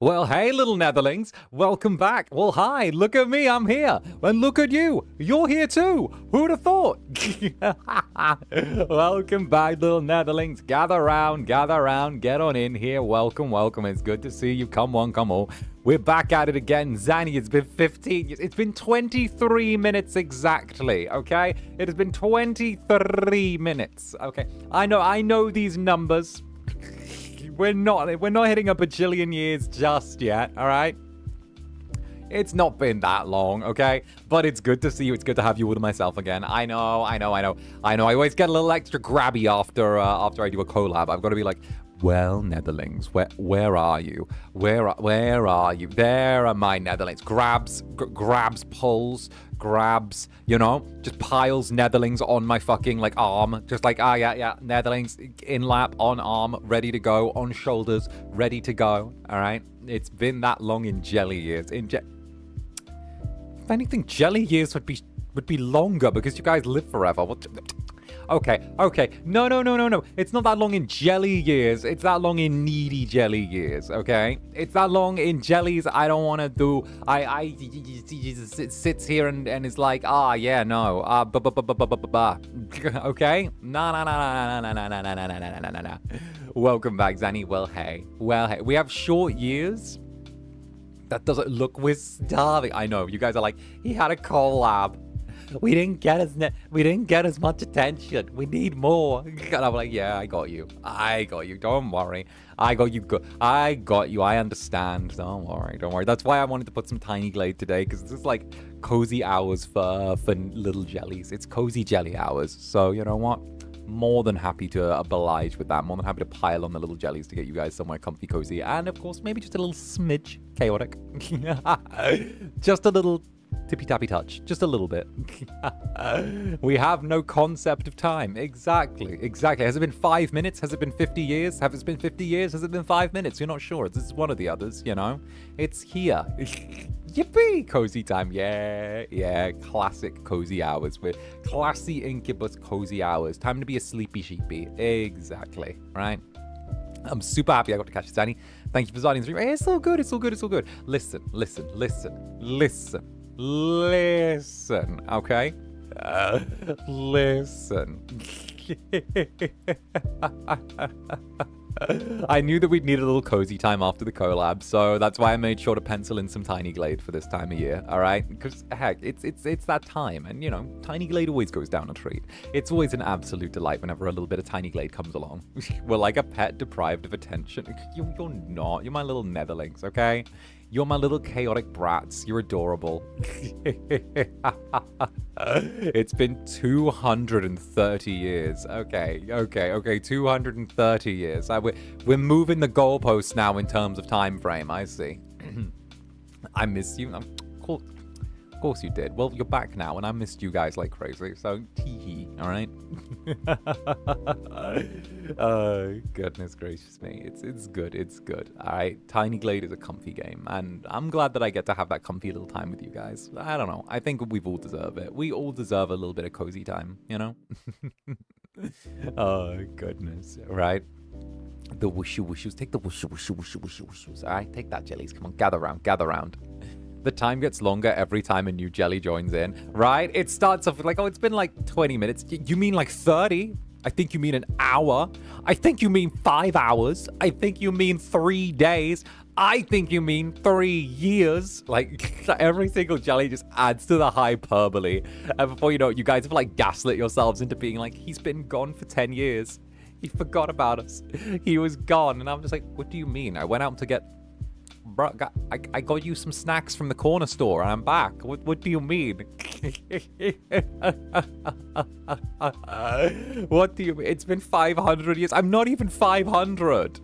Well, hey, little Netherlings. Welcome back. Well, hi. Look at me. I'm here. And look at you. You're here too. Who'd have thought? Welcome back, little Netherlings. Gather round. Get on in here. Welcome. It's good to see you. Come on. We're back at it again. Zanny, it's been 15 years. It's been 23 minutes exactly, okay? It has been 23 minutes, okay? I know these numbers. We're not hitting a bajillion years just yet, all right? It's not been that long, okay? But it's good to see you. It's good to have you all to myself again. I know. I always get a little extra grabby after I do a collab. I've got to be like, well, Netherlings, where are you? Where are you? There are my Netherlings. Grabs, pulls, grabs, just piles Netherlings on my fucking, arm. Just like, yeah, Netherlings in lap, on arm, ready to go, on shoulders, ready to go, all right? It's been that long in jelly years. If anything, jelly years would be longer because you guys live forever. Okay. No. It's not that long in jelly years. It's that long in needy jelly years, okay? It's that long in jellies I don't want to do. It sits here and is like, yeah, no. Okay? No. Welcome back, Zanny. Well, hey. We have short years. That doesn't look, we're starving. I know, you guys are like, he had a collab. We didn't get as much attention. We need more. And I'm like, yeah, I got you. Don't worry. I got you. I understand. Don't worry. That's why I wanted to put some tiny Glade today, because this is like cozy hours for little jellies. It's cozy jelly hours. So you know what? More than happy to oblige with that. More than happy to pile on the little jellies to get you guys somewhere comfy, cozy, and of course, maybe just a little smidge chaotic. Just a little tippy-tappy touch, just a little bit. We have no concept of time. Exactly. Has it been 5 minutes? Has it been 50 years? Has it been 50 years? Has it been 5 minutes? You're not sure. This is one of the others, It's here. Yippee! Cozy time. Yeah. Classic cozy hours. We're classy Incubus cozy hours. Time to be a sleepy sheepy. Exactly. Right? I'm super happy I got to catch it, Danny. Thank you for starting the stream. Hey, it's all good. Listen, okay? Listen. I knew that we'd need a little cozy time after the collab, so that's why I made sure to pencil in some tiny Glade for this time of year, all right? Because, heck, it's that time, and, tiny Glade always goes down a treat. It's always an absolute delight whenever a little bit of tiny Glade comes along. We're like a pet deprived of attention. You're not. You're my little Netherlings, okay? You're my little chaotic brats. You're adorable. It's been 230 years. Okay. 230 years. We're moving the goalposts now in terms of time frame. I see. I miss you. Of course you did. Well, you're back now, and I missed you guys like crazy. So, tee-hee, all right? Oh, goodness gracious me. It's good. All right, Tiny Glade is a comfy game, and I'm glad that I get to have that comfy little time with you guys. I don't know. I think we all deserve it. We all deserve a little bit of cozy time, Oh, goodness. All right. The whooshu. Take the whooshu. All right, take that, jellies. Come on, gather round. The time gets longer every time a new jelly joins in, right? It starts off like, it's been like 20 minutes. You mean like 30? I think you mean an hour. I think you mean 5 hours. I think you mean 3 days. I think you mean 3 years. Like, every single jelly just adds to the hyperbole. And before you know it, you guys have, like, gaslit yourselves into being like, he's been gone for 10 years. He forgot about us. He was gone. And I'm just like, what do you mean? I went out to get... Bro, I got you some snacks from the corner store and I'm back. What do you mean? What do you mean? It's been 500 years. I'm not even 500.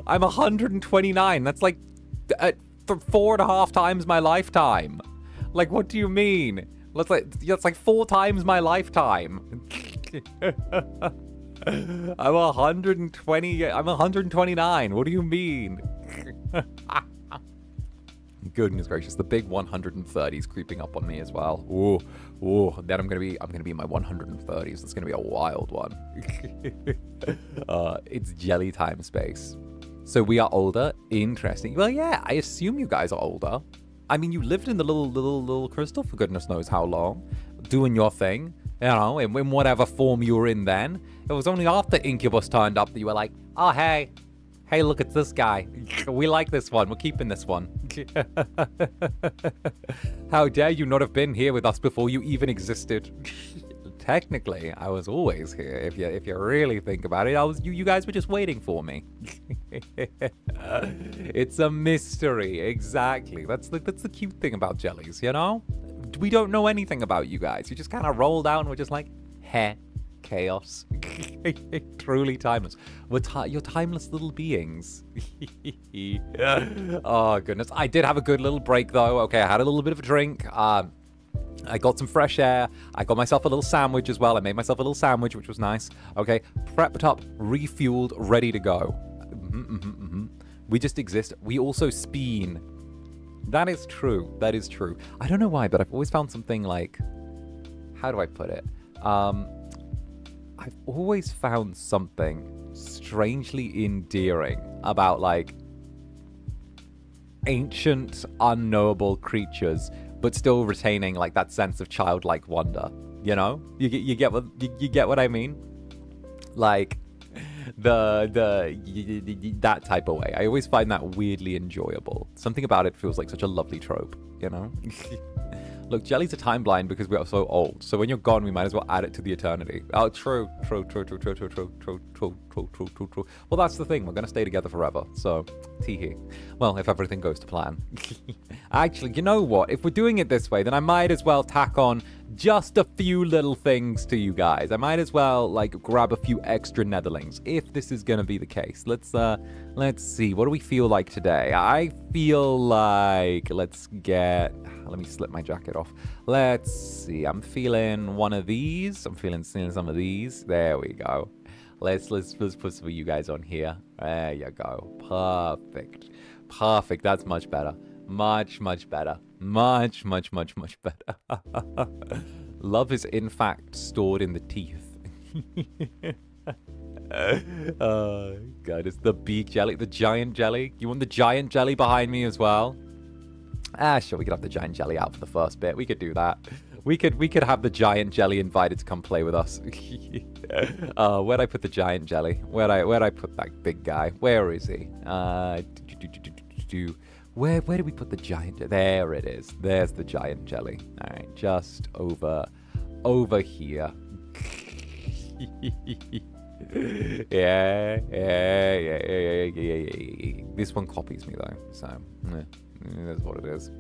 I'm 129. That's like 4.5 times my lifetime. Like, what do you mean? That's like 4 times my lifetime. I'm 120. I'm 129. What do you mean? Goodness gracious, the big 130 is creeping up on me as well. Ooh, then I'm gonna be in my 130s. It's gonna be a wild one. It's jelly time space. So we are older. Interesting. Well, yeah, I assume you guys are older. I mean, you lived in the little crystal for goodness knows how long, doing your thing. You know, in whatever form you were in then. It was only after Incubus turned up that you were like, oh, hey, look, it's this guy. We like this one. We're keeping this one. How dare you not have been here with us before you even existed? Technically, I was always here. If you really think about it, you guys were just waiting for me. It's a mystery, exactly. That's the cute thing about jellies, you know? We don't know anything about you guys. You just kind of roll down. We're just like, heh, chaos. Truly timeless. You're timeless little beings. Oh, goodness. I did have a good little break, though. Okay, I had a little bit of a drink. I got some fresh air. I got myself a little sandwich as well. I made myself a little sandwich, which was nice. Okay, prepped up, refueled, ready to go. We just exist. We also speen. That is true. That is true. I don't know why, but I've always found something like... How do I put it? I've always found something strangely endearing about, like, ancient, unknowable creatures, but still retaining, like, that sense of childlike wonder. You know? You get what I mean? Like... that type of way. I always find that weirdly enjoyable. Something about it feels like such a lovely trope, you know? Look, jellies are time blind because we are so old. So when you're gone, we might as well add it to the eternity. Oh, true. Well, that's the thing. We're going to stay together forever. So, tee-hee. Well, if everything goes to plan. Actually, you know what? If we're doing it this way, then I might as well tack on just a few little things to you guys. I might as well, like, grab a few extra netherlings, if this is going to be the case. Let's see. What do we feel like today? I feel like, let me slip my jacket off. Let's see. I'm feeling one of these. I'm feeling some of these. There we go. Let's put some of you guys on here. There you go. Perfect. That's much better. Much better. Much better. Love is in fact stored in the teeth. Oh god, it's the big jelly, the giant jelly. You want the giant jelly behind me as well? Sure, we could have the giant jelly out for the first bit. We could do that. We could have the giant jelly invited to come play with us. Where'd I put the giant jelly? Where'd I put that big guy? Where is he? Where did we put the giant? There it is. There's the giant jelly. All right, just over here. Yeah. This one copies me though, so that's what it is.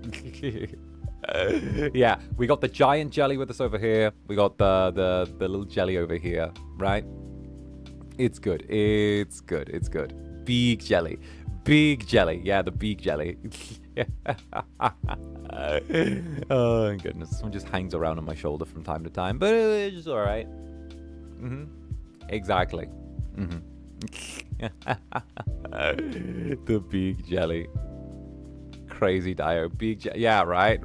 Yeah, we got the giant jelly with us over here. We got the little jelly over here, right? It's good. Big jelly. Yeah, the big jelly. Oh goodness, this one just hangs around on my shoulder from time to time, but it's just all right. Exactly. The big jelly. Crazy Dio. Yeah, right.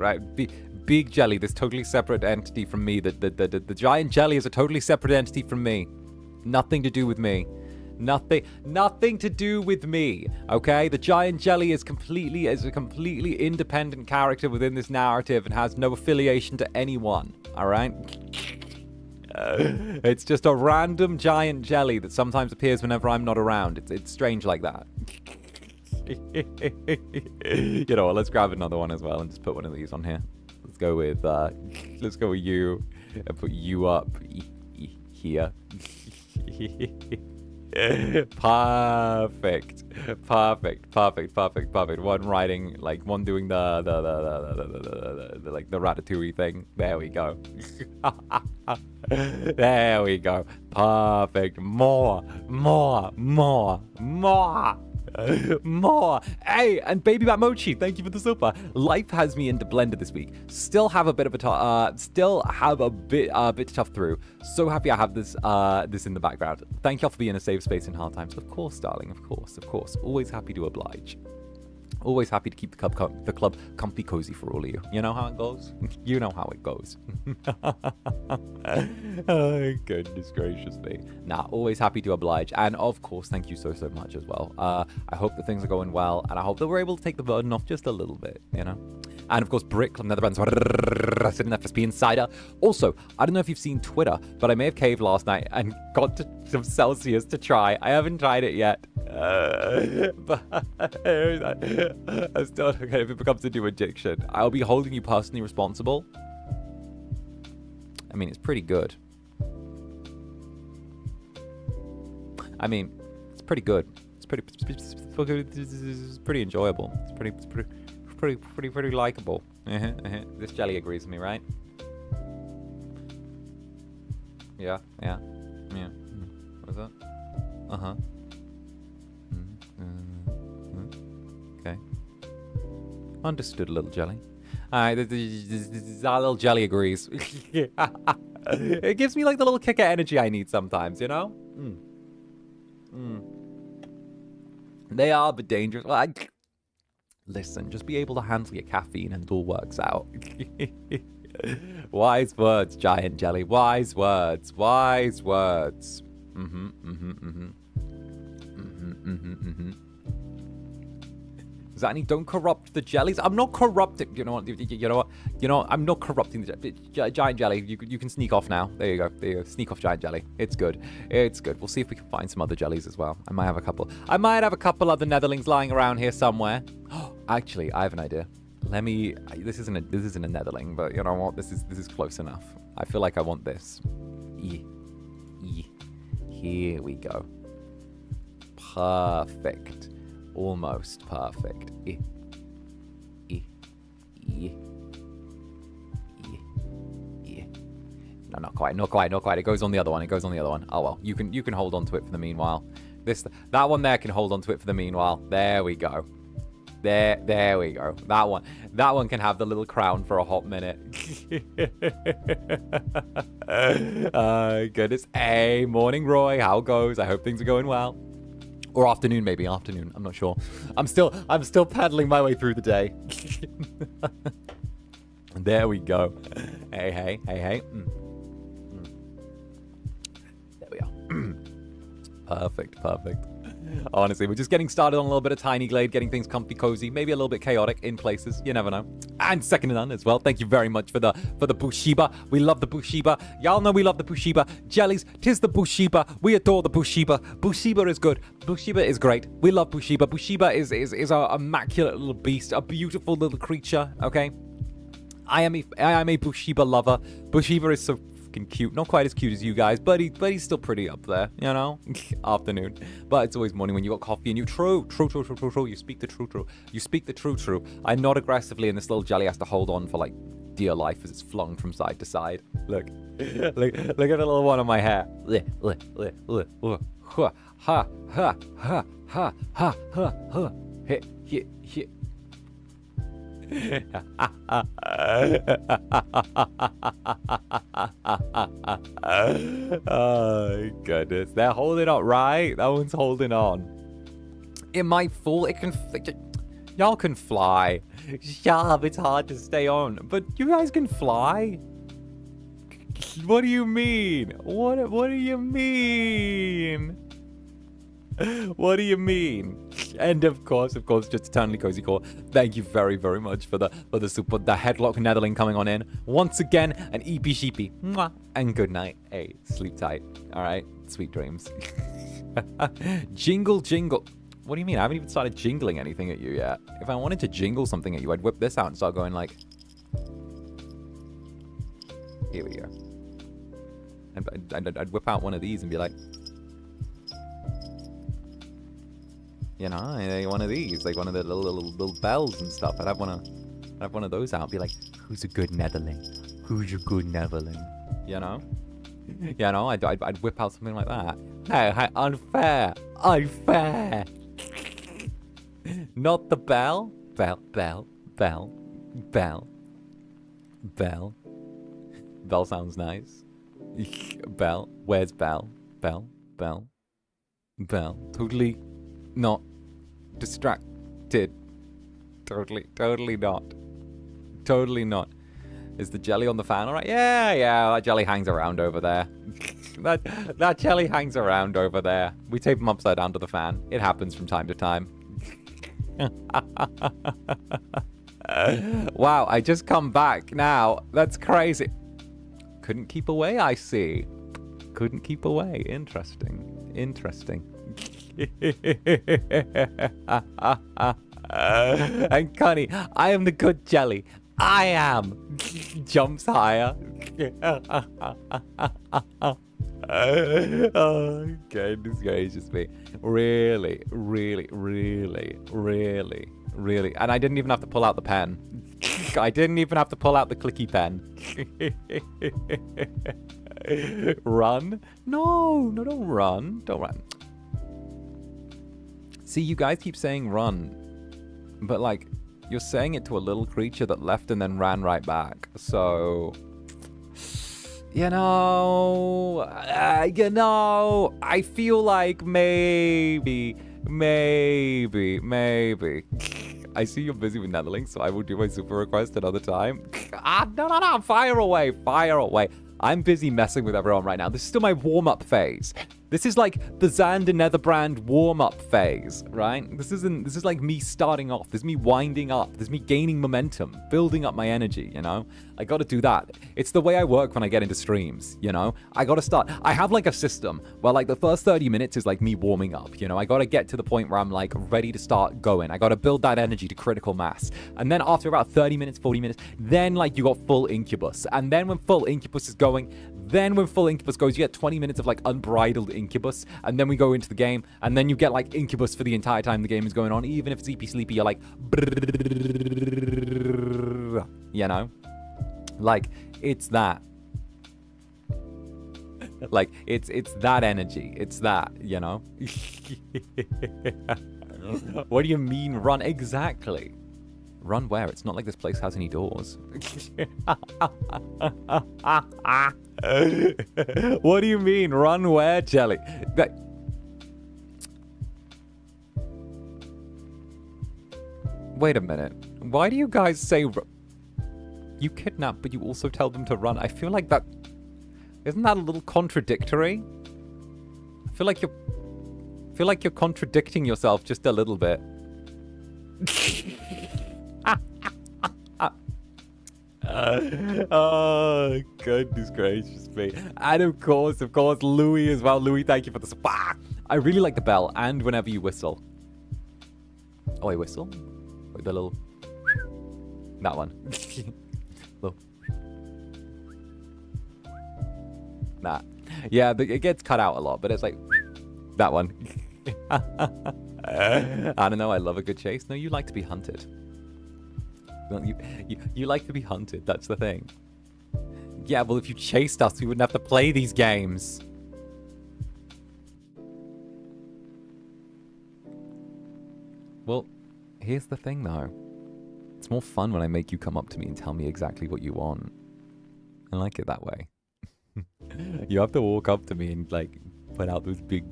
Big jelly, this totally separate entity from me. The giant jelly is a totally separate entity from me. Nothing to do with me. Nothing to do with me. Okay? The giant jelly is a completely independent character within this narrative and has no affiliation to anyone. All right? It's just a random giant jelly that sometimes appears whenever I'm not around. It's strange like that. You know what? Let's grab another one as well and just put one of these on here. Let's go with you and put you up here. Perfect. One riding, like one doing the ratatouille thing. There we go. There we go. Perfect. More. Hey, and Baby Bat Mochi, thank you for the super. Life has me into Blender this week. Still have a bit to tough through. So happy I have this in the background. Thank y'all for being a safe space in hard times. Of course, darling. Of course. Always happy to oblige. Always happy to keep the club comfy cozy for all of you. You know how it goes? You know how it goes. Oh, goodness gracious me. Nah, always happy to oblige. And of course, thank you so much as well. I hope that things are going well. And I hope that we're able to take the burden off just a little bit, you know? And of course, Brick, Netherbrand, sitting FSP Insider. Also, I don't know if you've seen Twitter, but I may have caved last night and got to some Celsius to try. I haven't tried it yet. But I'm still okay if it becomes a new addiction. I'll be holding you personally responsible. I mean, it's pretty good. I mean, it's pretty good. It's pretty enjoyable. It's pretty likable. This jelly agrees with me, right? Yeah. What is that? Okay. Understood, little jelly. Our little jelly agrees. It gives me like the little kick of energy I need sometimes, you know? They are but dangerous. Well, listen, just be able to handle your caffeine and it all works out. Wise words, giant jelly. Wise words. Zanny, don't corrupt the jellies. I'm not corrupting. You know what? I'm not corrupting the giant jelly. You can sneak off now. There you go. Sneak off, giant jelly. It's good. We'll see if we can find some other jellies as well. I might have a couple other netherlings lying around here somewhere. Actually, I have an idea. This isn't a netherling, but you know what? This is close enough. I feel like I want this. Here we go. Perfect. Almost perfect. No, not quite. It goes on the other one. Oh well, you can hold on to it for the meanwhile. That one there can hold on to it for the meanwhile. There we go. There we go. That one can have the little crown for a hot minute. Goodness. Hey, morning, Roy. How goes? I hope things are going well. Or afternoon, maybe. Afternoon. I'm not sure. I'm still pedaling my way through the day. There we go. Hey. There we are. Perfect. Honestly, we're just getting started on a little bit of tiny Glade, getting things comfy, cozy, maybe a little bit chaotic in places. You never know. And second to none as well. Thank you very much for the Bushiba. We love the Bushiba. Y'all know we love the Bushiba. Jellies, tis the Bushiba. We adore the Bushiba. Bushiba is good. Bushiba is great. We love Bushiba. Bushiba is our immaculate little beast, a beautiful little creature. Okay, I am a Bushiba lover. Bushiba is so cute, not quite as cute as you guys, but he's still pretty up there, you know. Afternoon, but it's always morning when you got coffee and you true. You speak the true. I nod aggressively, and this little jelly has to hold on for like dear life as it's flung from side to side. Look at the little one on my hair. Oh goodness, they're holding on, right? That one's holding on. It might fall. Y'all can fly. Yeah, it's hard to stay on, but you guys can fly. What do you mean? What do you mean? What do you mean? And of course, just eternally cozy core. Thank you very, very much for the support. The 𝔂𝓸𝓾𝓻 coming on in once again. An eepy sheepy. Mwah. And good night. Hey, sleep tight. All right, sweet dreams. Jingle, jingle. What do you mean? I haven't even started jingling anything at you yet. If I wanted to jingle something at you, I'd whip this out and start going like. Here we go. I'd whip out one of these and be like. You know, one of these, like one of the little bells and stuff. I'd have one of those out. Be like, who's a good Netherling? Who's a good Netherling? You know, I'd whip out something like that. Hey, unfair. Not the bell. Bell. Bell sounds nice. Bell. Where's bell? Bell. Totally. Not distracted. Totally not. Is the jelly on the fan all right? Yeah, that jelly hangs around over there. that jelly hangs around over there. We tape him upside down to the fan. It happens from time to time. Wow, I just come back now. That's crazy. Couldn't keep away, I see. Couldn't keep away. Interesting. And Cunny, I am the good jelly. I am. Jumps higher. Oh, goodness gracious me. Really. And I didn't even have to pull out the pen. I didn't even have to pull out the clicky pen. Run? No, don't run. Don't run. See, you guys keep saying run, but like, you're saying it to a little creature that left and then ran right back. So, I feel like maybe. I see you're busy with Netherling, so I will do my super request another time. No, fire away. I'm busy messing with everyone right now. This is still my warm-up phase. This is like the Zander Netherbrand warm-up phase, right? This is like me starting off. This is me winding up. This is me gaining momentum, building up my energy, you know? I gotta do that. It's the way I work when I get into streams, you know? I gotta start. I have like a system where like the first 30 minutes is like me warming up, you know? I gotta get to the point where I'm like ready to start going. I gotta build that energy to critical mass. And then after about 30 minutes, 40 minutes, then like you got full Incubus. And then when full Incubus is going, then when full Incubus goes, you get 20 minutes of like unbridled Incubus, and then we go into the game, and then you get like Incubus for the entire time the game is going on. Even if it's EP sleepy, you're like, you know, like it's that, like it's that energy, it's that, you know. What do you mean run? Exactly. Run where? It's not like this place has any doors. What do you mean? Run where, Jelly? Wait a minute. Why do you guys say... You kidnap, but you also tell them to run? I feel like that... Isn't that a little contradictory? I feel like you're contradicting yourself just a little bit. Oh, goodness gracious me. And of course, Louis as well. Louis, thank you for the support. I really like the bell, and whenever you whistle. Oh, I whistle? Wait, the little... That one. Little... Nah. Yeah, it gets cut out a lot, but it's like... That one. I don't know, I love a good chase. No, you like to be hunted. Well, you like to be hunted, that's the thing. Yeah, well, if you chased us, we wouldn't have to play these games. Well, here's the thing, though. It's more fun when I make you come up to me and tell me exactly what you want. I like it that way. You have to walk up to me and, like, put out those big,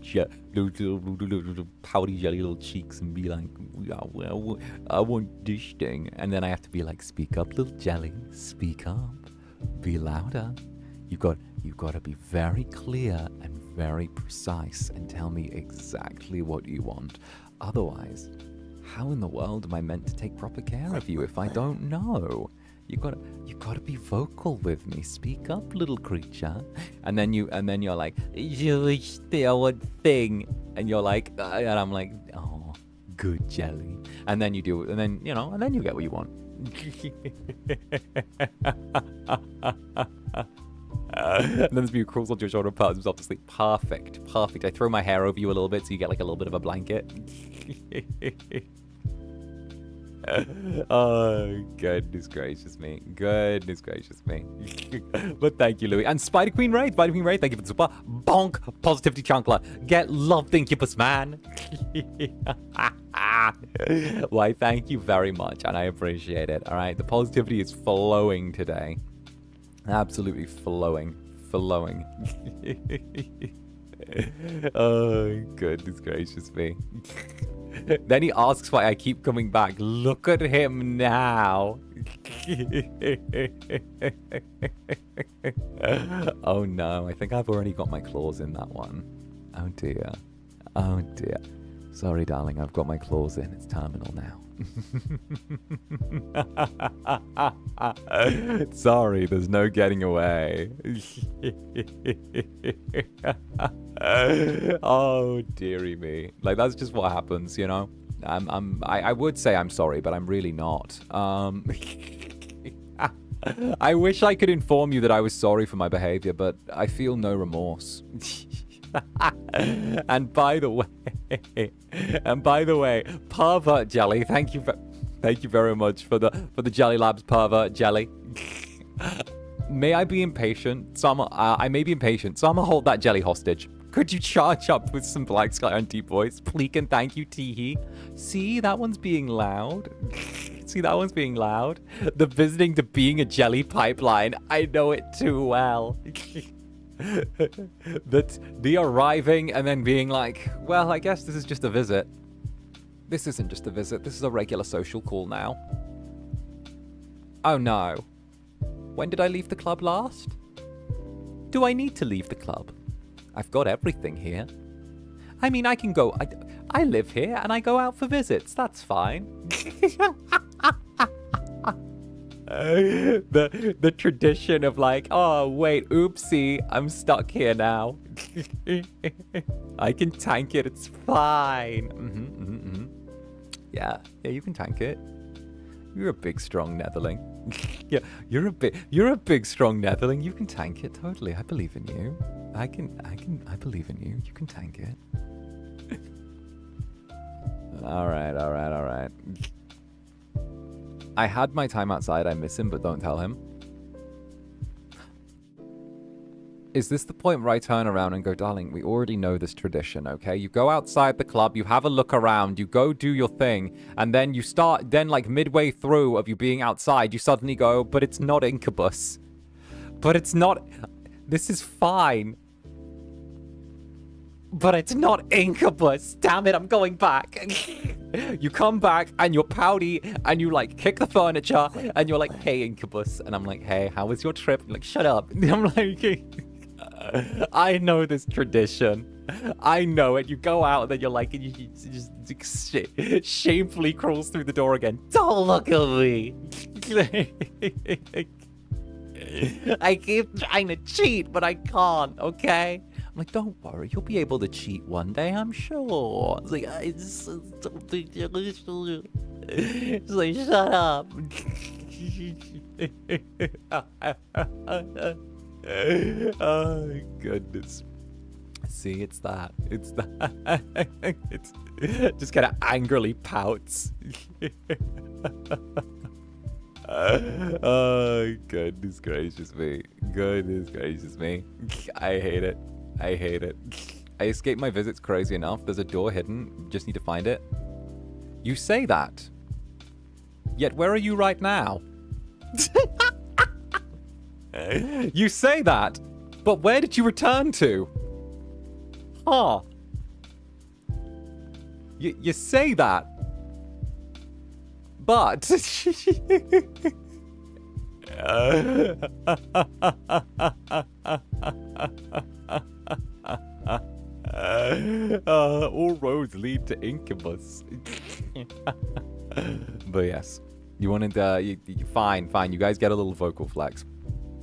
little pouty jelly little cheeks and be like, yeah, well, I want this thing. And then I have to be like, speak up, little jelly, speak up, be louder. You got to be very clear and very precise and tell me exactly what you want. Otherwise, how in the world am I meant to take proper care of you if I don't know? You gotta be vocal with me. Speak up, little creature. And then you're like, you wish there one thing. And you're like, and I'm like, oh, good jelly. And then you do it, and then, you know, and then you get what you want. And then this beauty crawls onto your shoulder and puts himself to sleep. Perfect. I throw my hair over you a little bit so you get like a little bit of a blanket. Oh, goodness gracious me. But thank you, Louis. And Spider Queen Ray, thank you for the super bonk positivity chunkler. Get loved, Incubus, man. Why, thank you very much, and I appreciate it. All right, the positivity is flowing today. Absolutely flowing. Oh, goodness gracious me. Then he asks why I keep coming back. Look at him now. Oh no, I think I've already got my claws in that one. Oh dear. Sorry, darling, I've got my claws in. It's terminal now. Sorry, there's no getting away. Oh, dearie me. Like, that's just what happens, you know? I would say I'm sorry, but I'm really not. I wish I could inform you that I was sorry for my behavior, but I feel no remorse. And by the way, pervert jelly, thank you very much for the Jelly Labs pervert jelly. May I be impatient? I may be impatient, so I'm gonna hold that jelly hostage. Could you charge up with some Black Sky on T-Boys? Pleek and thank you, Teehee. See, that one's being loud. The visiting to being a jelly pipeline. I know it too well. That the arriving and then being like, well, I guess this is just a visit. This isn't just a visit. This is a regular social call now. Oh no. When did I leave the club last? Do I need to leave the club? I've got everything here. I mean, I can go... I live here and I go out for visits. That's fine. The tradition of like, oh, wait, oopsie, I'm stuck here now. I can tank it. It's fine. Yeah, you can tank it. You're a big, strong Netherling. Yeah, you're a big, strong Netherling. You can tank it totally. I believe in you. I believe in you. You can tank it. All right. I had my time outside. I miss him, but don't tell him. Is this the point where I turn around and go, darling, we already know this tradition, okay? You go outside the club, you have a look around, you go do your thing, and then you start, like midway through of you being outside, you suddenly go, but it's not Incubus. But it's not, this is fine. But it's not Incubus. Damn it, I'm going back. You come back and you're pouty and you like kick the furniture and you're like, hey, Incubus. And I'm like, hey, how was your trip? You're like, shut up. And I'm like, I know this tradition. I know it. You go out and then you're like, and you just shamefully crawls through the door again. Don't look at me. I keep trying to cheat, but I can't, okay? I'm like, don't worry, you'll be able to cheat one day, I'm sure. It's like, it's something delicious. It's like, shut up. Oh, goodness. See, it's that. It's just kind of angrily pouts. Oh, goodness gracious me. I hate it. I escaped my visits crazy enough. There's a door hidden. Just need to find it. You say that. Yet where are you right now? You say that. But where did you return to? Huh. You say that. But... All roads lead to Incubus. But yes, you wanted fine. You guys get a little vocal flex.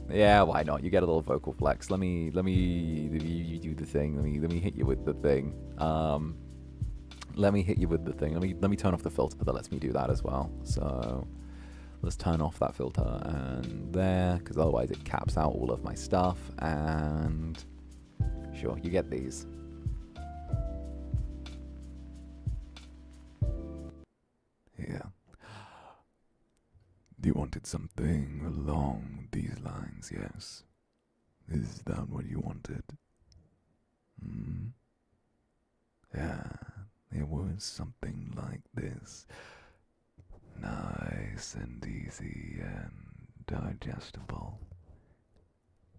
Yeah, why not? You get a little vocal flex. Let me you do the thing. Let me hit you with the thing. Let me hit you with the thing. Let me turn off the filter that lets me do that as well. So let's turn off that filter and there, because otherwise it caps out all of my stuff. And sure, you get these. Yeah. You wanted something along these lines, yes? Is that what you wanted? Hmm? Yeah, it was something like this. Nice and easy and digestible.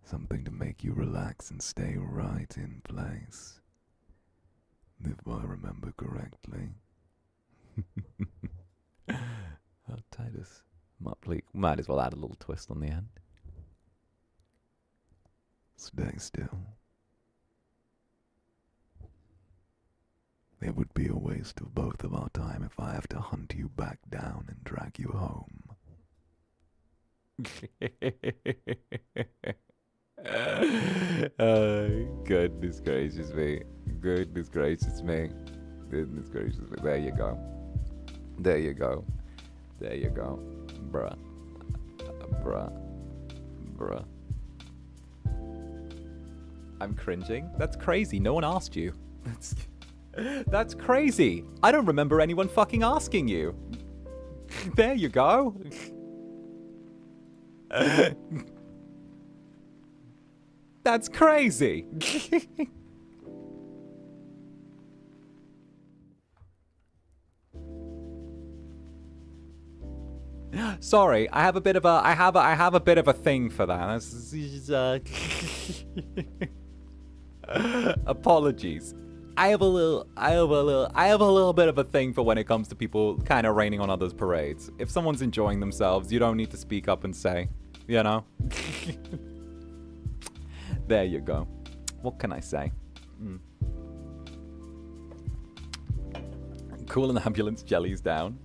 Something to make you relax and stay right in place. If I remember correctly. Titus. Might as well add a little twist on the end. Stay still. It would be a waste of both of our time if I have to hunt you back down and drag you home. Goodness gracious me. Goodness gracious me. Goodness gracious me. There you go. There you go. There you go. Bruh. Bruh. I'm cringing? That's crazy. No one asked you. That's crazy. I don't remember anyone fucking asking you. There you go. That's crazy. Sorry, I have a bit of a thing for that. Apologies. I have a little bit of a thing for when it comes to people kind of raining on others' parades. If someone's enjoying themselves, you don't need to speak up and say, you know. There you go. What can I say? Cool an ambulance jellies down.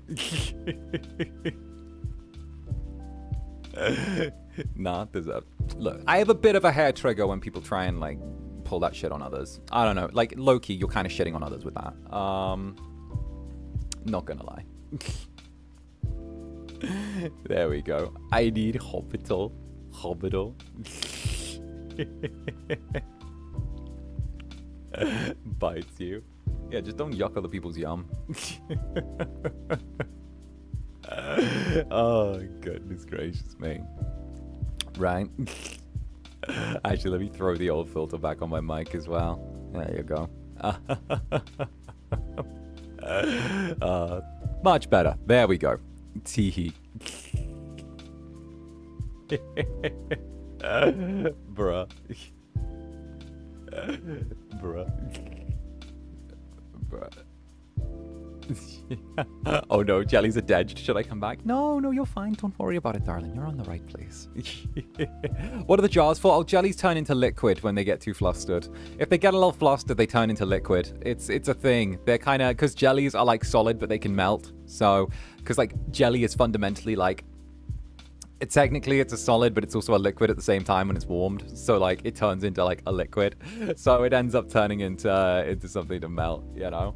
Nah, there's a look. I have a bit of a hair trigger when people try and like pull that shit on others. I don't know, like low-key, you're kind of shitting on others with that. Not gonna lie. There we go. I need hospital. Bites you. Yeah, just don't yuck other people's yum. Oh, goodness gracious me. Right. Actually, let me throw the old filter back on my mic as well. There you go. Much better. There we go. Teehee. Bruh. Bruh. Oh no, jellies are dead. Should I come back? No, you're fine. Don't worry about it, darling. You're on the right place. What are the jars for? Oh, jellies turn into liquid when they get too flustered. If they get a little flustered, they turn into liquid. It's a thing. They're kind of, because jellies are like solid, but they can melt. So, because like jelly is fundamentally like, technically it's a solid, but it's also a liquid at the same time when it's warmed. So like it turns into like a liquid. So it ends up turning into something to melt, you know?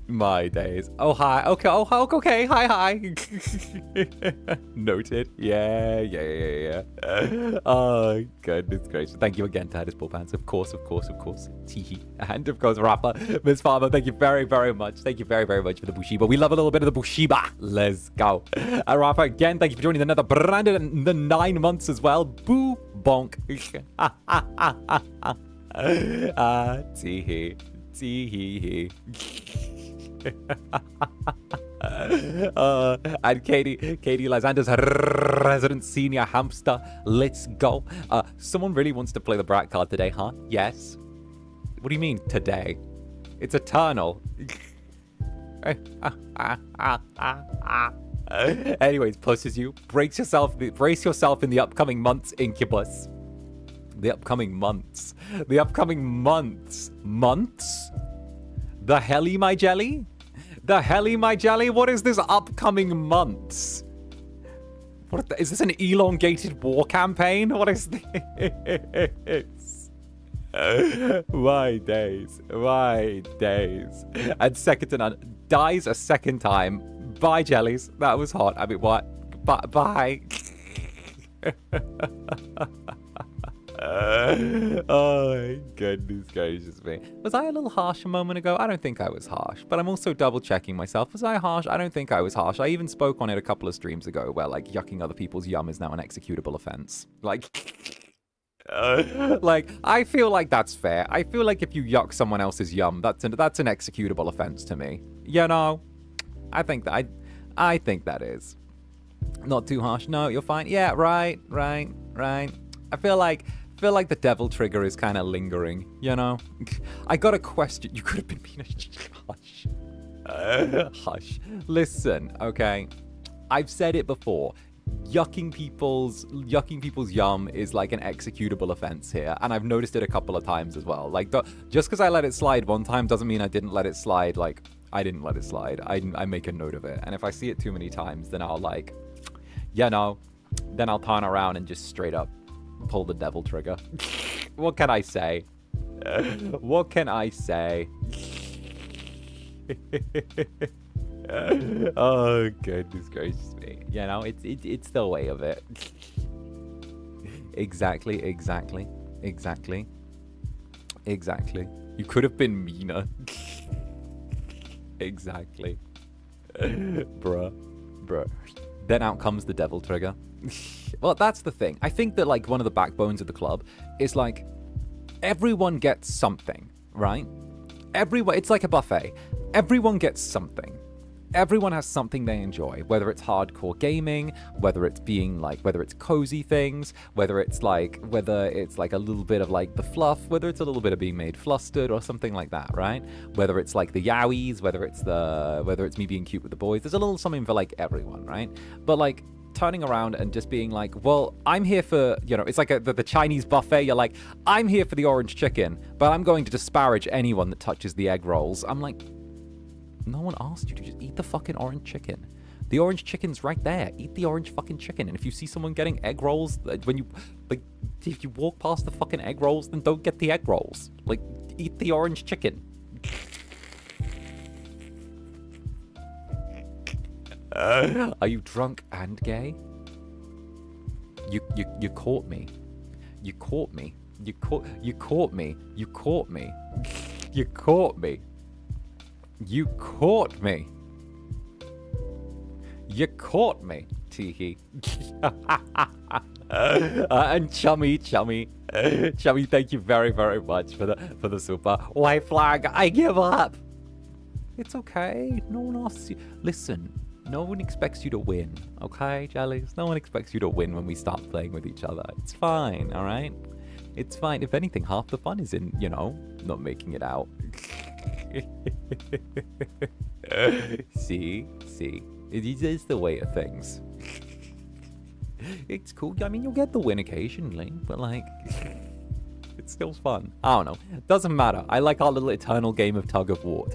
My days. Oh hi. Okay. Oh okay. Hi. Noted. Yeah. Oh goodness gracious. Thank you again, Titus Bullpants. Of course. Teehee. And of course, Rapper. Miss Farmer, thank you very, very much. Thank you very, very much for the Bushiba. We love a little bit of the Bushiba. Let's go. Rapper, again, thank you for joining the Netherbrand in the 9 months as well. Boo bonk. Teehee. And Katie Lysander's resident senior hamster. Let's go. Someone really wants to play the Brat card today, huh? Yes. What do you mean today? It's eternal. Anyways, pushes you. Brace yourself in the upcoming months, Incubus. The upcoming months. The upcoming months. Months? The helly, my jelly? The helly, my jelly? What is this upcoming months? What is this, an elongated war campaign? What is this? My days. My days. And second to none. Dies a second time. Bye, jellies. That was hot. I mean, what? Bye. Oh my goodness gracious me. Was I a little harsh a moment ago? I don't think I was harsh, but I'm also double checking myself. Was I harsh? I don't think I was harsh. I even spoke on it a couple of streams ago where like yucking other people's yum is now an executable offense. Like, like I feel like that's fair. I feel like if you yuck someone else's yum, that's an executable offense to me. You know, I think that I think that is not too harsh. No, you're fine. Yeah, right. I feel like the devil trigger is kind of lingering, you know? I got a question. You could have been mean. Hush. Hush. Listen, okay? I've said it before. Yucking people's yum is like an executable offense here, and I've noticed it a couple of times as well. Like, just because I let it slide one time doesn't mean I didn't let it slide. Like, I didn't let it slide. I make a note of it, and if I see it too many times, then I'll like, you know, then I'll turn around and just straight up pull the devil trigger. What can I say? What can I say? Oh goodness gracious me. You know, it's the way of it. Exactly. You could have been meaner. Exactly. Bruh. Then out comes the devil trigger. Well, that's the thing. I think that like one of the backbones of the club is like everyone gets something, right? Everyone, it's like a buffet. Everyone gets something. Everyone has something they enjoy, whether it's hardcore gaming, whether it's cozy things, whether it's like a little bit of like the fluff, whether it's a little bit of being made flustered or something like that, right? Whether it's like the yowies, whether it's me being cute with the boys. There's a little something for like everyone, right? But like turning around and just being like, well, I'm here for, you know, it's like the Chinese buffet. You're like, I'm here for the orange chicken, but I'm going to disparage anyone that touches the egg rolls. I'm like, no one asked you to just eat the fucking orange chicken. The orange chicken's right there. Eat the orange fucking chicken. And if you see someone getting egg rolls, when you, like, if you walk past the fucking egg rolls, then don't get the egg rolls. Like, eat the orange chicken. Are you drunk and gay? You caught me. You caught me. You caught me. You caught me. You caught me. You caught me. You caught me. Teehee. And chummy, thank you very, very much for the super white flag. I give up. It's okay. No one asks you. Listen. No one expects you to win, okay, Jellies? No one expects you to win when we start playing with each other. It's fine, all right? It's fine. If anything, half the fun is in, you know, not making it out. See? It is the way of things. It's cool. I mean, you'll get the win occasionally, but like... It's still fun. I don't know. It doesn't matter. I like our little eternal game of tug of war,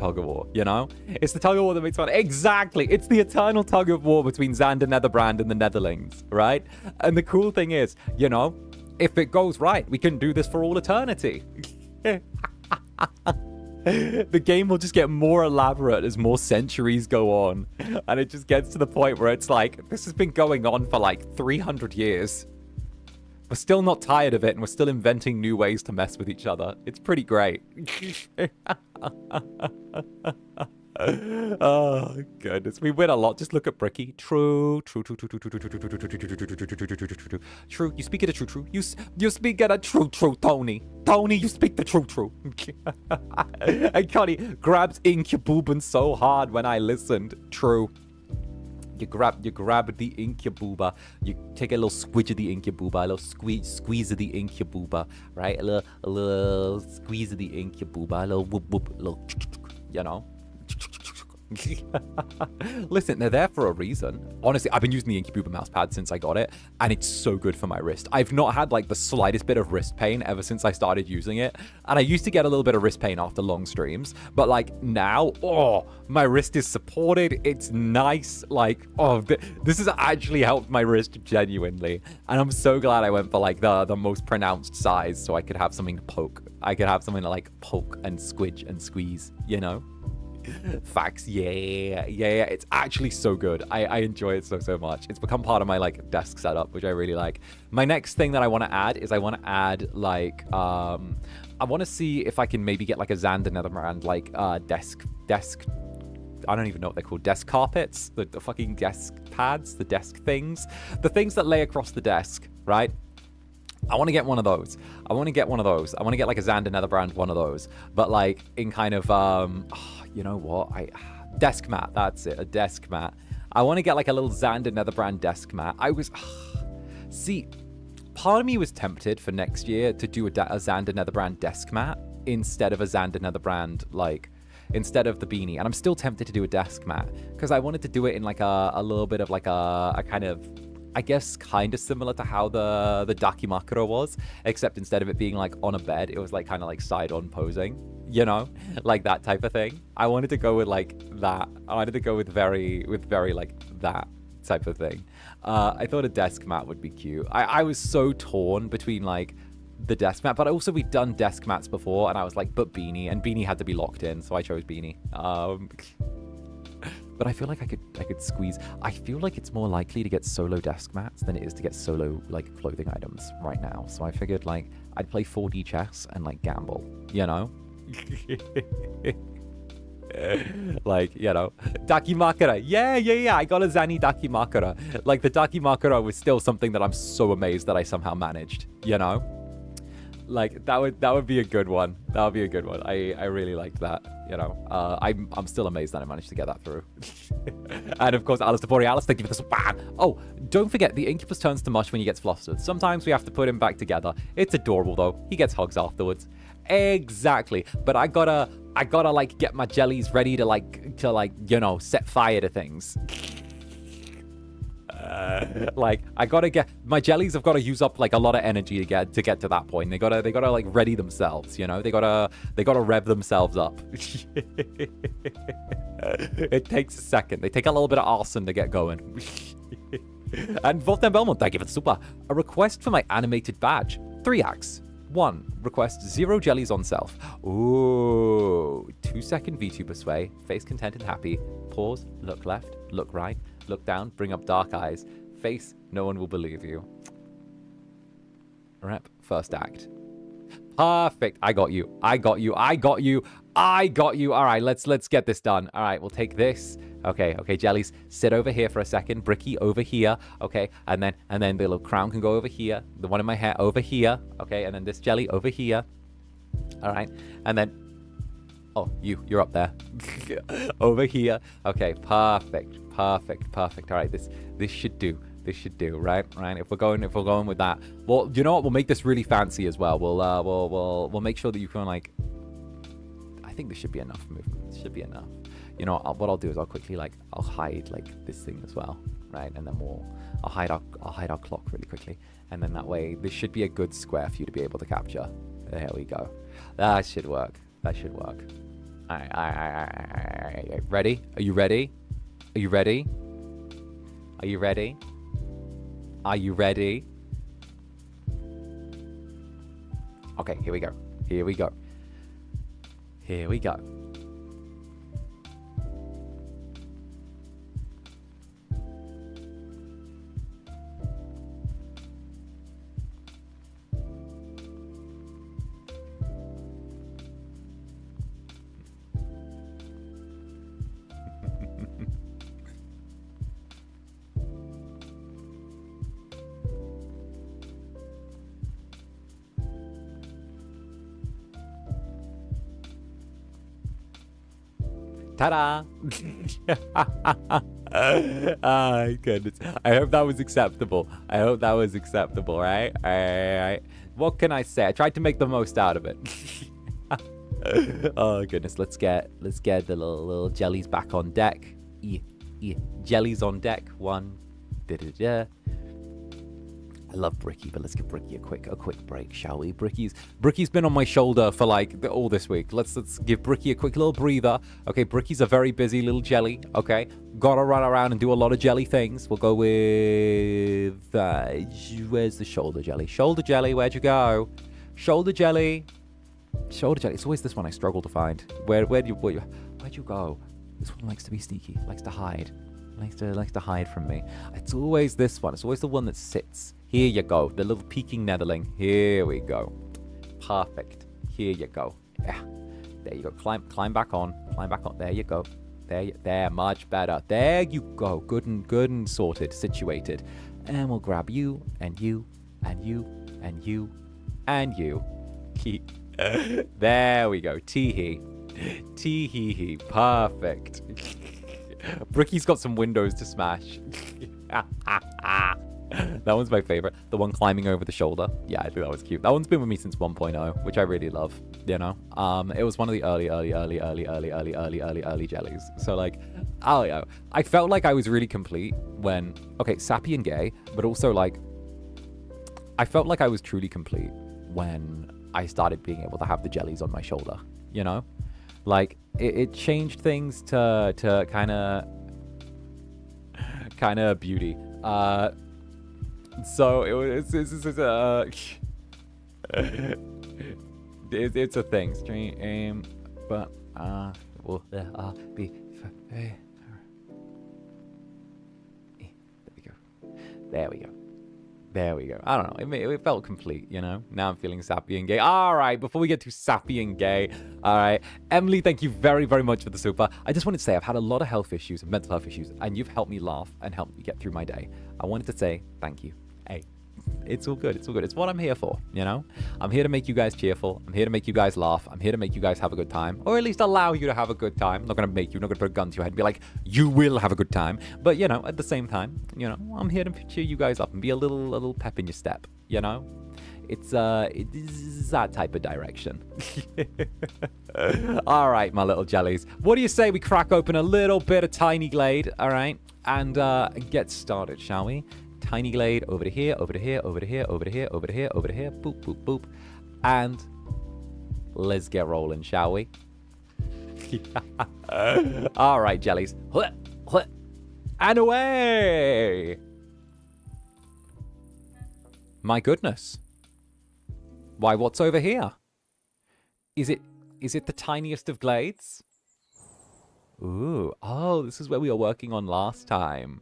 you know? It's the tug of war that makes fun. Exactly. It's the eternal tug of war between Zander, Netherbrand, and the Netherlings, right? And the cool thing is, you know, if it goes right, we can do this for all eternity. The game will just get more elaborate as more centuries go on. And it just gets to the point where it's like, this has been going on for like 300 years. We're still not tired of it, and we're still inventing new ways to mess with each other. It's pretty great. Oh, goodness. We win a lot. Just look at Bricky. True. You speak it a true. You speak it a true, Tony. Tony, you speak the true. And Connie grabs Incubus so hard when I listened. True. You grab the Incubus. You take a little squidge of the Incubus, a little squeeze of the Incubus, right? A little squeeze of the Incubus, a little whoop, you know? Listen, they're there for a reason. Honestly, I've been using the Incubus mouse pad since I got it, and it's so good for my wrist. I've not had like the slightest bit of wrist pain ever since I started using it. And I used to get a little bit of wrist pain after long streams, but like now, oh, my wrist is supported. It's nice. Like, oh, this has actually helped my wrist genuinely. And I'm so glad I went for like the most pronounced size so I could have something to poke. I could have something to like poke and squidge and squeeze, you know? Facts. Yeah, it's actually so good. I enjoy it so much. It's become part of my like desk setup, which I really like. My next thing that I want to add is I want to add like I want to see if I can maybe get like a Zander Netherbrand like desk I don't even know what they're called, desk carpets, the fucking desk pads, the desk things, the things that lay across the desk, right? I want to get one of those. I want to get like a Zander Netherbrand one of those, but like in kind of you know what? Desk mat. That's it. A desk mat. I want to get like a little Zander Netherbrand desk mat. See, part of me was tempted for next year to do a Zander Netherbrand desk mat instead of a Zander Netherbrand, like, instead of the beanie. And I'm still tempted to do a desk mat because I wanted to do it in like a little bit of like a kind of, I guess, kind of similar to how the 𝓂𝓾𝓻 was, except instead of it being like on a bed, it was like kind of like side on posing, you know, like that type of thing. I wanted to go with like that. I wanted to go with very like that type of thing. I thought a desk mat would be cute. I was so torn between like the desk mat, but also we'd done desk mats before, and I was like, but beanie, and beanie had to be locked in, so I chose beanie. But I feel like I could squeeze. I feel like it's more likely to get solo desk mats than it is to get solo like clothing items right now. So I figured like I'd play 4D chess and like gamble, you know? Like, you know, 𝓂𝓾𝓻. Yeah. I got a Zani 𝓂𝓾𝓻. Like the 𝓂𝓾𝓻 was still something that I'm so amazed that I somehow managed, you know? Like that would be a good one. That would be a good one. I really liked that. You know, I'm still amazed that I managed to get that through. And of course, Alistair Borealis, thank you for this. Oh, don't forget, the Incubus turns to mush when he gets flustered. Sometimes we have to put him back together. It's adorable though. He gets hugs afterwards. Exactly. But I gotta like get my jellies ready to like you know, set fire to things. Like I gotta get my jellies have got to use up like a lot of energy to get to that point. They gotta like ready themselves, you know. They gotta rev themselves up. It takes a second. They take a little bit of arson to get going. And Volten Belmont, thank you for the super. A request for my animated badge. 3 acts. 1. Request 0 jellies on self. Ooh. 2-second VTuber sway. Face content and happy. Pause. Look left. Look right. Look down, bring up dark eyes. Face, no one will believe you. Rep, first act. Perfect. I got you. All right, let's get this done. All right, we'll take this. Okay, jellies, sit over here for a second. Bricky over here. Okay, and then the little crown can go over here. The one in my hair over here. Okay, and then this jelly over here. All right, and then oh, you're up there. Over here. Okay, perfect. All right, this should do. Right. If we're going with that, well, you know what? We'll make this really fancy as well. We'll make sure that you can like. I think this should be enough movement. This should be enough. You know what I'll do is I'll quickly like I'll hide like this thing as well, right? And then I'll hide our clock really quickly, and then that way this should be a good square for you to be able to capture. There we go. That should work. All right. Ready? Are you ready? Are you ready? Okay, here we go. Ta-da! Oh, goodness. I hope that was acceptable. Right? All right. What can I say? I tried to make the most out of it. Oh goodness, let's get the little jellies back on deck. Jellies on deck. One. Da-da-da. I love Bricky, but let's give Bricky a quick break, shall we? Bricky's been on my shoulder for like all this week. Let's give Bricky a quick little breather. Okay, Bricky's a very busy little jelly. Okay, gotta run around and do a lot of jelly things. We'll go with where's the shoulder jelly? Shoulder jelly, where'd you go? Shoulder jelly. Shoulder jelly. It's always this one I struggle to find. Where'd you go? This one likes to be sneaky. Likes to hide. Likes to hide from me. It's always this one. It's always the one that sits. Here you go. The little peeking netherling. Here we go. Perfect. Here you go. Yeah. There you go. Climb back on. Climb back on. There you go. There. Much better. There you go. Good and sorted. Situated. And we'll grab you and you and you and you and you. There we go. Tee-hee. Tee-hee-hee. Perfect. Bricky's got some windows to smash. That one's my favorite. The one climbing over the shoulder. Yeah, I think that was cute. That one's been with me since 1.0, which I really love, you know? It was one of the early jellies. So, like, oh, yeah. I felt like I was really complete when... Okay, sappy and gay, but also, like... I felt like I was truly complete when I started being able to have the jellies on my shoulder, you know? Like, it changed things to kind of beauty. So it's a thing. Stream, but will be. There we go. I don't know. It felt complete, you know? Now I'm feeling sappy and gay. All right, before we get too sappy and gay, all right. Emily, thank you very, very much for the super. I just wanted to say I've had a lot of health issues and mental health issues, and you've helped me laugh and helped me get through my day. I wanted to say thank you. Hey, it's all good. It's all good. It's what I'm here for, you know? I'm here to make you guys cheerful. I'm here to make you guys laugh. I'm here to make you guys have a good time, or at least allow you to have a good time. I'm not going to make you, I'm not going to put a gun to your head and be like, you will have a good time. But, you know, at the same time, you know, I'm here to cheer you guys up and be a little pep in your step, you know? It's that type of direction. All right, my little jellies. What do you say we crack open a little bit of Tiny Glade, all right? And get started, shall we? Tiny Glade over to here, over to here, over to here, over to here, over to here, over to here. Boop, boop, boop. And let's get rolling, shall we? All right, jellies. And away! My goodness. Why, what's over here? Is it the tiniest of glades? Ooh. Oh, this is where we were working on last time.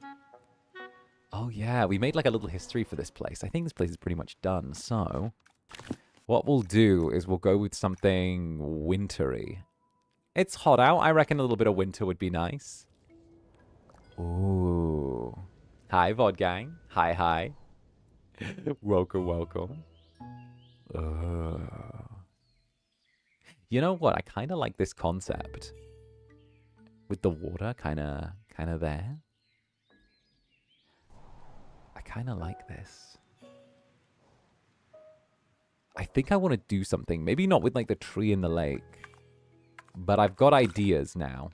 Oh, yeah. We made like a little history for this place. I think this place is pretty much done. So what we'll do is we'll go with something wintry. It's hot out. I reckon a little bit of winter would be nice. Ooh. Hi, VOD gang. Hi, hi. Welcome. You know what? I kind of like this concept. With the water kind of there. I kind of like this. I think I want to do something. Maybe not with like the tree in the lake. But I've got ideas now.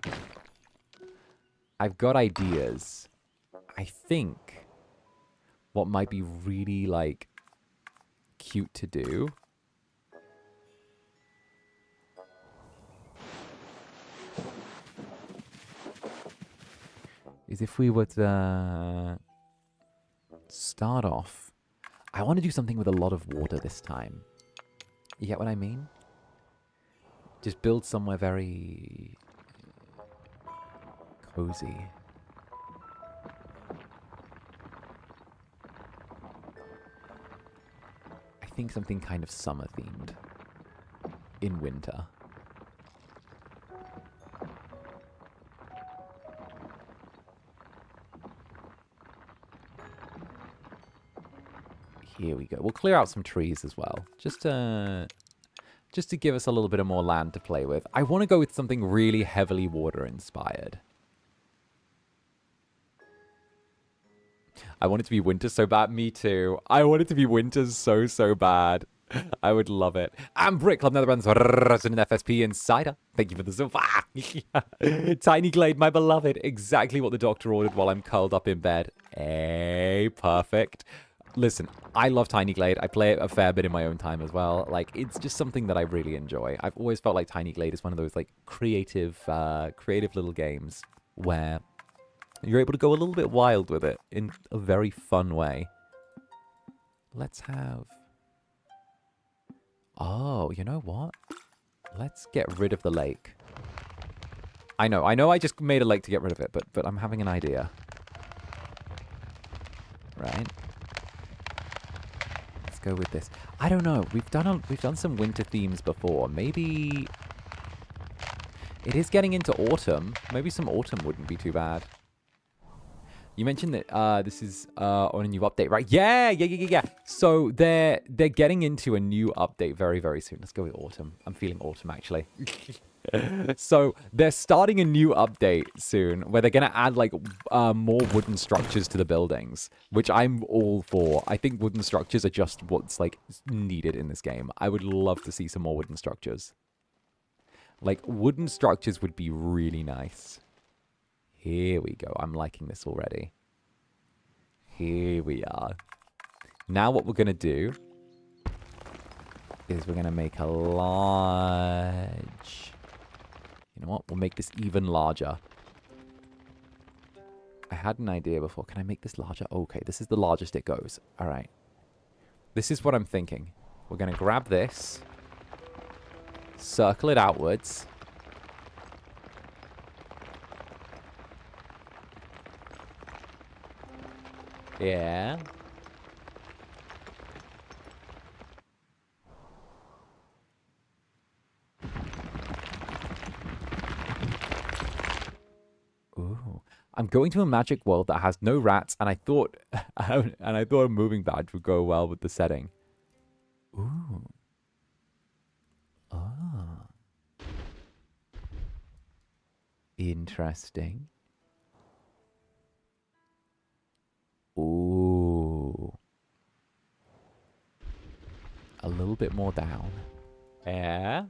I've got ideas. I think what might be really like cute to do is if we were to start off. I want to do something with a lot of water this time. You get what I mean? Just build somewhere very cozy. I think something kind of summer themed in winter. Here we go. We'll clear out some trees as well. Just to give us a little bit of more land to play with. I want to go with something really heavily water inspired. I want it to be winter so bad. Me too. I want it to be winter so bad. I would love it. And Brick Club Netherbrand's Resident FSP Insider. Thank you for the silver. Tiny Glade, my beloved. Exactly what the doctor ordered while I'm curled up in bed. Hey, perfect. Listen, I love Tiny Glade. I play it a fair bit in my own time as well. Like, it's just something that I really enjoy. I've always felt like Tiny Glade is one of those, like, creative little games where you're able to go a little bit wild with it in a very fun way. Let's have... Oh, you know what? Let's get rid of the lake. I know I just made a lake to get rid of it, but I'm having an idea. Right? Let's go with this. I don't know. We've done some winter themes before. Maybe it is getting into autumn. Maybe some autumn wouldn't be too bad. You mentioned that this is on a new update, right? Yeah. So they're getting into a new update very, very soon. Let's go with autumn. I'm feeling autumn, actually. So they're starting a new update soon where they're going to add, like, more wooden structures to the buildings, which I'm all for. I think wooden structures are just what's, like, needed in this game. I would love to see some more wooden structures. Like, wooden structures would be really nice. Here we go. I'm liking this already. Here we are. Now what we're going to do is we're going to make a large... You know what? We'll make this even larger. I had an idea before. Can I make this larger? Okay, this is the largest it goes. All right. This is what I'm thinking. We're going to grab this. Circle it outwards. Yeah. Ooh. I'm going to a magic world that has no rats, and I thought a moving badge would go well with the setting. Ooh. Ah. Interesting. Ooh. A little bit more down. Yeah.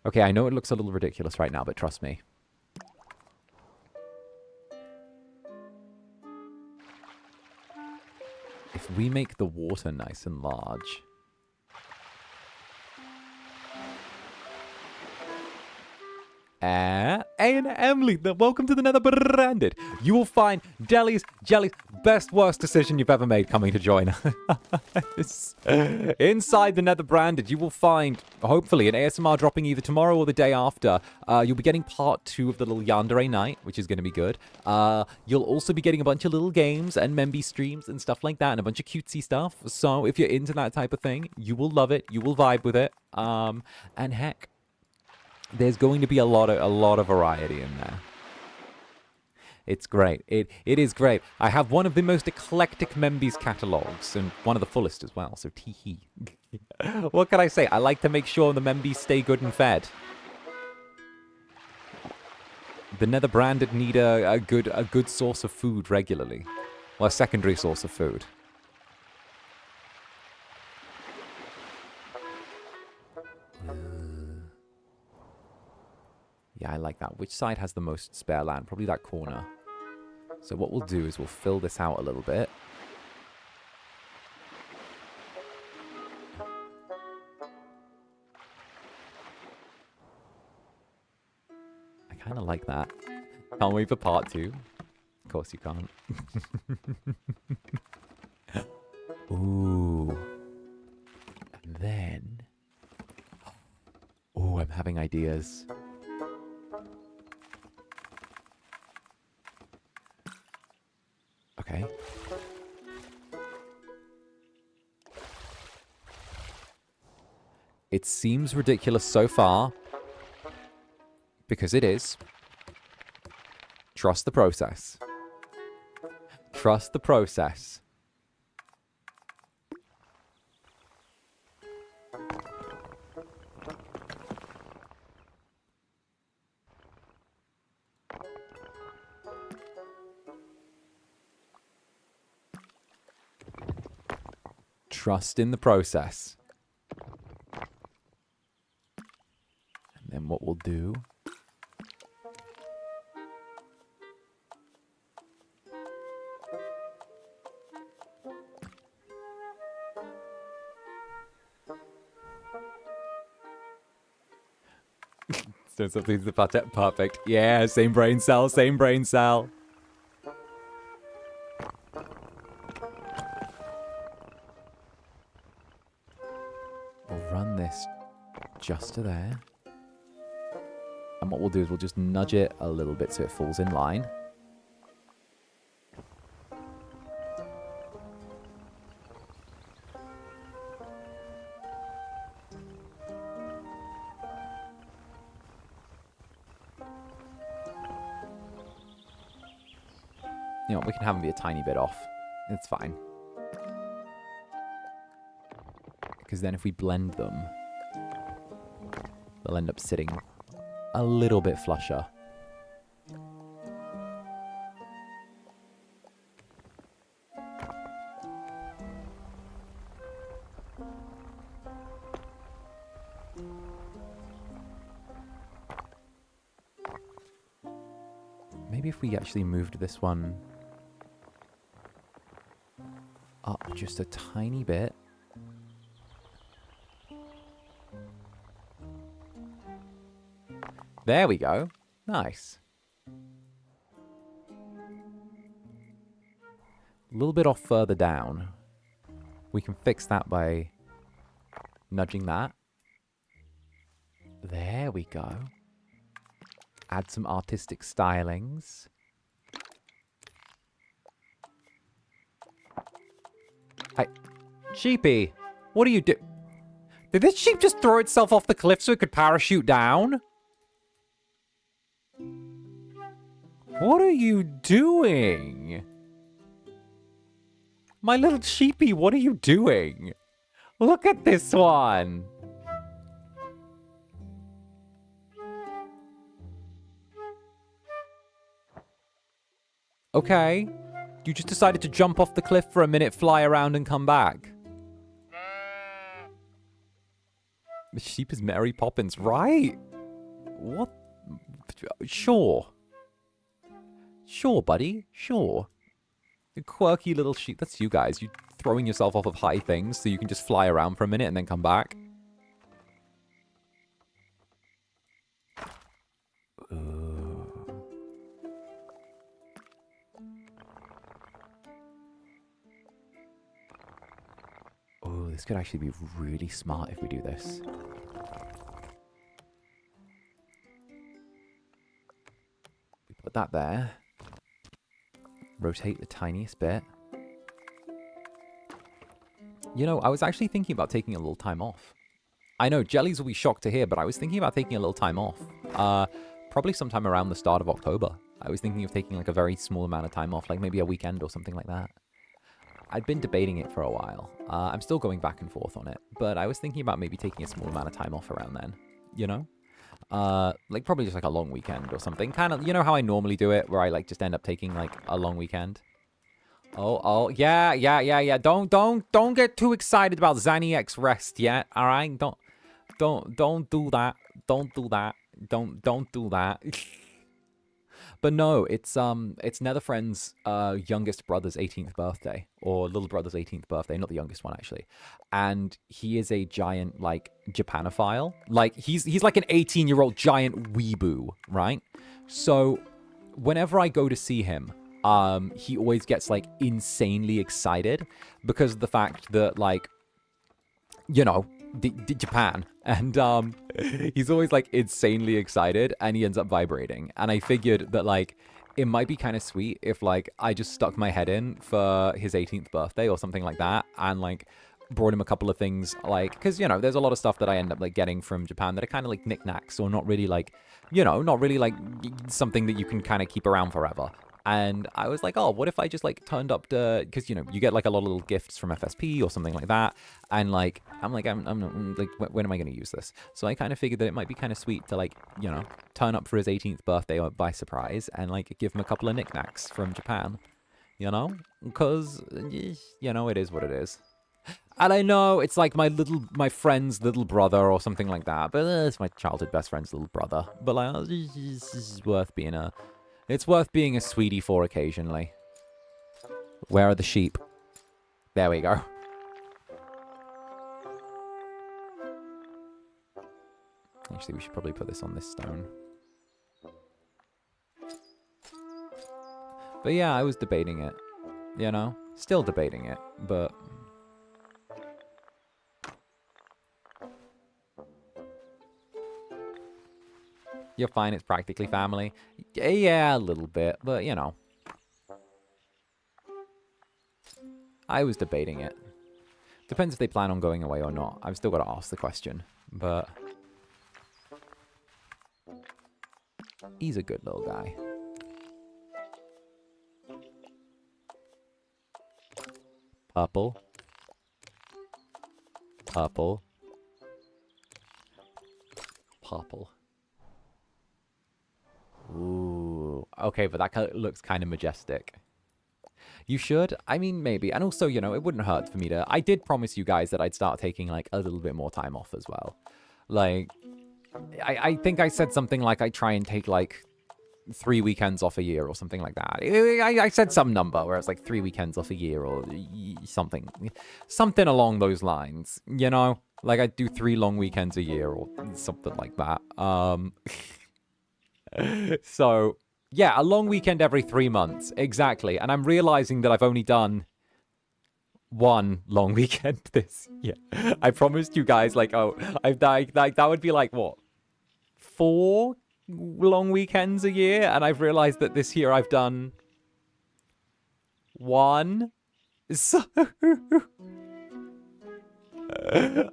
Okay, I know it looks a little ridiculous right now, but trust me. If we make the water nice and large... and Emily, welcome to the Netherbranded. You will find Jelly's best worst decision you've ever made coming to join us. Inside the Netherbranded, you will find, hopefully, an ASMR dropping either tomorrow or the day after. You'll be getting part 2 of the little Yandere night, which is going to be good. You'll also be getting a bunch of little games and Memby streams and stuff like that, and a bunch of cutesy stuff. So if you're into that type of thing, you will love it. You will vibe with it. And heck, there's going to be a lot of variety in there. It's great. It is great. I have one of the most eclectic Memby's catalogs, and one of the fullest as well, so tee-hee. What can I say? I like to make sure the Membys stay good and fed. The Netherbranded need a good source of food regularly. Well, a secondary source of food. Yeah, I like that. Which side has the most spare land? Probably that corner. So what we'll do is we'll fill this out a little bit. I kind of like that. Can't wait for part 2. Of course you can't. Ooh. And then... Oh, I'm having ideas. Okay. It seems ridiculous so far, because it is. Trust the process. Trust the process. trust in the process. And then what we'll do... So something's the perfect. Yeah, same brain cell, same brain cell. We'll run this just to there. And what we'll do is we'll just nudge it a little bit so it falls in line. You know, we can have them be a tiny bit off. It's fine. Because then if we blend them, they'll end up sitting a little bit flusher. Maybe if we actually moved this one up just a tiny bit. There we go. Nice. A little bit off further down. We can fix that by nudging that. There we go. Add some artistic stylings. Hey, sheepy, what do you do? Did this sheep just throw itself off the cliff so it could parachute down? What are you doing? My little sheepy, what are you doing? Look at this one. Okay. You just decided to jump off the cliff for a minute, fly around, and come back. The sheep is Mary Poppins, right? What? Sure. Sure, buddy. Sure. The quirky little sheep. That's you guys. You throwing yourself off of high things so you can just fly around for a minute and then come back. Oh, this could actually be really smart if we do this. We put that there. Rotate the tiniest bit. You know, I was actually thinking about taking a little time off. I know, Jellies will be shocked to hear, but I was thinking about taking a little time off. Probably sometime around the start of October. I was thinking of taking like a very small amount of time off, like maybe a weekend or something like that. I'd been debating it for a while. I'm still going back and forth on it, but I was thinking about maybe taking a small amount of time off around then, you know? Like probably just like a long weekend or something. Kind of, you know how I normally do it, where I like just end up taking like a long weekend? Oh, yeah. Don't get too excited about Xaniax rest yet, all right? Don't do that. Don't do that. But no, it's Netherfriend's youngest brother's 18th birthday, or little brother's 18th birthday, not the youngest one actually. And he is a giant like Japanophile. Like he's like an 18-year-old giant weeboo, right? So whenever I go to see him, he always gets like insanely excited because of the fact that like, you know, Japan, and he's always like insanely excited and he ends up vibrating. And I figured that like it might be kind of sweet if like I just stuck my head in for his 18th birthday or something like that and like brought him a couple of things, like, because you know there's a lot of stuff that I end up like getting from Japan that are kind of like knickknacks or not really like, you know, not really like something that you can kind of keep around forever. And I was like, oh, what if I just like turned up to, because you know you get like a lot of little gifts from FSP or something like that, and like I'm like when am I going to use this? So I kind of figured that it might be kind of sweet to like, you know, turn up for his 18th birthday by surprise and like give him a couple of knickknacks from Japan, you know, because you know it is what it is. And I know it's like my friend's little brother or something like that, but it's my childhood best friend's little brother. But like, it's worth being a sweetie for occasionally. Where are the sheep? There we go. Actually, we should probably put this on this stone. But yeah, I was debating it. You know? Still debating it, but... You're fine, it's practically family. Yeah, a little bit, but you know. I was debating it. Depends if they plan on going away or not. I've still got to ask the question, but... He's a good little guy. Purple. Purple. Purple. Ooh. Okay, but that looks kind of majestic. You should? I mean, maybe. And also, you know, it wouldn't hurt for me to... I did promise you guys that I'd start taking, like, a little bit more time off as well. Like, I think I said something like I try and take, like, 3 weekends off a year or something like that. I said some number where it's like 3 weekends off a year or something. Something along those lines, you know? Like, I'd do 3 long weekends a year or something like that. So, yeah, a long weekend every 3 months. Exactly. And I'm realizing that I've only done 1 long weekend this year. I promised you guys, like, oh, I've died. Like, that would be like, what? 4 long weekends a year? And I've realized that this year I've done 1. So...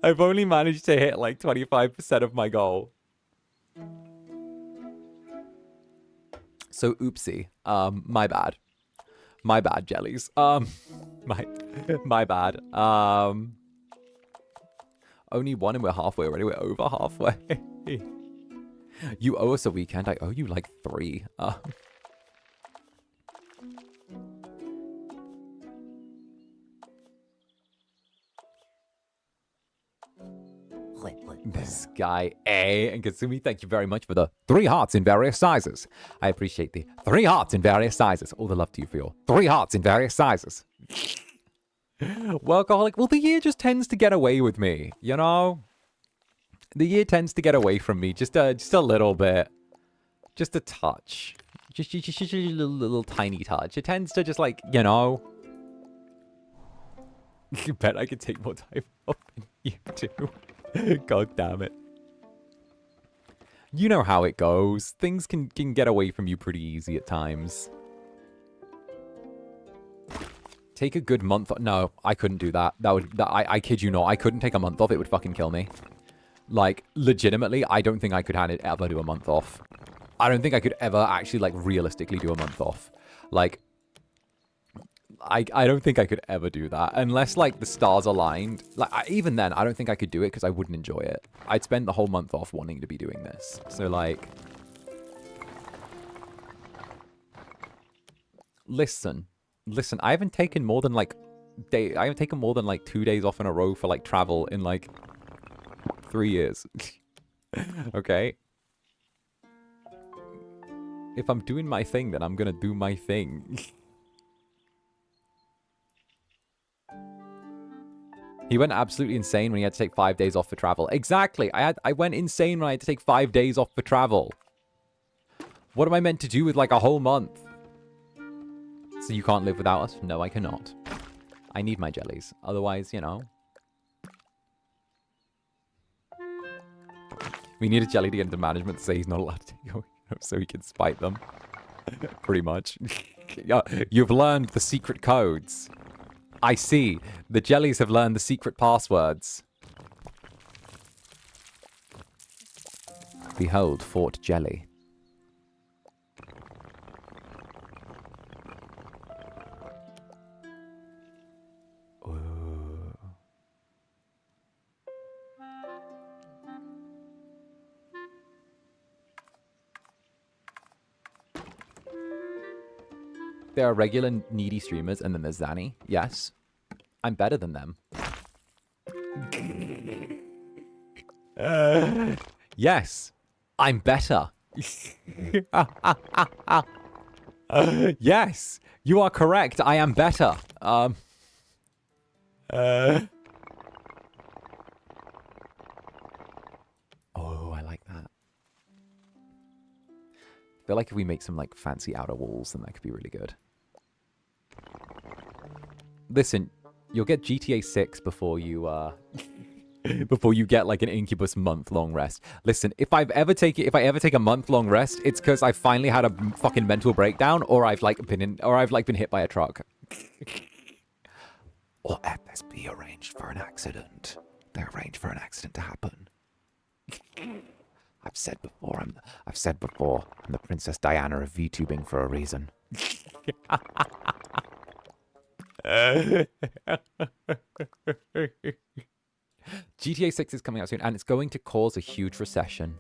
I've only managed to hit, like, 25% of my goal. So, oopsie. My bad. My bad, jellies. My bad. Only 1 and we're halfway already. We're over halfway. You owe us a weekend. I owe you, like, 3. This guy, A. And Kasumi, thank you very much for the 3 hearts in various sizes. I appreciate the 3 hearts in various sizes. All the love to you for your 3 hearts in various sizes. Workaholic, well, the year just tends to get away with me, you know? The year tends to get away from me just a little bit. Just a touch. Just a little tiny touch. It tends to just, like, you know... You bet I could take more time off than you do. God damn it. You know how it goes. Things can get away from you pretty easy at times. Take a good month off. No, I couldn't do that. I kid you not. I couldn't take a month off. It would fucking kill me. Like, legitimately, I don't think I could ever do a month off. I don't think I could ever actually, like, realistically do a month off. Like... I don't think I could ever do that. Unless, like, the stars aligned. Like, even then, I don't think I could do it because I wouldn't enjoy it. I'd spend the whole month off wanting to be doing this. So, like... Listen. I haven't taken more than, like... I haven't taken more than, like, 2 days off in a row for, like, travel in, like... 3 years. Okay? If I'm doing my thing, then I'm gonna do my thing. He went absolutely insane when he had to take 5 days off for travel. Exactly. I went insane when I had to take 5 days off for travel. What am I meant to do with, like, a whole month? So you can't live without us? No, I cannot. I need my jellies. Otherwise, you know. We need a jelly to get into management to say he's not allowed to take away, so he can spite them. Pretty much. You've learned the secret codes. I see. The jellies have learned the secret passwords. Behold, Fort Jelly. Ooh. There are regular needy streamers, and then there's Zanny. Yes. I'm better than them. Yes, I'm better. Yes, you are correct. I am better. Oh, I like that. I feel like if we make some like fancy outer walls, then that could be really good. Listen, you'll get GTA 6 before you before you get like an Incubus month-long rest. Listen, if I ever take a month-long rest, it's because I finally had a fucking mental breakdown, or I've been hit by a truck. Or FSB arranged for an accident. They arranged for an accident to happen. I've said before, I'm the Princess Diana of VTubing for a reason. GTA 6 is coming out soon, and it's going to cause a huge recession.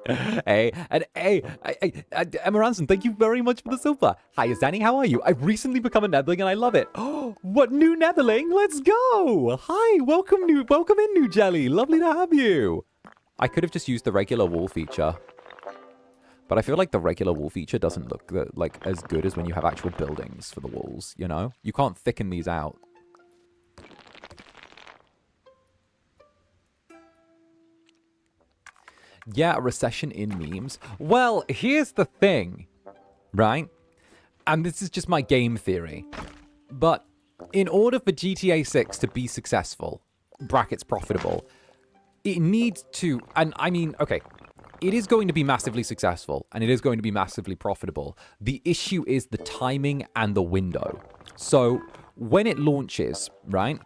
Emma Ranson, thank you very much for the super. Hi, Danny, how are you? I've recently become a Netherling and I love it. Oh, what new Netherling? Let's go. Hi, welcome in, new Jelly. Lovely to have you. I could have just used the regular wall feature, but I feel like the regular wall feature doesn't look like as good as when you have actual buildings for the walls, you know? You can't thicken these out. Yeah, a recession in memes. Well, here's the thing, right? And this is just my game theory. But in order for GTA 6 to be successful, brackets profitable, it needs to, and I mean, okay, it is going to be massively successful and it is going to be massively profitable. The issue is the timing and the window. So when it launches, right?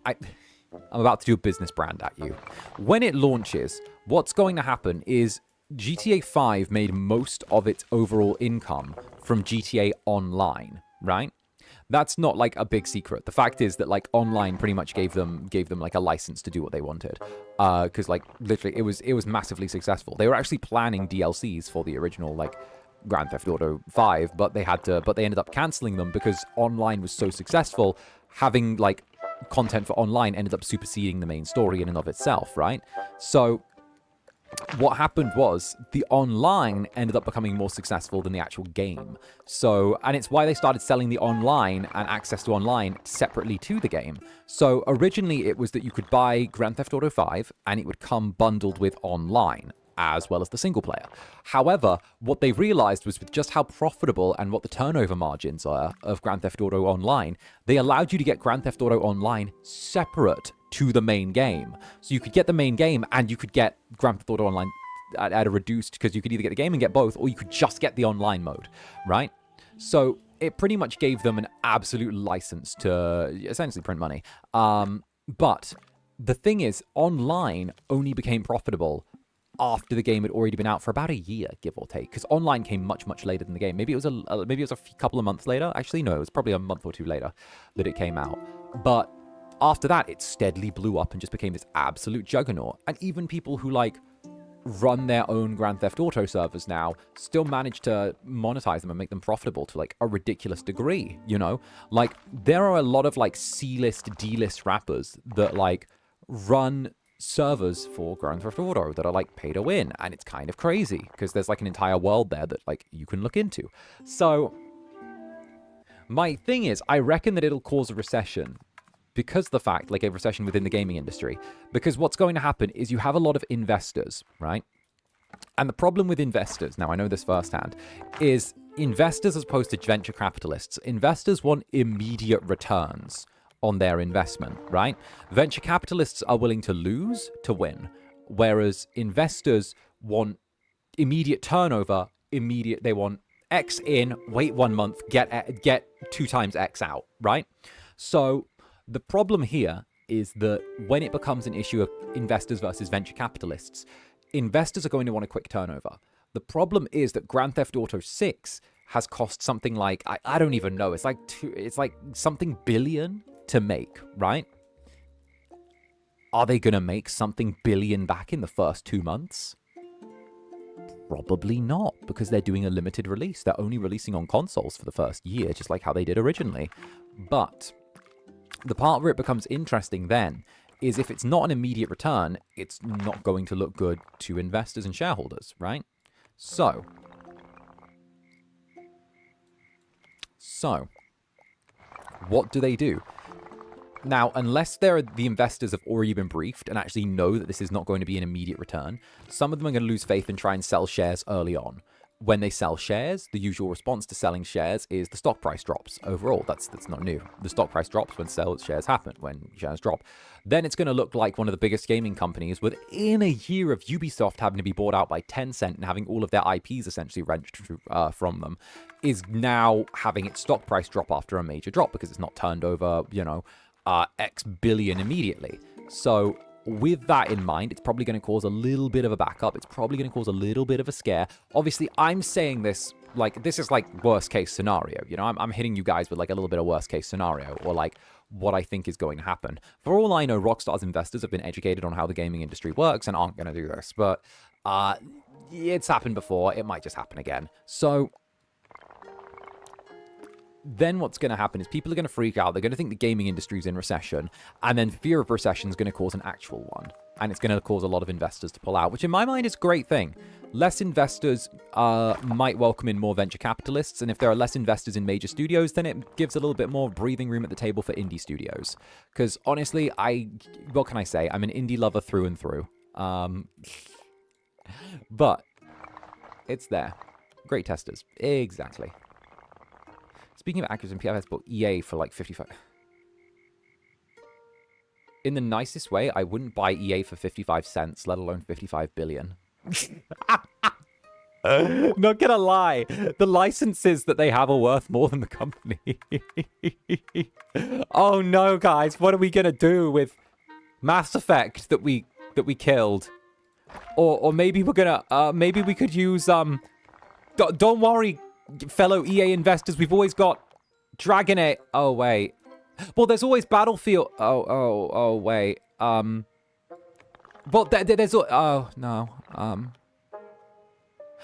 I'm about to do a business brand at you. When it launches, what's going to happen is GTA 5 made most of its overall income from GTA Online, right? That's not like a big secret. The fact is that like Online pretty much gave them like a license to do what they wanted. Because like literally it was massively successful. They were actually planning DLCs for the original like Grand Theft Auto 5, but they ended up canceling them because Online was so successful. Having like content for Online ended up superseding the main story in and of itself, right? So what happened was the Online ended up becoming more successful than the actual game. So, and it's why they started selling the Online and access to Online separately to the game. So originally it was that you could buy Grand Theft Auto 5 and it would come bundled with Online, as well as the single player. However, what they realized was with just how profitable and what the turnover margins are of Grand Theft Auto Online, they allowed you to get Grand Theft Auto Online separate to the main game. So you could get the main game and you could get Grand Theft Auto Online at a reduced, because you could either get the game and get both, or you could just get the online mode, right? So it pretty much gave them an absolute license to essentially print money. But the thing is, Online only became profitable after the game had already been out for about a year, give or take, because Online came much, much later than the game. Maybe it was a couple of months later. Actually, no, it was probably a month or two later that it came out. But after that, it steadily blew up and just became this absolute juggernaut. And even people who like run their own Grand Theft Auto servers now still manage to monetize them and make them profitable to like a ridiculous degree, you know? Like there are a lot of like C-list, D-list rappers that like run servers for Grand Theft Auto that are like pay to win, and it's kind of crazy because there's like an entire world there that like you can look into. So my thing is, I reckon that it'll cause a recession because the fact, like a recession within the gaming industry, because what's going to happen is you have a lot of investors, right? And the problem with investors, now I know this firsthand, is investors as opposed to venture capitalists. Investors want immediate returns on their investment, right? Venture capitalists are willing to lose to win, whereas investors want immediate turnover, they want X in, wait 1 month, get 2 times X out, right? So the problem here is that when it becomes an issue of investors versus venture capitalists, investors are going to want a quick turnover. The problem is that Grand Theft Auto 6 has cost something like, I don't even know, it's like something billion to make, right? Are they going to make something billion back in the first 2 months? Probably not, because they're doing a limited release. They're only releasing on consoles for the first year, just like how they did originally. But The part where it becomes interesting then is if it's not an immediate return, it's not going to look good to investors and shareholders, right? So, what do? Now, unless the investors have already been briefed and actually know that this is not going to be an immediate return, some of them are going to lose faith and try and sell shares early on. When they sell shares, the usual response to selling shares is the stock price drops. Overall, that's not new. The stock price drops when shares happen, when shares drop. Then it's going to look like one of the biggest gaming companies within a year of Ubisoft having to be bought out by Tencent and having all of their IPs essentially wrenched from them, is now having its stock price drop after a major drop because it's not turned over, you know, X billion immediately. So with that in mind, it's probably going to cause a little bit of a backup. It's probably going to cause a little bit of a scare. Obviously, I'm saying this like this is like worst case scenario. You know, I'm hitting you guys with like a little bit of worst case scenario or like what I think is going to happen. For all I know, Rockstar's investors have been educated on how the gaming industry works and aren't going to do this. But it's happened before. It might just happen again. So then what's going to happen is people are going to freak out. They're going to think the gaming industry is in recession. And then fear of recession is going to cause an actual one. And it's going to cause a lot of investors to pull out, which in my mind is a great thing. Less investors might welcome in more venture capitalists. And if there are less investors in major studios, then it gives a little bit more breathing room at the table for indie studios. Because honestly, what can I say? I'm an indie lover through and through. But it's there. Great testers. Exactly. Speaking of accuracy, PFS bought EA for like 55. In the nicest way, I wouldn't buy EA for 55 cents, let alone 55 billion. Not gonna lie, the licenses that they have are worth more than the company. Oh no, guys, what are we gonna do with Mass Effect that we killed? Or maybe we're gonna maybe we could use don't worry, fellow EA investors, we've always got Dragon Age. Oh wait. Well, there's always Battlefield. Oh wait. Well, there's oh no.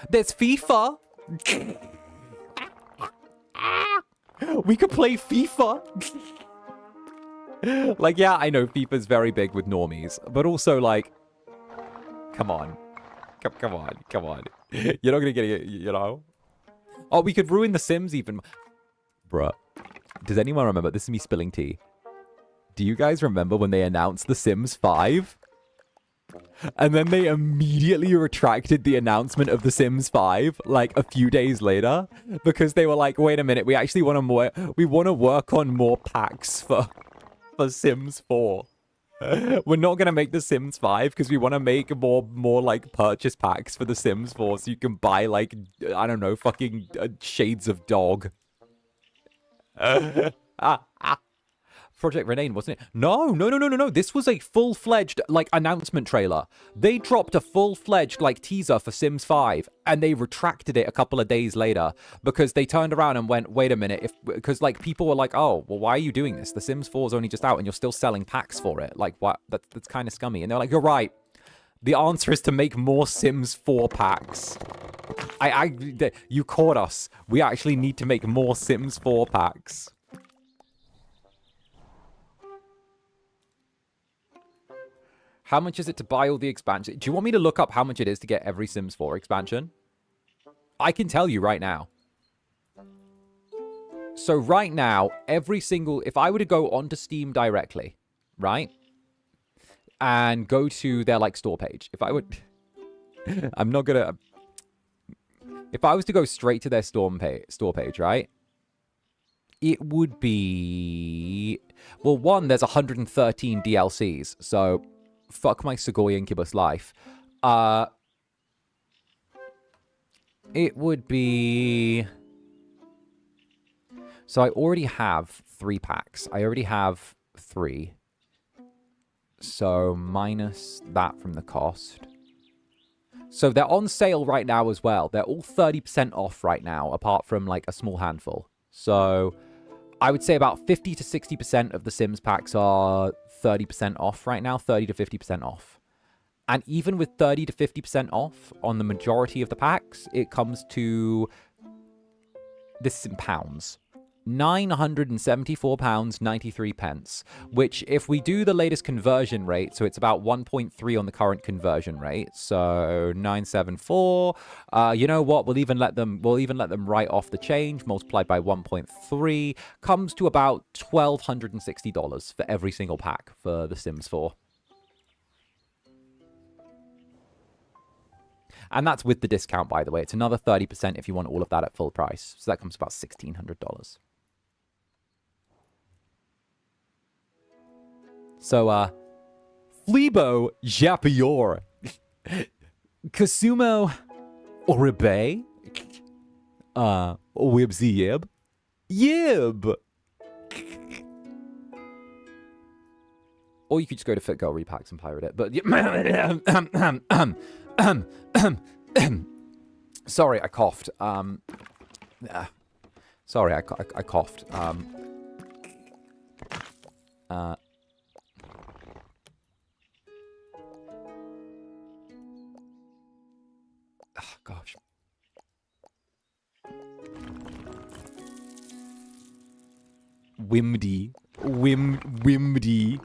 There's FIFA. We could play FIFA. Like, yeah, I know FIFA's very big with normies, but also like, come on, come on. You're not gonna get it, you know. Oh, we could ruin The Sims even. Bruh. Does anyone remember? This is me spilling tea. Do you guys remember when they announced The Sims 5? And then they immediately retracted the announcement of The Sims 5, like, a few days later? Because they were like, wait a minute, we actually want to work on more packs for Sims 4. We're not going to make The Sims 5 because we want to make more like purchase packs for The Sims 4 so you can buy like, I don't know, fucking shades of dog. Project Renane, wasn't it? No. This was a full-fledged like announcement trailer. They dropped a full-fledged like teaser for Sims 5 and they retracted it a couple of days later because they turned around and went, wait a minute, because like people were like, oh, well, why are you doing this? The Sims 4 is only just out and you're still selling packs for it. Like, what? That's kind of scummy. And they're like, you're right. The answer is to make more Sims 4 packs. You caught us. We actually need to make more Sims 4 packs. How much is it to buy all the expansion? Do you want me to look up how much it is to get every Sims 4 expansion? I can tell you right now. So right now, if I were to go onto Steam directly, right? And go to their like store page. If I would, if I was to go straight to their store page, right? It would be, well, one, there's 113 DLCs. So fuck my 𝓂𝓸𝓾𝓻 life. It would be, so I already have 3 packs. I already have 3. So minus that from the cost. So they're on sale right now as well. They're all 30% off right now, apart from like a small handful. So I would say about 50 to 60% of the Sims packs are 30% off right now, 30 to 50% off. And even with 30 to 50% off on the majority of the packs, it comes to, this is in pounds, £974.93, which if we do the latest conversion rate, so it's about 1.3 on the current conversion rate, so 974, you know what, we'll even let them write off the change multiplied by 1.3, comes to about $1,260 for every single pack for The Sims 4. And that's with the discount, by the way. It's another 30% if you want all of that at full price. So that comes to about $1,600. So, Flebo Japior, Kasumo Oribe, Wibsy Yib, Yib. Or you could just go to Fit Girl Repacks and pirate it. But sorry, I coughed. Sorry, I coughed. Oh, gosh. Wimdy. Wimdy.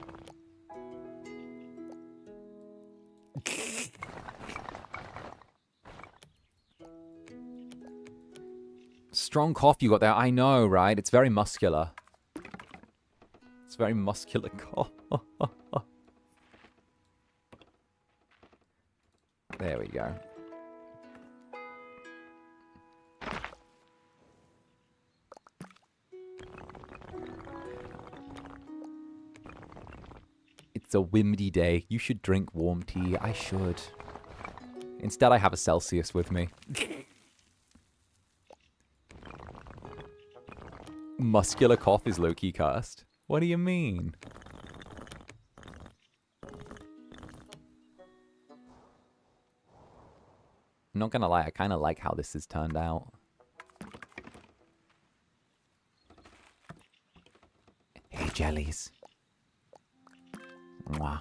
Strong cough you got there. I know, right? It's very muscular. It's very muscular cough. There we go. It's a windy day. You should drink warm tea. I should. Instead, I have a Celsius with me. Muscular cough is low-key cursed. What do you mean? I'm not gonna lie, I kind of like how this has turned out. Hey, jellies. Mwah.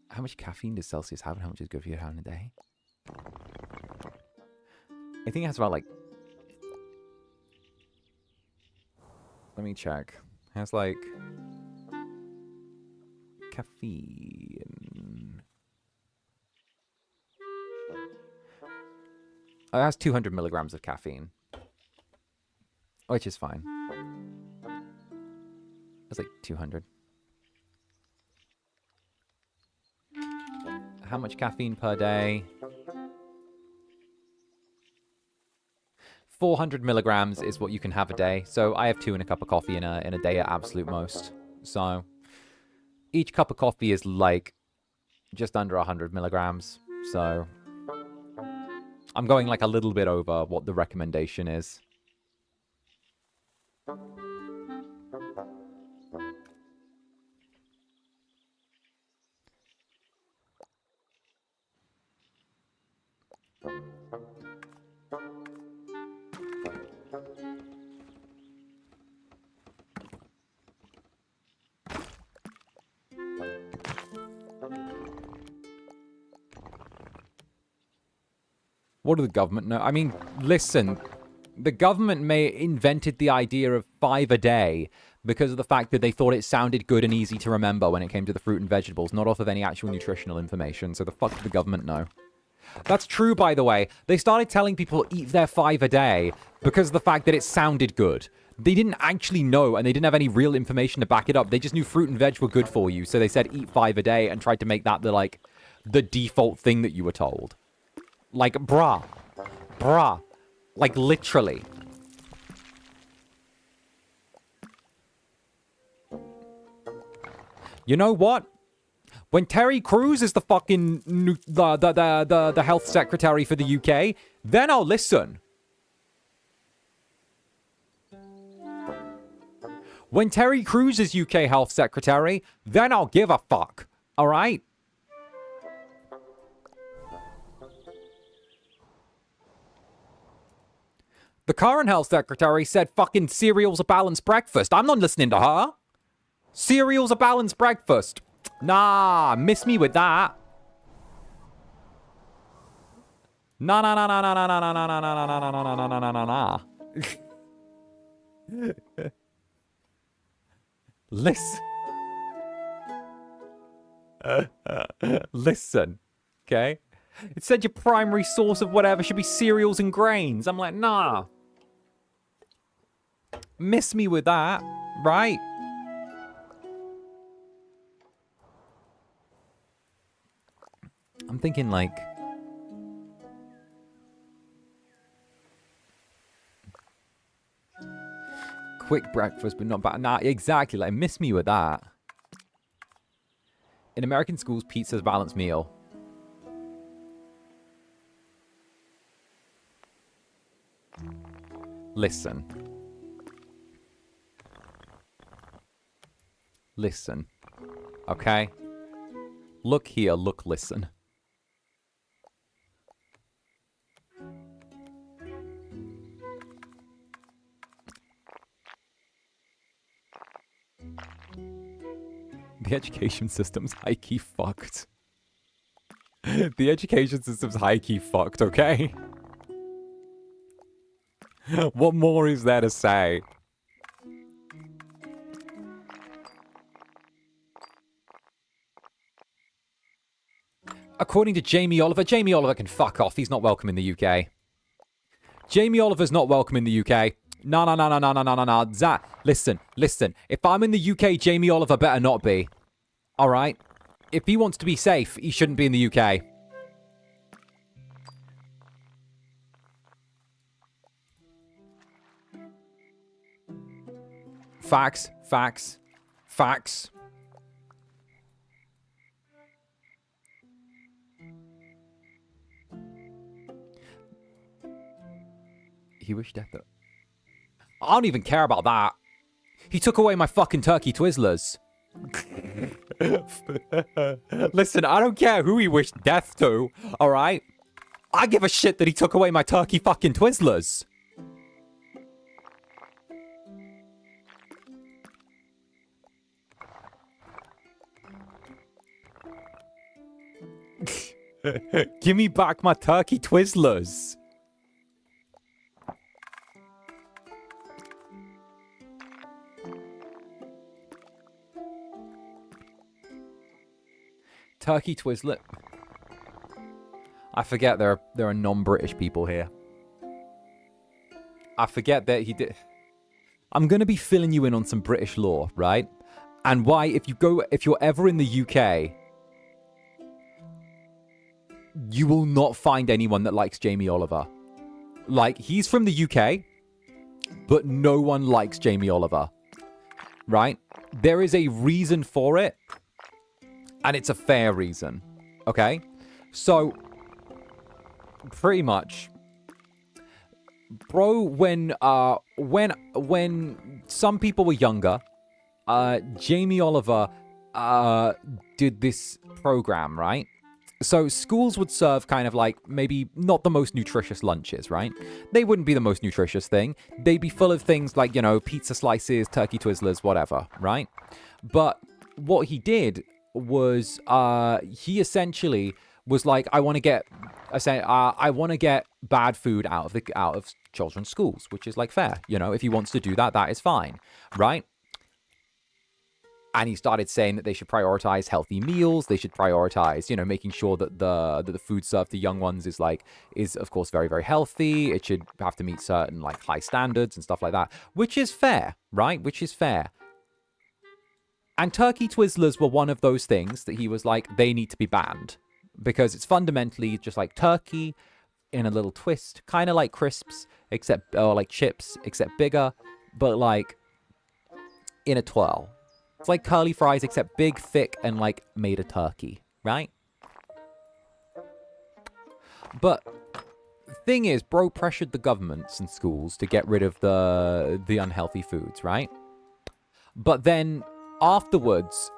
How much caffeine does Celsius have and how much is good for you to have in a day? I think it has about like... Let me check. It has like... Caffeine... Oh, it has 200 milligrams of caffeine. Which is fine. It's like 200. How much caffeine per day? 400 milligrams is what you can have a day. So I have 2 in a cup of coffee in a day at absolute most. So each cup of coffee is like just under 100 milligrams. So I'm going like a little bit over what the recommendation is. What do the government know? I mean, listen, the government may invented the idea of 5 a day because of the fact that they thought it sounded good and easy to remember when it came to the fruit and vegetables, not off of any actual nutritional information. So the fuck did the government know? That's true, by the way. They started telling people eat their 5 a day because of the fact that it sounded good. They didn't actually know, and they didn't have any real information to back it up. They just knew fruit and veg were good for you, so they said eat 5 a day and tried to make that the default thing that you were told. Like, bruh. Like, literally. You know what? When Terry Crews is the fucking the health secretary for the UK, then I'll listen. When Terry Crews is UK health secretary, then I'll give a fuck. All right? The current health secretary said fucking cereal's a balanced breakfast. I'm not listening to her. Cereal's a balanced breakfast. Nah, miss me with that. Nah, nah, nah, nah, nah, nah, nah, nah, nah, nah, nah, nah, nah, nah, nah, nah, nah. Listen. Listen. Okay? It said your primary source of whatever should be cereals and grains. I'm like, nah. Miss me with that, right? I'm thinking like... quick breakfast, but not bad. Nah, exactly. Like, miss me with that. In American schools, pizza's a balanced meal. Listen. Listen. Okay? Look here, look, listen. The education system's high-key fucked. The education system's high-key fucked, okay? What more is there to say? According to Jamie Oliver can fuck off. He's not welcome in the UK. Jamie Oliver's not welcome in the UK. No, no, no, no, no, no, no, no, no. Listen. If I'm in the UK, Jamie Oliver better not be. All right? If he wants to be safe, he shouldn't be in the UK. Facts. He wished death though. I don't even care about that. He took away my fucking turkey Twizzlers. Listen, I don't care who he wished death to, alright? I give a shit that he took away my turkey fucking Twizzlers. Give me back my turkey Twizzlers. Turkey Twizzler. I forget there are non-British people here. I forget that he did. I'm gonna be filling you in on some British law, right? And why, if you're ever in the UK, you will not find anyone that likes Jamie Oliver. Like, he's from the UK, but no one likes Jamie Oliver, right? There is a reason for it. And it's a fair reason, okay? So, pretty much, bro, when some people were younger, Jamie Oliver did this program, right? So schools would serve kind of like maybe not the most nutritious lunches, right? They wouldn't be the most nutritious thing. They'd be full of things like, you know, pizza slices, turkey Twizzlers, whatever, right? But what he did was he essentially was like, I want to get bad food out of children's schools, which is like fair, you know. If he wants to do that, that is fine, right? And he started saying that they should prioritize healthy meals. They should prioritize, you know, making sure that the food served to young ones is of course very, very healthy. It should have to meet certain like high standards and stuff like that, which is fair, right? Which is fair. And turkey Twizzlers were one of those things that he was like, they need to be banned. Because it's fundamentally just like turkey in a little twist. Kind of like crisps, or like chips, except bigger. But like, in a twirl. It's like curly fries, except big, thick, and like made of turkey. Right? But the thing is, bro pressured the governments and schools to get rid of the unhealthy foods, right? But then afterwards,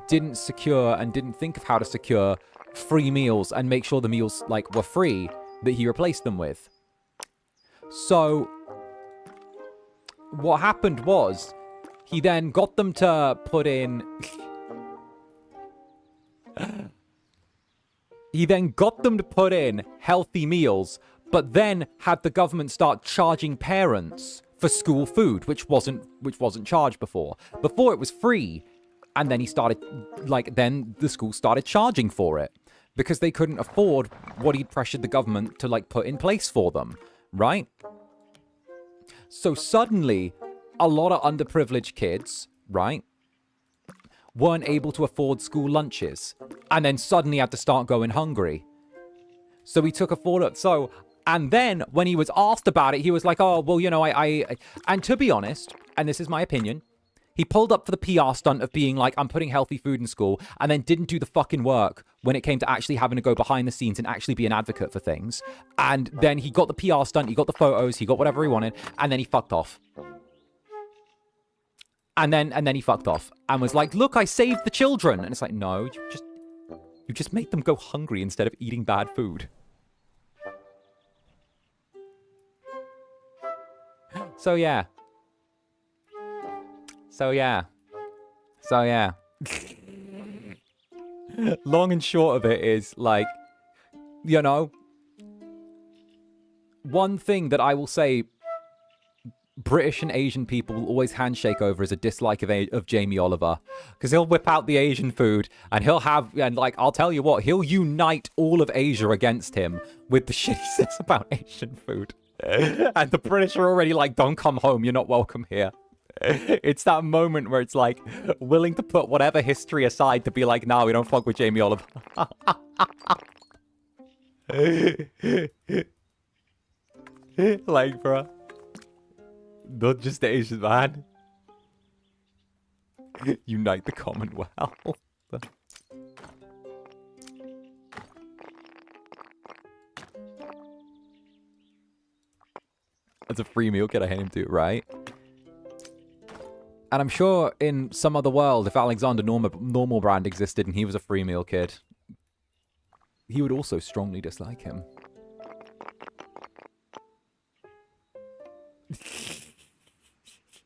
didn't secure and didn't think of how to secure free meals and make sure the meals like were free that he replaced them with. So what happened was He then got them to put in... He then got them to put in healthy meals, but then had the government start charging parents for school food, which wasn't charged before. Before it was free, and then he started, then the school started charging for it because they couldn't afford what he'd pressured the government to put in place for them, right? So suddenly, a lot of underprivileged kids, right, weren't able to afford school lunches, and then suddenly had to start going hungry. So he took a photo. And then when he was asked about it, he was like, oh, well, and to be honest, and this is my opinion, he pulled up for the PR stunt of being like, I'm putting healthy food in school, and then didn't do the fucking work when it came to actually having to go behind the scenes and actually be an advocate for things. And then he got the PR stunt, he got the photos, he got whatever he wanted, and then he fucked off. And then he fucked off and was like, look, I saved the children. And it's like, no, you just made them go hungry instead of eating bad food. So yeah. Long and short of it is one thing that I will say British and Asian people will always handshake over is a dislike of Jamie Oliver, because he'll whip out the Asian food and I'll tell you what, he'll unite all of Asia against him with the shit he says about Asian food. And the British are already like, don't come home, you're not welcome here. It's that moment where it's like willing to put whatever history aside to be like, nah, we don't fuck with Jamie Oliver. Bruh. Not just the Asian man. Unite the Commonwealth. That's a free meal kit I hand him to, right? And I'm sure in some other world, if Alexander Normal Brand existed and he was a free meal kid, he would also strongly dislike him.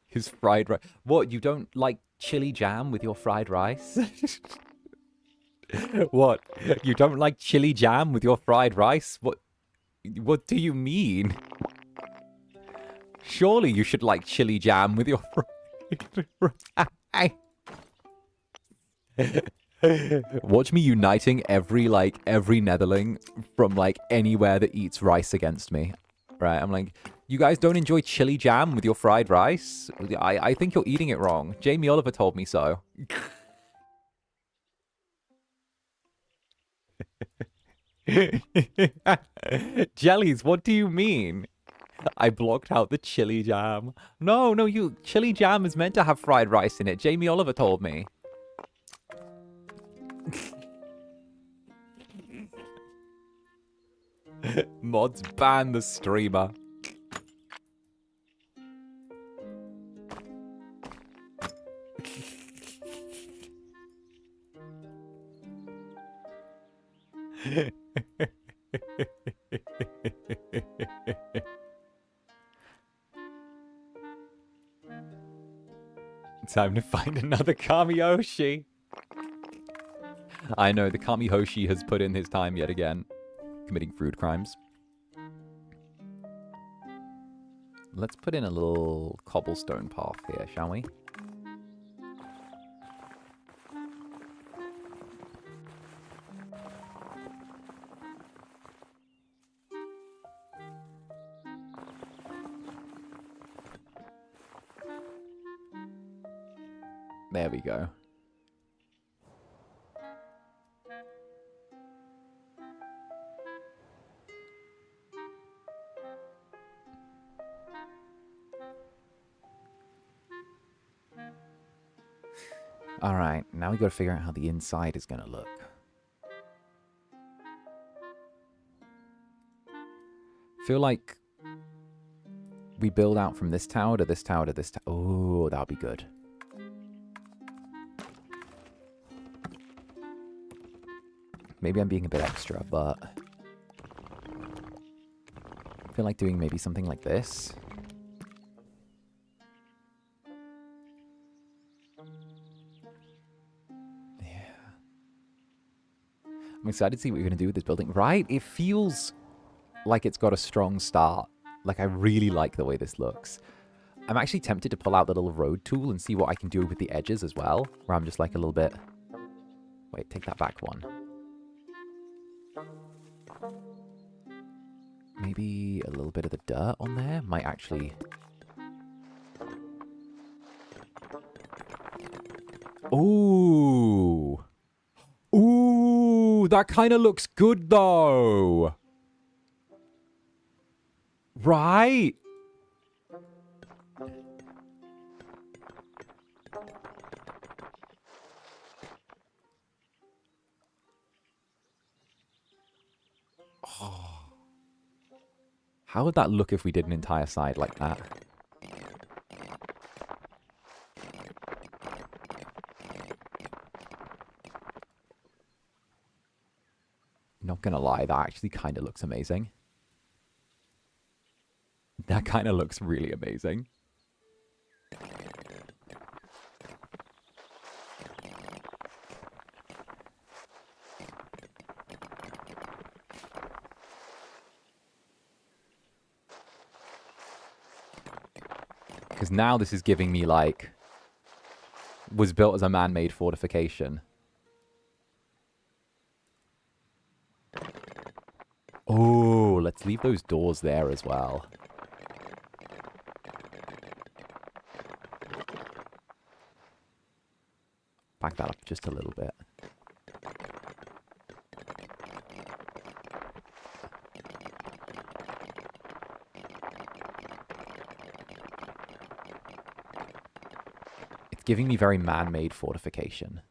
His fried rice. What, you don't like chili jam with your fried rice? What? You don't like chili jam with your fried rice? What do you mean? Surely you should like chili jam with your fried rice. Watch me uniting every Netherling from anywhere that eats rice against me. Right, I'm like, you guys don't enjoy chili jam with your fried rice? I think you're eating it wrong. Jamie Oliver told me so. Jellies, what do you mean? I blocked out the chili jam. No, chili jam is meant to have fried rice in it. Jamie Oliver told me. Mods ban the streamer. Time to find another Kamihoshi. I know, the Kamihoshi has put in his time yet again. Committing food crimes. Let's put in a little cobblestone path here, shall we? There we go. Alright, now we gotta figure out how the inside is gonna look. Feel like we build out from this tower to this tower to this tower. Oh, that'll be good. Maybe I'm being a bit extra, but I feel like doing maybe something like this. Yeah. I'm excited to see what you're going to do with this building. Right? It feels like it's got a strong start. Like, I really like the way this looks. I'm actually tempted to pull out the little road tool and see what I can do with the edges as well. Where I'm just like a little bit... Wait, take that back one. Maybe a little bit of the dirt on there might actually... Ooh! Ooh! That kind of looks good, though! Right? Oh. How would that look if we did an entire side like that? Not gonna lie, that actually kind of looks amazing. That kind of looks really amazing. Because now this is giving me, like, was built as a man-made fortification. Oh, let's leave those doors there as well. Back that up just a little bit. It's giving me very man-made fortification.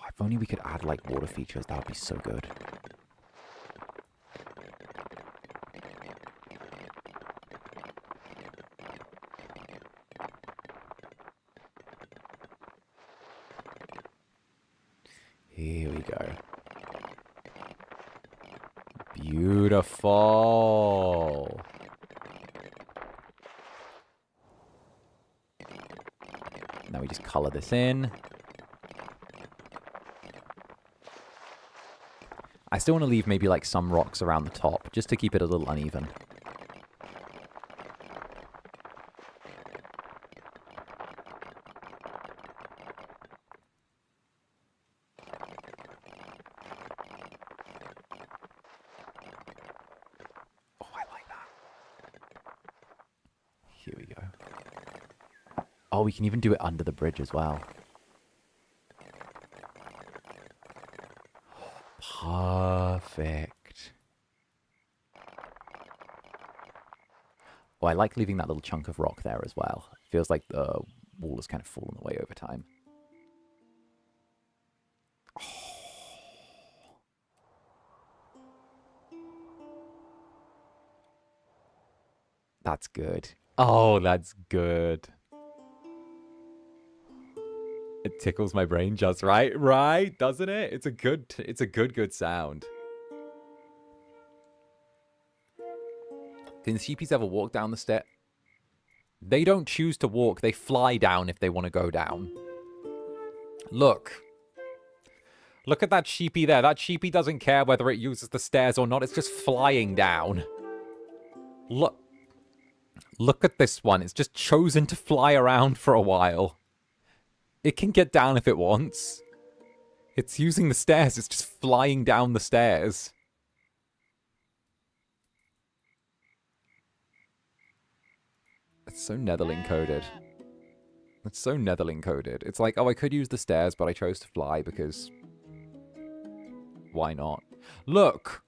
If only we could add, like, water features, that would be so good. Here we go. Beautiful. Now we just color this in. I still want to leave maybe like some rocks around the top, just to keep it a little uneven. Oh, I like that. Here we go. Oh, we can even do it under the bridge as well. Perfect. Oh, I like leaving that little chunk of rock there as well. It feels like the wall has kind of fallen away over time. Oh. That's good. Oh, that's good. It tickles my brain just right, right? Doesn't it? It's a good sound. Can the sheepies ever walk down the step? They don't choose to walk. They fly down if they want to go down. Look. Look at that sheepy there. That sheepy doesn't care whether it uses the stairs or not. It's just flying down. Look. Look at this one. It's just chosen to fly around for a while. It can get down if it wants. It's using the stairs. It's just flying down the stairs. It's so Netherling coded. It's so Netherling coded. It's like, oh, I could use the stairs, but I chose to fly because... why not? Look!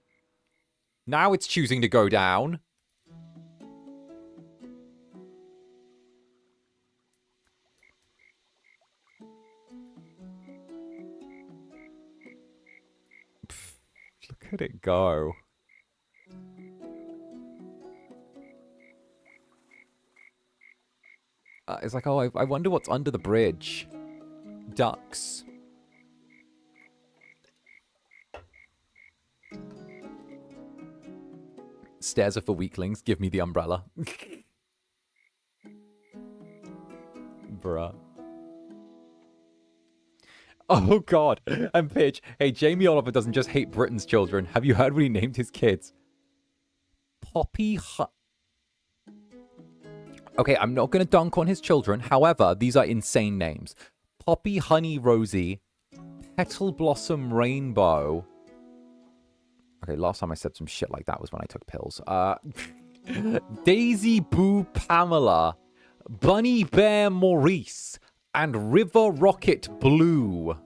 Now it's choosing to go down. Look at it go. It's like, oh, I wonder what's under the bridge. Ducks. Stairs are for weaklings. Give me the umbrella. Bruh. Oh, God. And Pitch. Hey, Jamie Oliver doesn't just hate Britain's children. Have you heard what he named his kids? Poppy... Okay, I'm not going to dunk on his children. However, these are insane names. Poppy Honey Rosie. Petal Blossom Rainbow. Okay, last time I said some shit like that was when I took pills. Daisy Boo Pamela. Bunny Bear Maurice. And River Rocket Blue.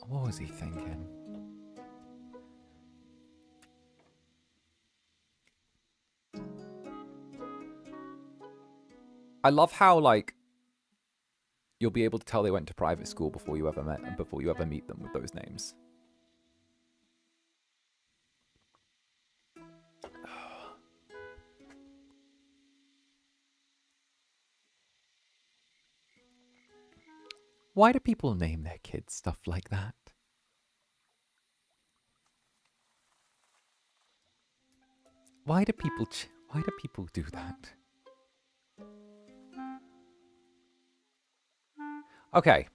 What was he thinking? I love how, like, you'll be able to tell they went to private school before you ever meet them with those names. Why do people name their kids stuff like that? Why do people do that? Okay.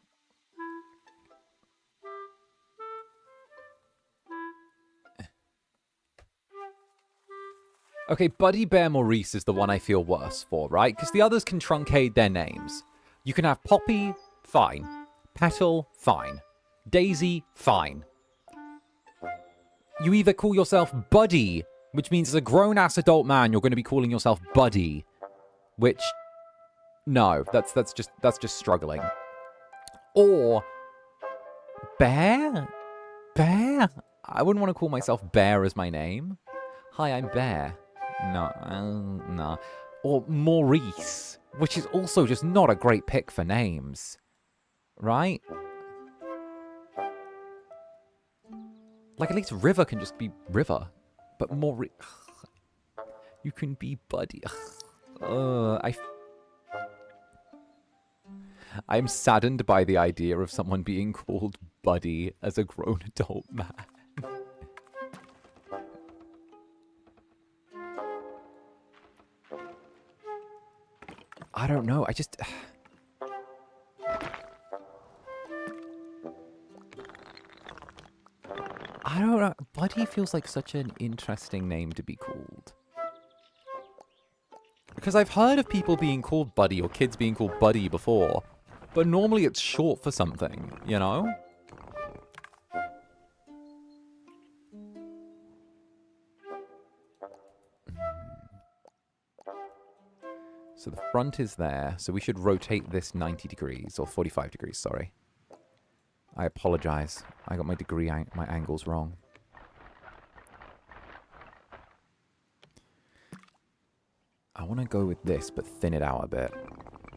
Okay, Buddy Bear Maurice is the one I feel worse for, right? Because the others can truncate their names. You can have Poppy, fine. Petal, fine. Daisy, fine. You either call yourself Buddy, which means as a grown-ass adult man, you're going to be calling yourself Buddy. Which, no, that's just struggling. Or Bear? Bear? I wouldn't want to call myself Bear as my name. Hi, I'm Bear. No, no. Or Maurice, which is also just not a great pick for names. Right? Like, at least River can just be River. But Maurice... You can be Buddy. I'm saddened by the idea of someone being called Buddy as a grown adult man. I don't know. I don't know. Buddy feels like such an interesting name to be called. Because I've heard of people being called Buddy or kids being called Buddy before. But normally it's short for something, you know? So the front is there. So we should rotate this 90 degrees, or 45 degrees, sorry. I apologize. I got my my angles wrong. I want to go with this, but thin it out a bit.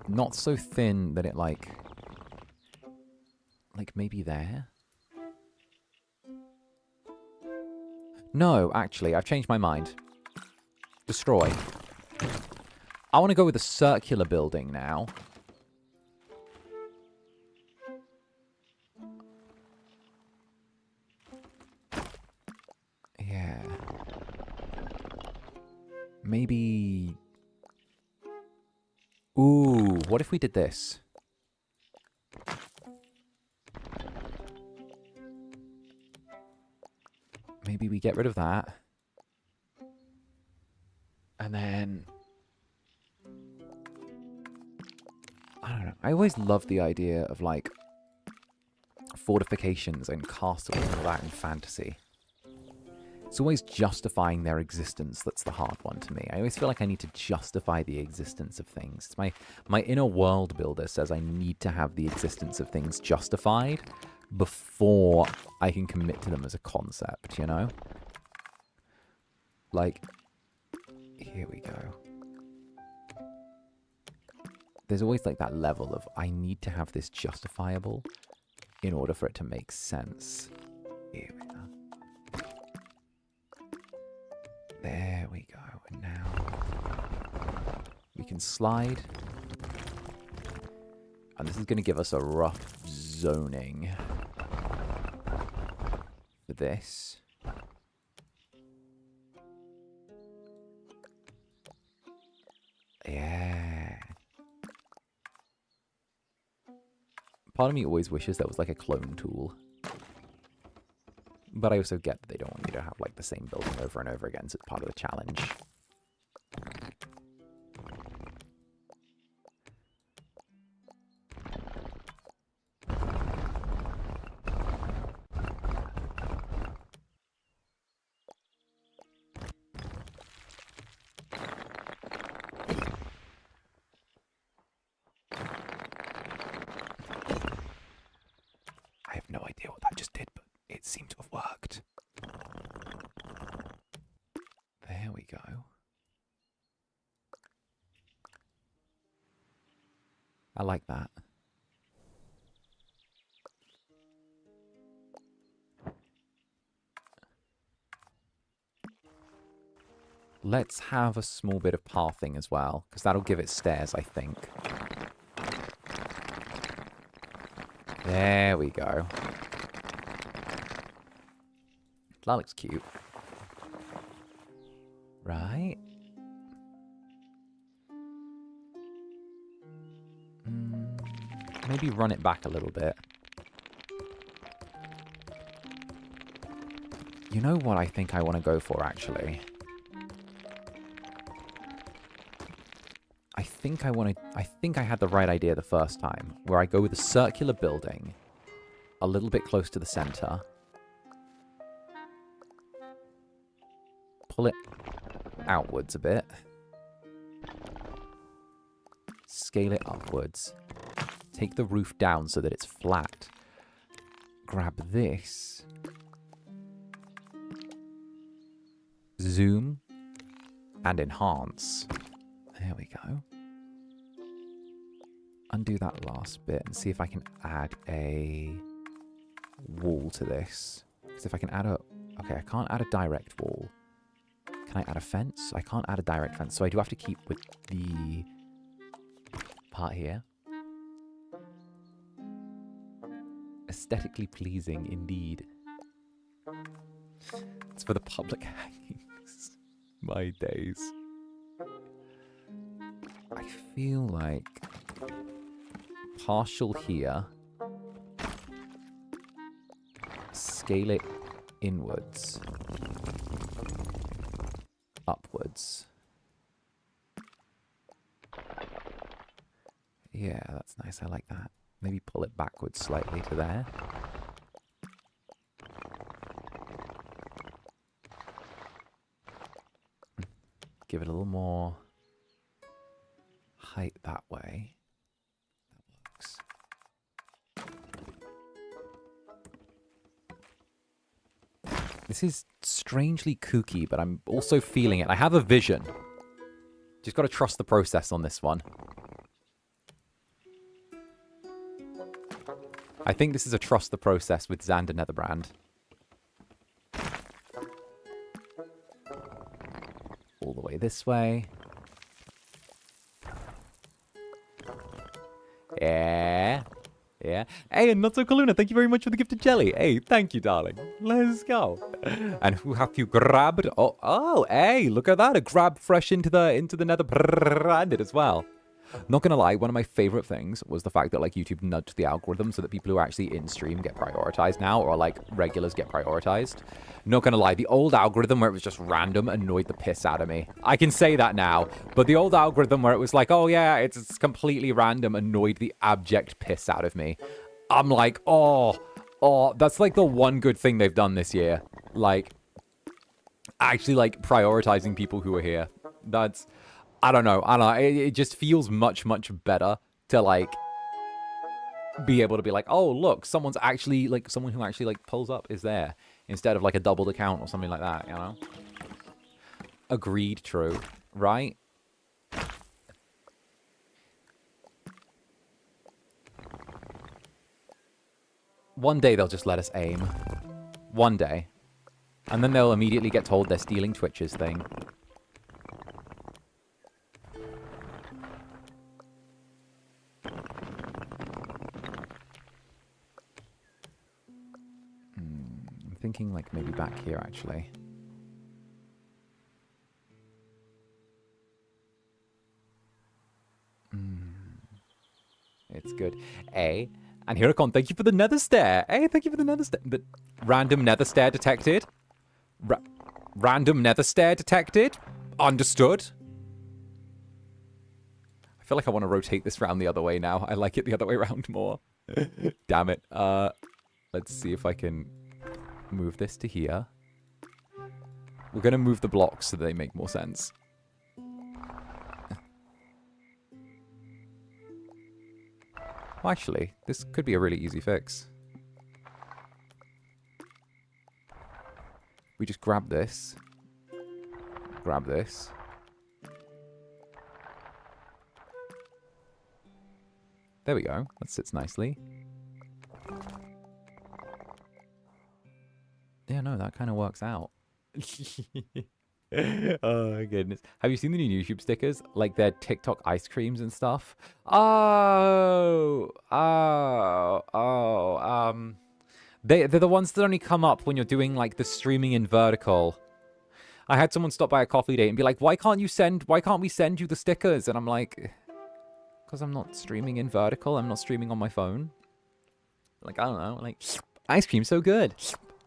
Not so thin that it, like maybe there? No, actually, I've changed my mind. Destroy. I want to go with a circular building now. Yeah. Maybe... Ooh, what if we did this? Maybe we get rid of that. And then... I don't know. I always love the idea of, like, fortifications and castles and all that in fantasy. It's always justifying their existence that's the hard one to me. I always feel like I need to justify the existence of things. It's my inner world builder says I need to have the existence of things justified before I can commit to them as a concept, you know? Like, here we go. There's always like that level of I need to have this justifiable in order for it to make sense. Here we go. There we go. And now we can slide. And this is going to give us a rough zoning. this. Yeah. Part of me always wishes there was like a clone tool. But I also get that they don't want you to have like the same building over and over again, so it's part of the challenge. I have no idea what that just did, but it seemed to have worked. There we go. I like that. Let's have a small bit of pathing as well, because that'll give it stairs, I think. There we go. That looks cute. Right? Maybe run it back a little bit. You know what I think I want to go for, actually? I think I had the right idea the first time, where I go with a circular building, a little bit close to the center. Pull it outwards a bit. Scale it upwards. Take the roof down so that it's flat. Grab this. Zoom. And enhance. There we go. Undo that last bit and see if I can add a wall to this. Because if I can add a... Okay, I can't add a direct wall. Can I add a fence? I can't add a direct fence, so I do have to keep with the part here. Aesthetically pleasing, indeed. It's for the public hangings. My days. I feel like partial here. Scale it inwards. Upwards. Yeah, that's nice. I like that. Maybe pull it backwards slightly to there. Give it a little more height that way. That works. This is strangely kooky, but I'm also feeling it. I have a vision. Just got to trust the process on this one. I think this is a trust the process with Zander Netherbrand. All the way this way. Yeah. Yeah. Hey, and 𝓂𝓸𝓾𝓻, thank you very much for the gifted jelly. Hey, thank you, darling. Let's go. And who have you grabbed? Oh, hey, look at that. A grab fresh into the Netherbrand as well. Not gonna lie, one of my favorite things was the fact that like YouTube nudged the algorithm so that people who are actually in stream get prioritized now, or like regulars get prioritized. Not gonna lie, the old algorithm where it was just random annoyed the piss out of me. I can say that now, but the old algorithm where it was like, oh yeah, it's completely random annoyed the abject piss out of me. I'm like, oh, that's like the one good thing they've done this year. Like, actually like prioritizing people who are here. That's... I don't know. It just feels much, much better to, like, be able to be like, oh, look, someone's actually, like, someone who actually, like, pulls up is there. Instead of, like, a doubled account or something like that, you know? Agreed, true. Right? One day they'll just let us aim. One day. And then they'll immediately get told they're stealing Twitch's thing. thinking like maybe back here actually. It's good. A. And Hirocon, thank you for the nether stare. Hey, thank you for the nether stare. The random nether stare detected. Random nether stare detected. Understood. I feel like I want to rotate this round the other way now. I like it the other way around more. Damn it. Let's see if I can move this to here. We're going to move the blocks so they make more sense. Well, actually, this could be a really easy fix. We just grab this. Grab this. There we go. That sits nicely. Yeah, no, that kind of works out. Oh my goodness. Have you seen the new YouTube stickers? Like their TikTok ice creams and stuff? They're the ones that only come up when you're doing like the streaming in vertical. I had someone stop by a coffee date and be like, why can't we send you the stickers? And I'm like, because I'm not streaming in vertical. I'm not streaming on my phone. Like, I don't know. Like, ice cream so good.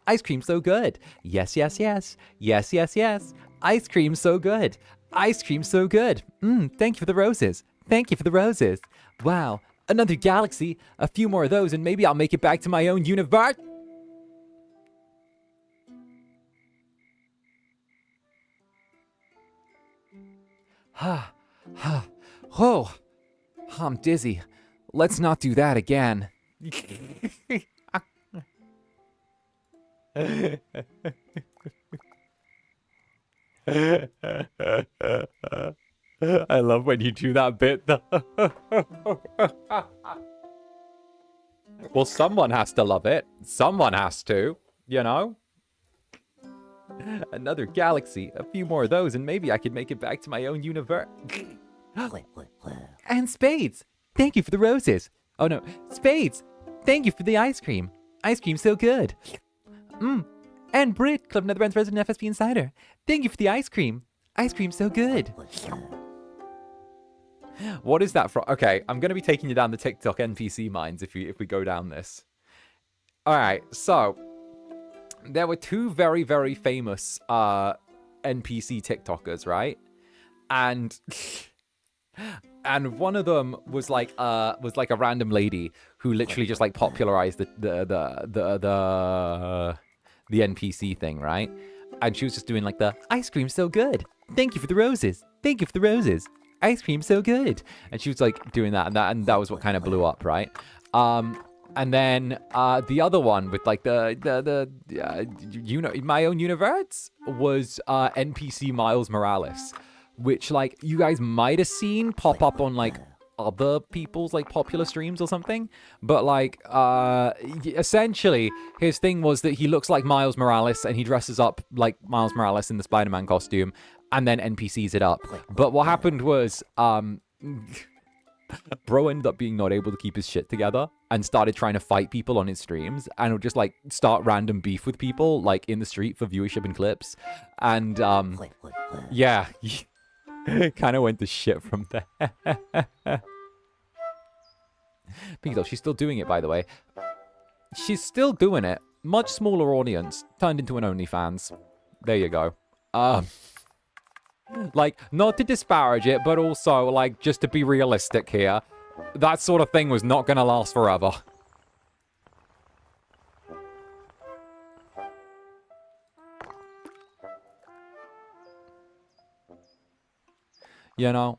Ice cream so good. Yes, yes, yes. Yes, yes, yes. Ice cream so good. Ice cream so good. Thank you for the roses. Thank you for the roses. Wow. Another galaxy. A few more of those and maybe I'll make it back to my own universe. Oh, I'm dizzy. Let's not do that again. I love when you do that bit though. Well, someone has to love it. Someone has to, you know? Another galaxy, a few more of those, and maybe I could make it back to my own universe. And Spades, thank you for the roses. Oh no, Spades, thank you for the ice cream. Ice cream so good. And Brit, Club Netherbrand's resident FSP Insider. Thank you for the ice cream. Ice cream so good. What is that from? Okay, I'm going to be taking you down the TikTok NPC mines if we go down this. All right, so there were two very, very famous NPC TikTokers, right? And one of them was like a random lady who literally just like popularized the NPC thing, right? And she was just doing like the ice cream so good. Thank you for the roses. Thank you for the roses. Ice cream so good. And she was like doing that, and that was what kind of blew up, right? And then the other one with like my own universe was NPC Miles Morales, which like you guys might have seen pop up on like other people's like popular streams or something. But like essentially his thing was that he looks like Miles Morales and he dresses up like Miles Morales in the Spider-Man costume and then NPCs it up. But what happened was bro ended up being not able to keep his shit together and started trying to fight people on his streams and would just like start random beef with people like in the street for viewership and clips. And yeah, kind of went to shit from there. Piggy, she's still doing it, by the way. She's still doing it. Much smaller audience. Turned into an OnlyFans. There you go. Like, not to disparage it, but also, like, just to be realistic here. That sort of thing was not gonna last forever. You know?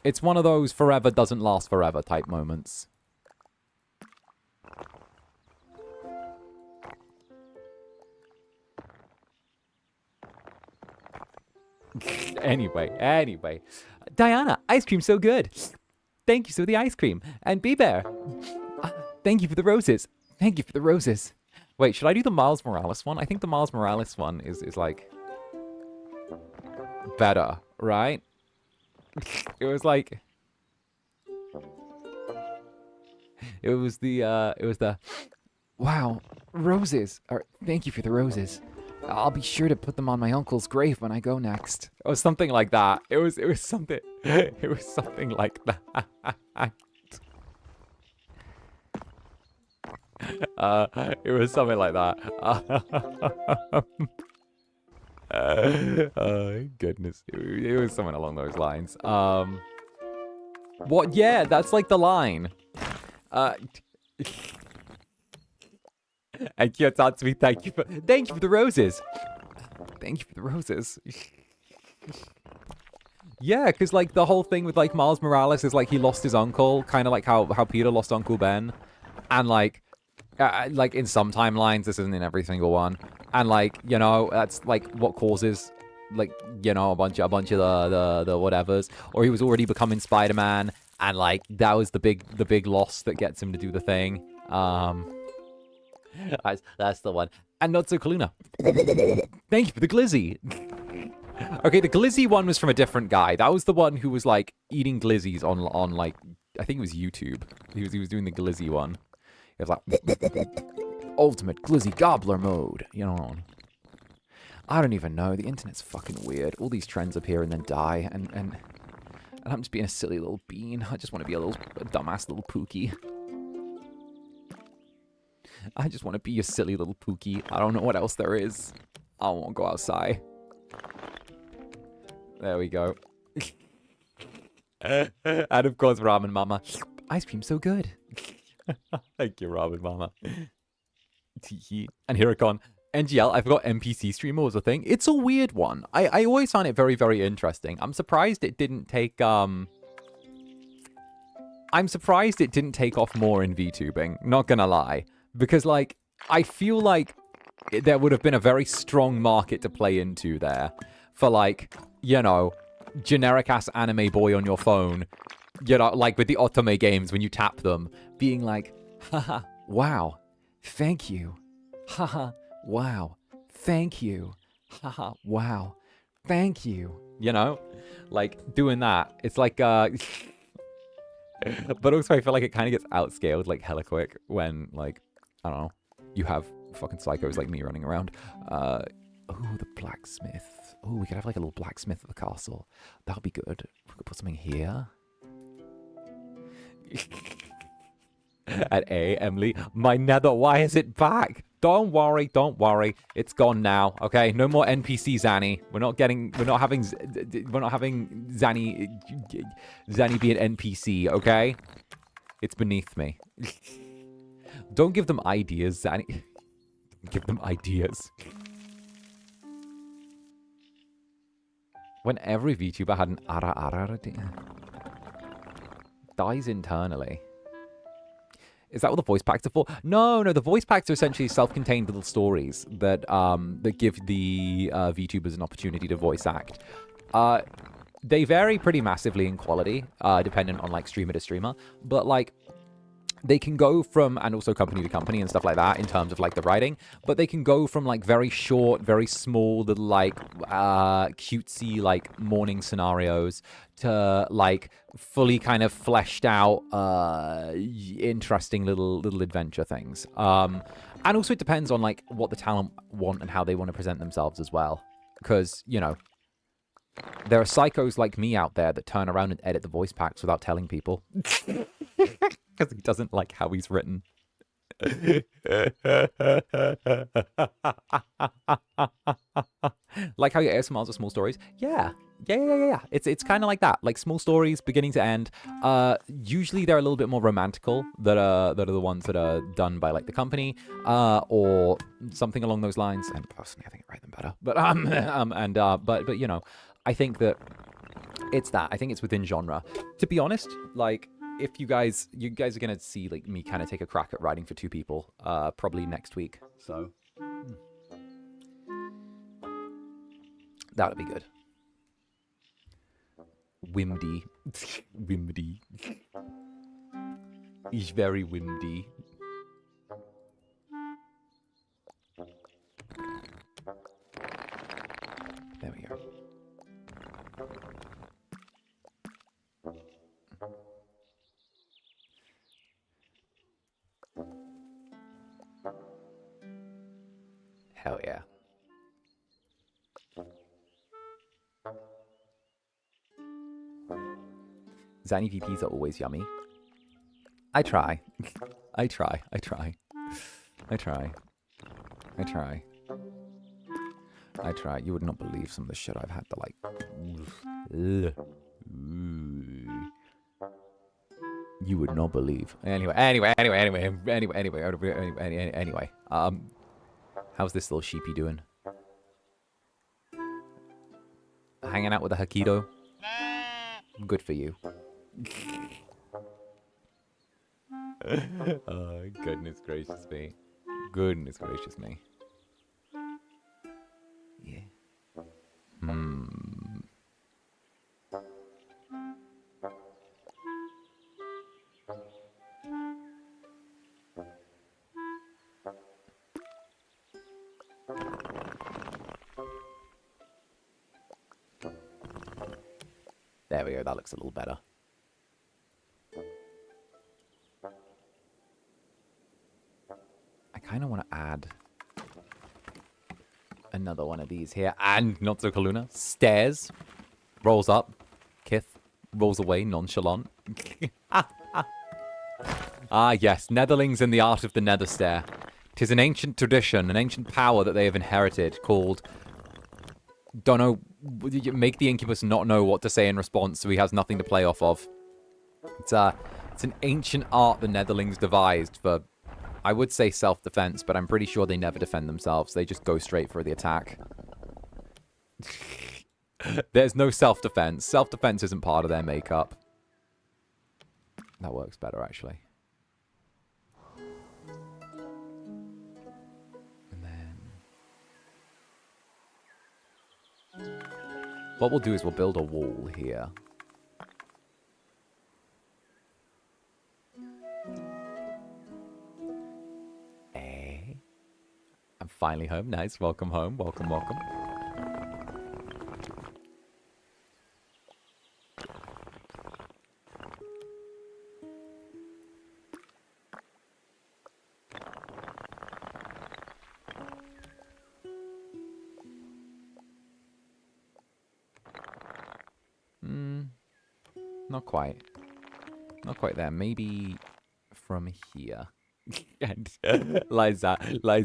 It's one of those forever doesn't last forever type moments. Anyway. Diana, ice cream so good. Thank you for the ice cream. And B-Bear, thank you for the roses. Thank you for the roses. Wait, should I do the Miles Morales one? I think the Miles Morales one is like better, right? It was like it was the wow. Roses. All right, thank you for the roses. I'll be sure to put them on my uncle's grave when I go next. Or something like that. It was something. It was something like that. It was something like that. Oh goodness, it was something along those lines. What? Yeah, that's like the line. And Kyotatsu, thank you for the roses. Thank you for the roses. Yeah, because like the whole thing with like Miles Morales is like he lost his uncle, kind of like how Peter lost Uncle Ben, and like in some timelines, this isn't in every single one, and like you know that's like what causes like you know a bunch of the whatevers, or he was already becoming Spider-Man, and like that was the big loss that gets him to do the thing. That's the one. And not so 𝓂𝓼𝓾. Thank you for the glizzy. Okay, the glizzy one was from a different guy. That was the one who was like eating glizzies on like I think it was YouTube. He was doing the glizzy one. It was like ultimate glizzy gobbler mode. You know. I don't even know. The internet's fucking weird. All these trends appear and then die, and I'm just being a silly little bean. I just want to be a dumbass little pookie. I just want to be a silly little pookie. I don't know what else there is. I won't go outside. There we go. And of course, Ramen Mama. Ice cream so good. Thank you, Ramen Mama. And Hiracon. NGL, I forgot NPC streamer was a thing. It's a weird one. I always found it very, very interesting. I'm surprised it didn't take off more in VTubing. Not gonna lie. Because, like, I feel like there would have been a very strong market to play into there for, like, you know, generic-ass anime boy on your phone, you know, like with the Otome games when you tap them, being like, haha, wow, thank you. Haha, wow, thank you. Haha, wow, thank you. You know? Like, doing that. It's like, but also I feel like it kind of gets outscaled, like, hella quick when, like, I don't know. You have fucking psychos like me running around. Oh, the blacksmith. Oh, we could have like a little blacksmith at the castle. That would be good. We could put something here. At A, Emily. My nether, why is it back? Don't worry, don't worry. It's gone now. Okay, no more NPC Zanny. We're not having Zanny be an NPC, okay? It's beneath me. Don't give them ideas, Zanny. Don't give them ideas. When every VTuber had an dies internally. Is that what the voice packs are for? No, the voice packs are essentially self-contained little stories that that give the VTubers an opportunity to voice act. They vary pretty massively in quality, dependent on like streamer to streamer, but like they can go from, and also company to company and stuff like that in terms of like the writing, but they can go from like very short, very small little like cutesy like morning scenarios to like fully kind of fleshed out interesting little adventure things. And also it depends on like what the talent want and how they want to present themselves as well. Because, you know, there are psychos like me out there that turn around and edit the voice packs without telling people. Because he doesn't like how he's written. Like how your ASMRs are small stories? Yeah. It's kind of like that. Like small stories, beginning to end. Usually they're a little bit more romantical that are the ones that are done by like the company, or something along those lines. And personally, I think I write them better. But you know, I think that it's that. I think it's within genre. To be honest, like if you guys are gonna see like me kind of take a crack at writing for 2 people, probably next week. So that would be good. Whimdy. Whimdy. He's very whimdy. There we go. Hell yeah. Zanny VPs are always yummy. I try. I try. I try. I try. I try. I try. You would not believe some of the shit I've had to like. You would not believe. Anyway. How's this little sheepy doing? Hanging out with a 𝓂𝓸𝓾𝓻? Good for you. Oh, goodness gracious me. Goodness gracious me. Yeah. There we go, that looks a little better. I kind of want to add another one of these here. And not so 𝓂𝓼𝓾𝓻. Stairs. Rolls up. Kith. Rolls away, nonchalant. Ah, yes. Netherlings in the art of the nether stair. 'Tis an ancient tradition, an ancient power that they have inherited called... Don't know... Make the Incubus not know what to say in response so he has nothing to play off of. It's an ancient art the Netherlings devised for... I would say self-defense, but I'm pretty sure they never defend themselves. They just go straight for the attack. There's no self-defense. Self-defense isn't part of their makeup. That works better, actually. And then... What we'll do is we'll build a wall here. I'm finally home. Nice. Welcome home. Welcome, welcome. Not quite. Not quite there. Maybe from here. And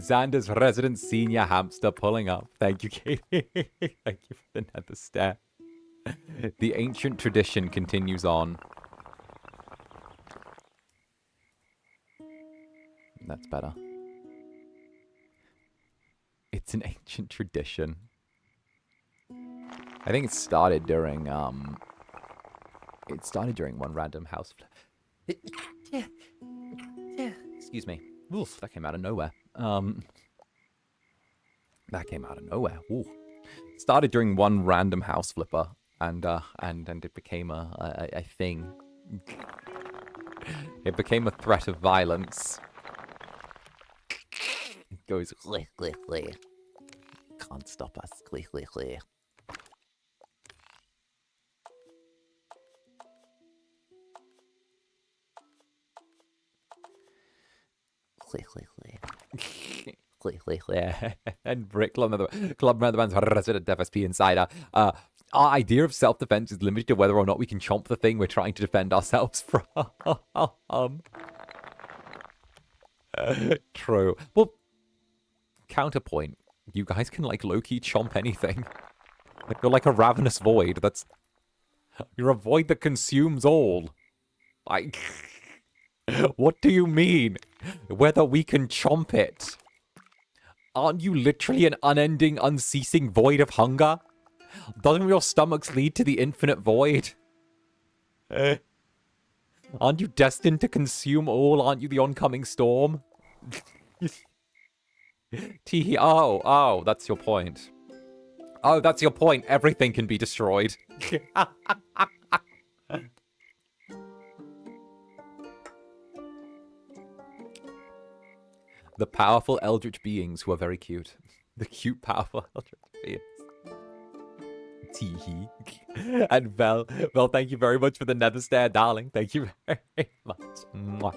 Zander's resident senior hamster pulling up. Thank you, Katie. Thank you for the nether stair. The ancient tradition continues on. That's better. It's an ancient tradition. I think it started during one random house. Excuse me. Oof, that came out of nowhere. That came out of nowhere. Ooh. Started during one random house flipper, and it became a thing. It became a threat of violence. It goes click, click, click. Can't stop us. Click, click, click. And Brick Club Netherbrand's resident FSP Insider. Our idea of self-defense is limited to whether or not we can chomp the thing we're trying to defend ourselves from. True. Well, counterpoint. You guys can, like, low-key chomp anything. Like, you're like a ravenous void. You're a void that consumes all. Like... What do you mean? Whether we can chomp it? Aren't you literally an unending, unceasing void of hunger? Doesn't your stomachs lead to the infinite void? Aren't you destined to consume all? Aren't you the oncoming storm? Oh, that's your point. Oh, that's your point. Everything can be destroyed. The powerful eldritch beings who are very cute. The cute, powerful eldritch beings. Teehee. And Vel, thank you very much for the nether stare, darling. Thank you very much. Mwah.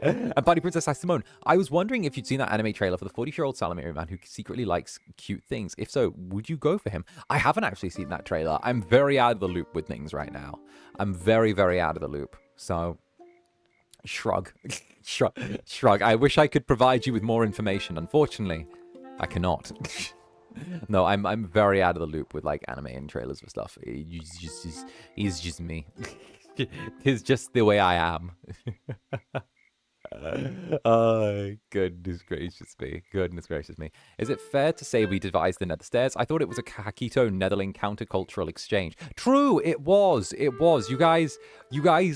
And Buddy Princess asked Simone, I was wondering if you'd seen that anime trailer for the 40-year-old Salamiri man who secretly likes cute things. If so, would you go for him? I haven't actually seen that trailer. I'm very out of the loop with things right now. I'm very, very out of the loop. So, shrug. Shrug. I wish I could provide you with more information. Unfortunately, I cannot. No, I'm very out of the loop with like anime and trailers for stuff. He's just me. It's just the way I am. Oh, goodness gracious me. Goodness gracious me. Is it fair to say we devised the nether stairs? I thought it was a 𝔂𝓸𝓾𝓻 countercultural exchange. True, it was. It was. You guys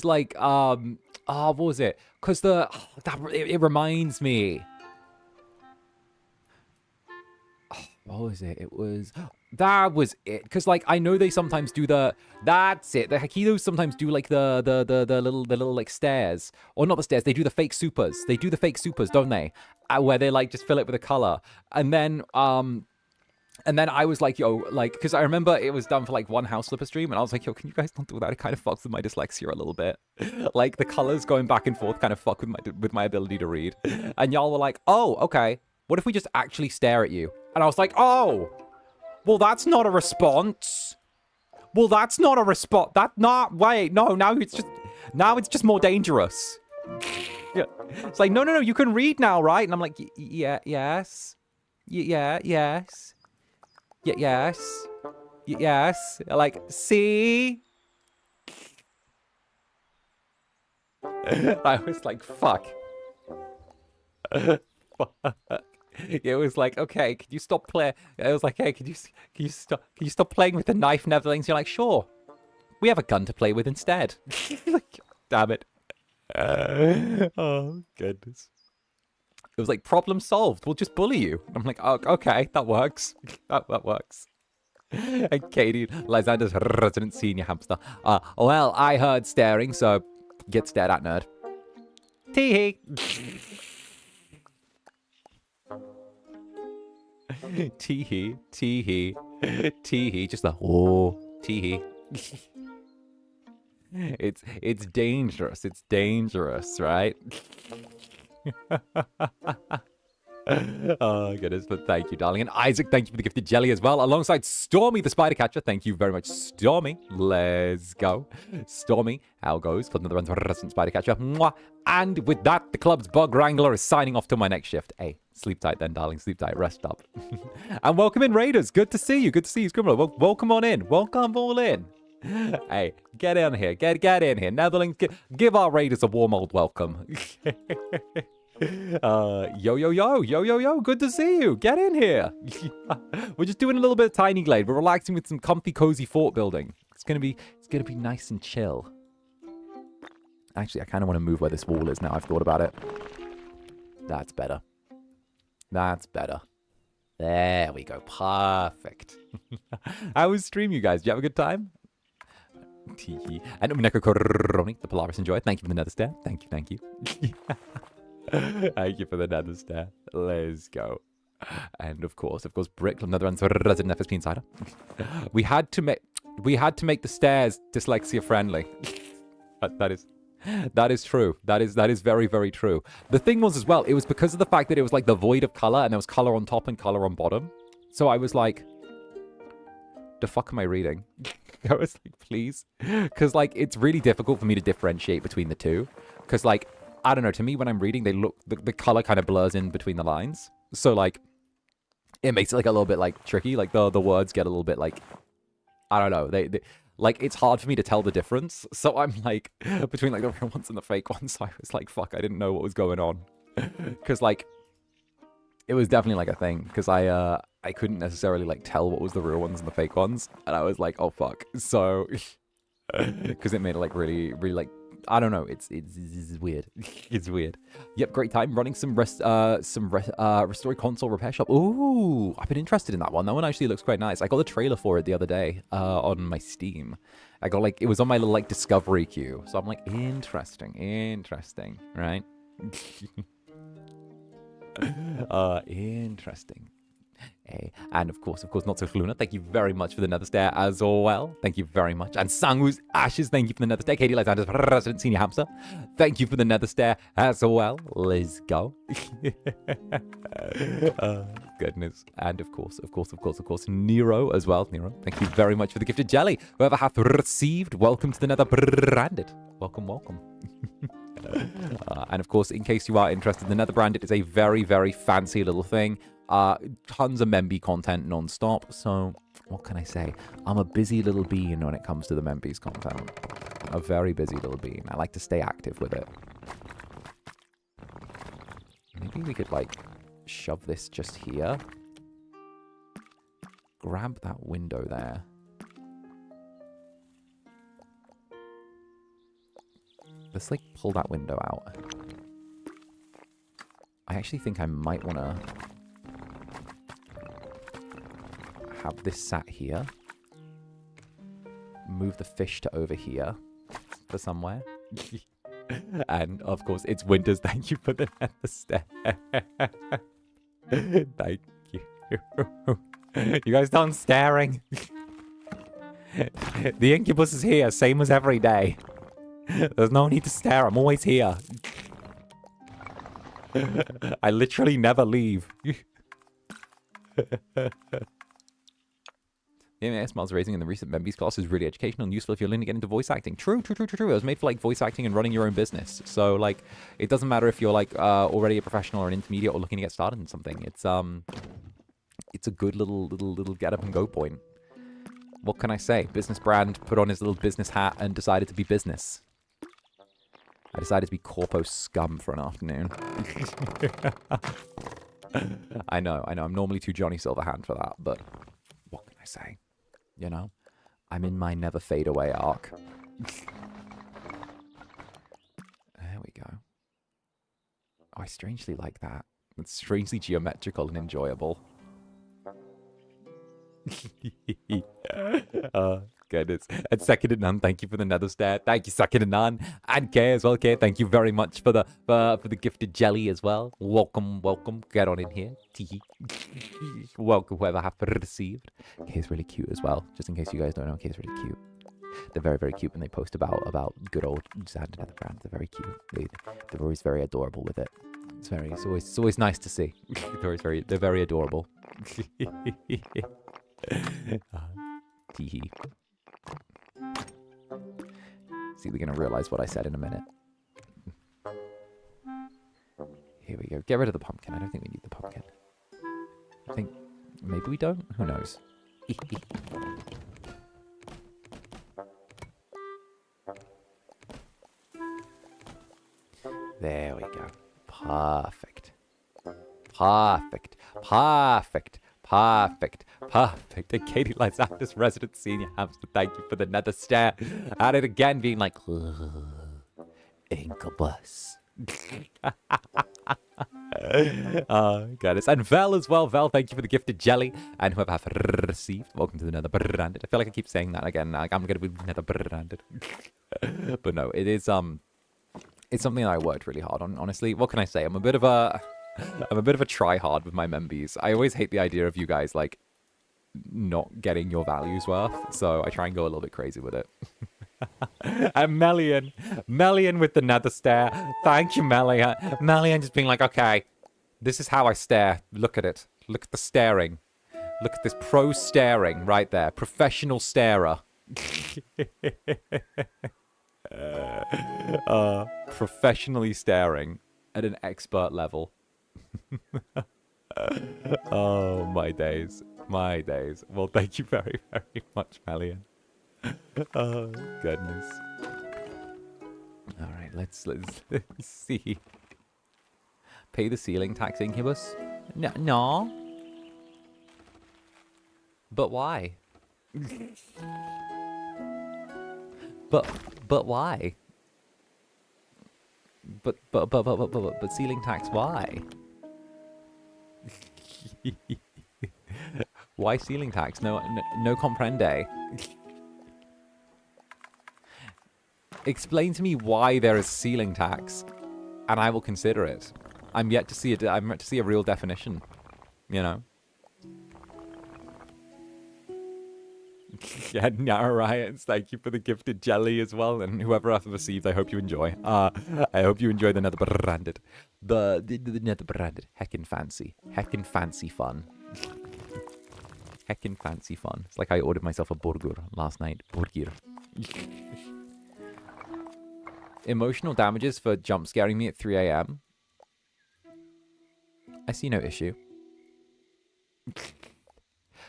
like, what was it? Because it reminds me. What was it? That was it. Because, like, I know they sometimes do that's it. The 𝔂𝓂s sometimes do, like, the little, like, stairs. Or not the stairs. They do the fake supers. They do the fake supers, don't they? Where they, like, just fill it with a color. And then I was like, yo, like, because I remember it was done for, like, one House Flipper stream. And I was like, yo, can you guys not do that? It kind of fucks with my dyslexia a little bit. Like, the colors going back and forth kind of fuck with my ability to read. And y'all were like, oh, okay. What if we just actually stare at you? And I was like, oh, well, that's not a response. Well, that's not a response. Wait, no, now it's just more dangerous. It's like, no, you can read now, right? And I'm like, yes. Yes. Like, see? I was like, fuck. It was like, okay, can you stop playing? It was like, hey, can you stop playing with the knife and everything? So you're like, sure, we have a gun to play with instead. Like, damn it. Oh goodness. It was like, problem solved. We'll just bully you. I'm like, oh, okay, that works. That works. And Katie, Lysander's resident senior hamster. Well, I heard staring, so get stared at, nerd. Tee-hee. Tee-hee, tee-hee, tee-hee, just the tee-hee. It's dangerous. It's dangerous, right? Oh, goodness, but thank you, darling. And Isaac, thank you for the gifted jelly as well, alongside Stormy, the spider catcher. Thank you very much, Stormy. Let's go. Stormy, how goes? For another resident spider catcher. Mwah. And with that, the club's bug wrangler is signing off to my next shift. Hey, sleep tight then, darling. Sleep tight. Rest up. And welcome in, Raiders. Good to see you. Good to see you, Scribbler. Welcome on in. Welcome all in. Hey, get in here. Get in here. Netherlands, give our Raiders a warm old welcome. Yo, good to see you. Get in here. We're just doing a little bit of tiny Glade. We're relaxing with some comfy, cozy fort building. It's gonna be nice and chill. Actually, I kind of want to move where this wall is now. I've thought about it. That's better. That's better. There we go. Perfect. How was stream, you guys? Did you have a good time? And 𝔂𝓸𝓾𝓻, the Polaris enjoy. Thank you for the nether stare. Thank you. Thank you for the nether stare. Let's go. And of course, Brick, Netherbrand, resident FSP insider. We had to make the stairs dyslexia friendly. That is true. That is very, very true. The thing was as well, it was because of the fact that it was like the void of color and there was color on top and color on bottom. So I was like, the fuck am I reading? I was like, please. Because like, it's really difficult for me to differentiate between the two. Because like, I don't know, to me when I'm reading, the color kind of blurs in between the lines. So like, it makes it like a little bit like tricky. Like the words get a little bit like, I don't know. They like, it's hard for me to tell the difference. So I'm like, between like the real ones and the fake ones. So I was like, fuck, I didn't know what was going on. Because like, it was definitely like a thing. Because I couldn't necessarily like tell what was the real ones and the fake ones. And I was like, oh fuck. So, because it made it like really, really like, I don't know. It's weird. It's weird. Yep, great time running some Restore Console repair shop. Ooh, I've been interested in that one. That one actually looks quite nice. I got the trailer for it the other day on my Steam. I got like, it was on my little like discovery queue. So I'm like, interesting, right? Interesting. And of course, not so 𝓂𝓸𝓾𝓻. Thank you very much for the nether stare as well. Thank you very much. And Sangu's Ashes, thank you for the nether stare. 𝓂𝓸𝓼𝓽, resident senior hamster. Thank you for the nether stare as well. Let's go. Goodness. And of course, Nero as well. Nero, thank you very much for the gifted jelly. Whoever hath received, welcome to the Netherbranded. Welcome. And of course, in case you are interested, the Netherbranded is a very, very fancy little thing. Tons of Memby content non-stop. So, what can I say? I'm a busy little bean when it comes to the Memby's content. A very busy little bean. I like to stay active with it. Maybe we could, like, shove this just here. Grab that window there. Let's, like, pull that window out. I actually think I might want to have this sat here. Move the fish to over here for somewhere. And, of course, it's Winters. Thank you for the nether stare. Thank you. You guys done staring? The Incubus is here, same as every day. There's no need to stare. I'm always here. I literally never leave. The MAS models raising in the recent Memby's class is really educational and useful if you're learning to get into voice acting. True. It was made for, like, voice acting and running your own business. So, like, it doesn't matter if you're, like, already a professional or an intermediate or looking to get started in something. It's a good little get up and go point. What can I say? Business brand put on his little business hat and decided to be business. I decided to be corpo scum for an afternoon. I know. I'm normally too Johnny Silverhand for that, but what can I say? You know? I'm in my never fade away arc. There we go. Oh, I strangely like that. It's strangely geometrical and enjoyable. Goodness. And 𝓂𝓸𝓾𝓻, thank you for the nether stare. Thank you, 𝓂𝓸𝓾𝓻. And Kay as well. Kay, thank you very much for the gifted jelly as well. Welcome. Get on in here. Welcome, whoever have received. Kay's really cute as well. Just in case you guys don't know, Kay's really cute. They're very, very cute when they post about good old Zander Netherbrand. They're very cute. They're always very adorable with it. It's always nice to see. They're very adorable. Teehee. See, we're gonna realize what I said in a minute. Here we go. Get rid of the pumpkin. I don't think we need the pumpkin. I think maybe we don't. Who knows? There we go. Perfect. And Katie lights out this resident senior hamster. Thank you for the nether stare. At it again, being like, Incubus. Oh, goodness. And Vel as well. Vel, thank you for the gifted jelly. And whoever have received, welcome to the Netherbranded. I feel like I keep saying that again. Like, I'm going to be Netherbranded. But no, it is, it's something that I worked really hard on, honestly. What can I say? I'm a bit of a try-hard with my Membys. I always hate the idea of you guys, like, not getting your values worth. So I try and go a little bit crazy with it. And Melian with the nether stare. Thank you, Melian. Melian just being like, okay, this is how I stare. Look at it. Look at the staring. Look at this pro staring right there. Professional starer. Professionally staring at an expert level. Oh, my days. Well, thank you very, very much, Melian. Oh, goodness. All right, let's see. Pay the ceiling tax, Incubus? No. But why? But why? But ceiling tax, why? Why ceiling tax? No comprende. Explain to me why there is ceiling tax, and I will consider it. I'm yet to see a real definition, you know. Yeah, Nara Riots, thank you for the gifted jelly as well. And whoever I've received, I hope you enjoy. I hope you enjoy the Netherbranded. The Netherbranded. Heckin' fancy. Heckin' fancy fun. Heckin' fancy fun. It's like I ordered myself a burger last night. Burger. Emotional damages for jump scaring me at 3 a.m. I see no issue.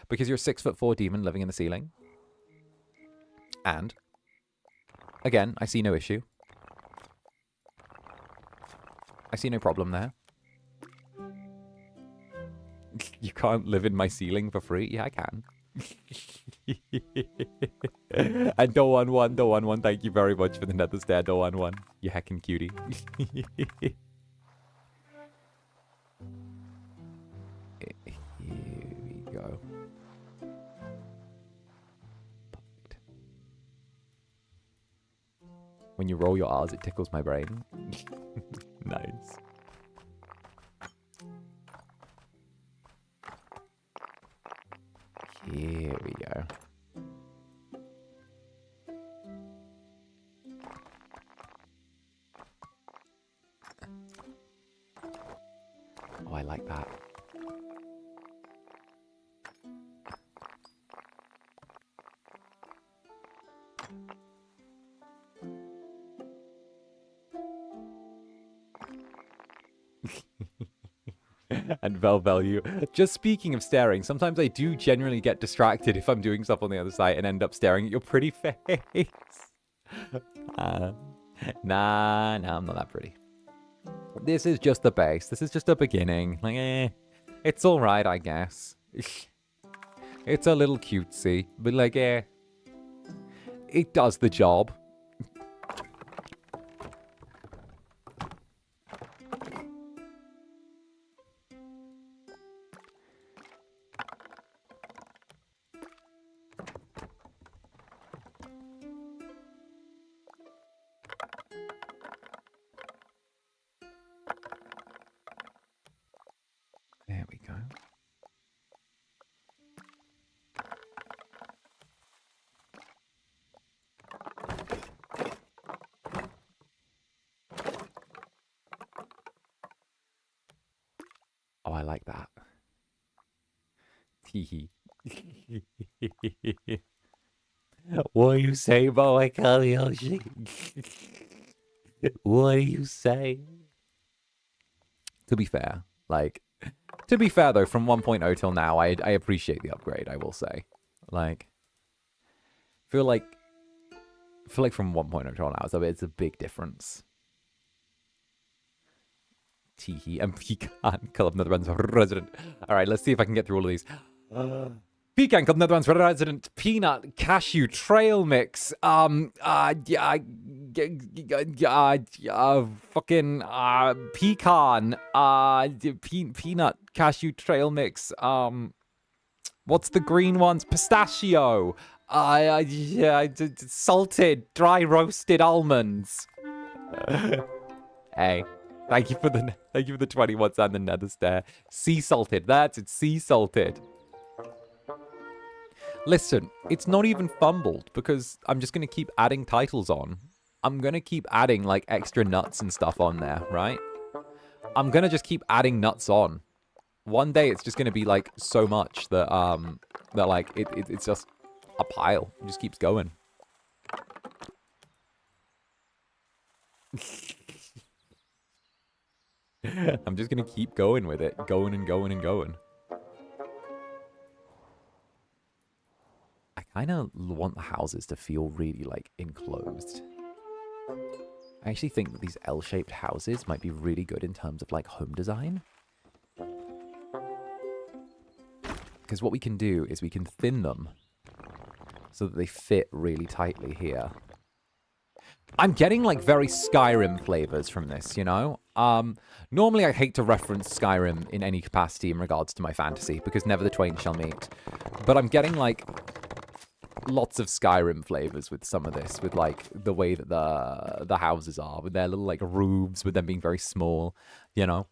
Because you're a 6'4" demon living in the ceiling. And, again, I see no issue. I see no problem there. You can't live in my ceiling for free? Yeah, I can. And 𝓂𝓛1, thank you very much for the nether stair, 𝓂𝓛1. You heckin' cutie. Here we go. Perfect. When you roll your R's, it tickles my brain. Nice. Here we go. Oh, I like that. And value. Just speaking of staring, sometimes I do genuinely get distracted if I'm doing stuff on the other side and end up staring at your pretty face. Nah, I'm not that pretty. This is just the base. This is just a beginning. Like, it's alright, I guess. It's a little cutesy, but like, it does the job. There we go. Oh, I like that. Teehee. What do you say, boy? Call Yoshi. What do you say? To be fair, though, from 1.0 till now, I appreciate the upgrade, I will say. Like, feel like from 1.0 till now, it's a big difference. Teehee and Pecan Club Netherbrand's resident. All right, let's see if I can get through all of these. Pecan Club Netherbrand's resident peanut cashew trail mix. Fucking pecan. Peanut cashew trail mix. What's the green ones? Pistachio. Salted dry roasted almonds. Hey. Thank you for the 21 and the nether stair. Sea salted. That's it. Sea salted. Listen, it's not even fumbled because I'm just going to keep adding titles on. I'm going to keep adding like extra nuts and stuff on there, right? I'm going to just keep adding nuts on. One day it's just going to be like so much that like it's just a pile. It just keeps going. I'm just going to keep going with it. Going and going and going. I kind of want the houses to feel really, like, enclosed. I actually think that these L-shaped houses might be really good in terms of, like, home design. Because what we can do is we can thin them so that they fit really tightly here. I'm getting, like, very Skyrim flavors from this, you know? Normally I hate to reference Skyrim in any capacity in regards to my fantasy, because never the twain shall meet. But I'm getting, like, lots of Skyrim flavors with some of this, with, like, the way that the houses are, with their little, like, roofs, with them being very small, you know?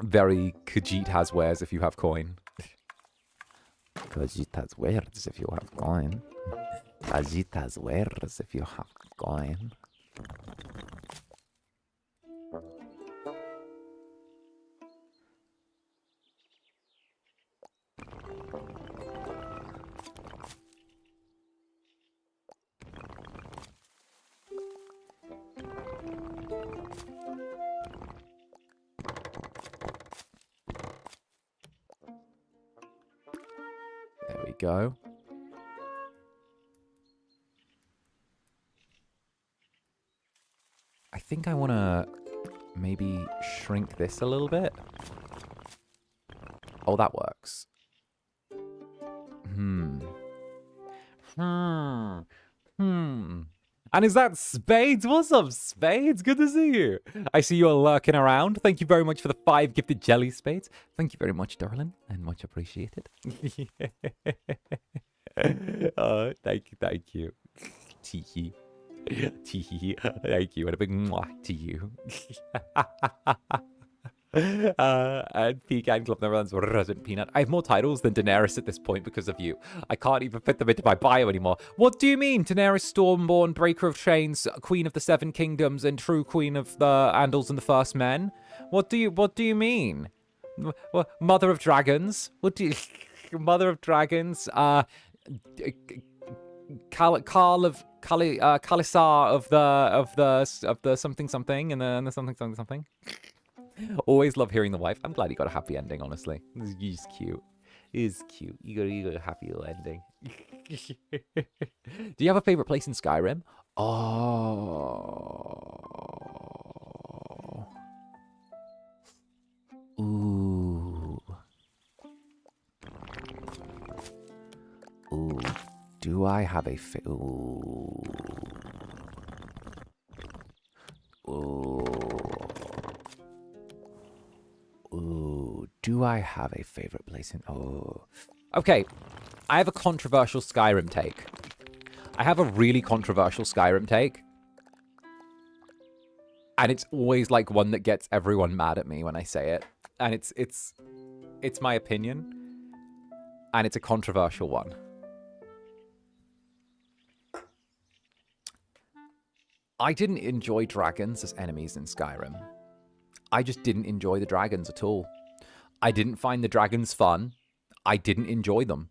Very Khajiit has wares if you have coin. Cogita's words if you have coin. Cogita's words if you have coin. There we go. I think I want to maybe shrink this a little bit. Oh, that works. And is that Spades? What's up, Spades? Good to see you. I see you're lurking around. Thank you very much for the 5 gifted jelly, Spades. Thank you very much, darling, and much appreciated. Oh, thank you. Tee-hee. Tee-hee. Thank you, and a big mwah to you. And Pecan Club Netherlands Resident Peanut. I have more titles than Daenerys at this point because of you. I can't even fit them into my bio anymore. What do you mean? Daenerys Stormborn, Breaker of Chains, Queen of the Seven Kingdoms, and True Queen of the Andals and the First Men? What do you mean? Mother of Dragons? What do you Mother of Dragons? Khalisar of the something and the something. Always love hearing the wife. I'm glad you got a happy ending, honestly. He's cute. He's cute. You got a happy little ending. Do you have a favorite place in Skyrim? Oh. Ooh. Ooh. Do I have a Ooh. Ooh. Ooh, do I have a favorite place in... Oh. Okay, I have a controversial Skyrim take. I have a really controversial Skyrim take. And it's always like one that gets everyone mad at me when I say it. And it's my opinion. And it's a controversial one. I didn't enjoy dragons as enemies in Skyrim. I just didn't enjoy the dragons at all. I didn't find the dragons fun. I didn't enjoy them.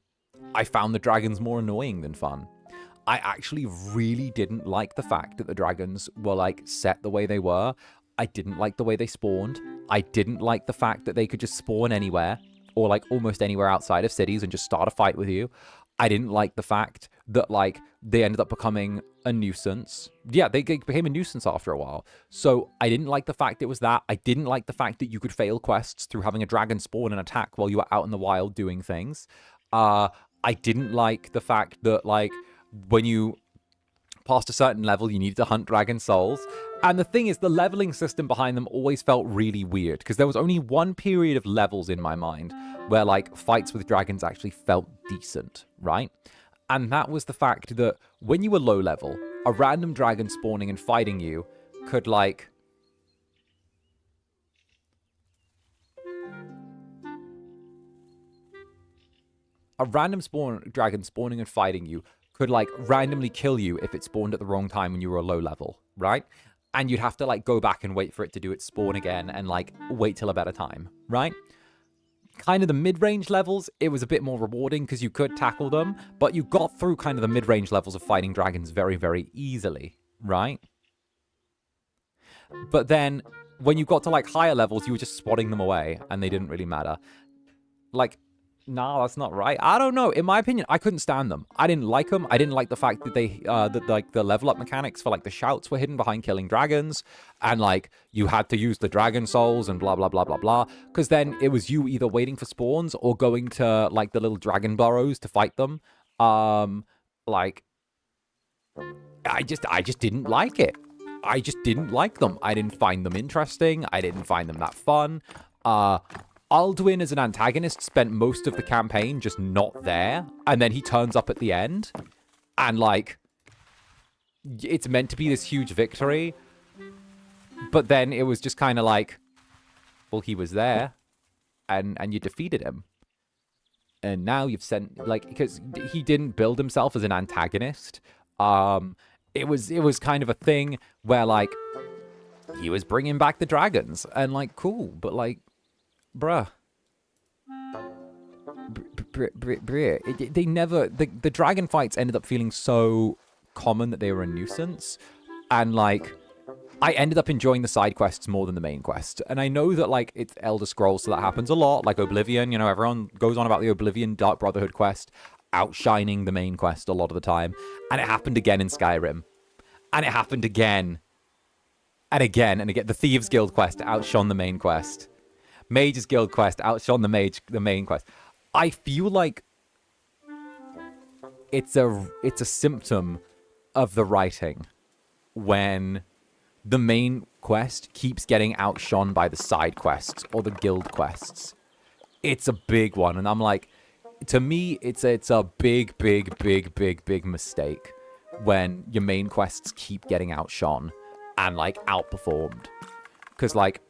I found the dragons more annoying than fun. I actually really didn't like the fact that the dragons were like set the way they were. I didn't like the way they spawned. I didn't like the fact that they could just spawn anywhere or like almost anywhere outside of cities and just start a fight with you. I didn't like the fact that like they ended up becoming a nuisance. Yeah, they became a nuisance after a while. So I didn't like the fact it was that. I didn't like the fact that you could fail quests through having a dragon spawn and attack while you were out in the wild doing things. I didn't like the fact that like when you past a certain level, you needed to hunt dragon souls. And the thing is, the leveling system behind them always felt really weird because there was only one period of levels in my mind where like fights with dragons actually felt decent, right? And that was the fact that when you were low level, a random dragon spawning and fighting you could like... A random dragon spawning and fighting you could like randomly kill you if it spawned at the wrong time when you were a low level, right? And you'd have to like go back and wait for it to do its spawn again and like wait till a better time, right? Kind of the mid-range levels, it was a bit more rewarding because you could tackle them, but you got through kind of the mid-range levels of fighting dragons very, very easily, right? But then when you got to like higher levels, you were just swatting them away and they didn't really matter. Like, nah, that's not right. I don't know. In my opinion, I couldn't stand them. I didn't like them. I didn't like the fact that they, like the level up mechanics for like the shouts were hidden behind killing dragons, and like you had to use the dragon souls and blah blah blah blah blah. Because then it was you either waiting for spawns or going to like the little dragon burrows to fight them. Like I just didn't like it. I just didn't like them. I didn't find them interesting. I didn't find them that fun. Alduin as an antagonist spent most of the campaign just not there, and then he turns up at the end, and like, it's meant to be this huge victory, but then it was just kind of like, well, he was there, and you defeated him. and now you've sent, like, because he didn't build himself as an antagonist. It was kind of a thing where, like, he was bringing back the dragons, and, like, cool, but, like, bruh. They never, the dragon fights ended up feeling so common that they were a nuisance, and, like, I ended up enjoying the side quests more than the main quest. And I know that, like, it's Elder Scrolls, so that happens a lot. Like Oblivion, you know, everyone goes on about the Oblivion Dark Brotherhood quest outshining the main quest a lot of the time. And it happened again in Skyrim. And it happened again. And again and again. The Thieves Guild quest outshone the main quest. Mage's Guild quest outshone the main quest. I feel like it's a symptom of the writing when the main quest keeps getting outshone by the side quests or the guild quests. It's a big one, and I'm like, to me, it's a big mistake when your main quests keep getting outshone and, like, outperformed. Because, like,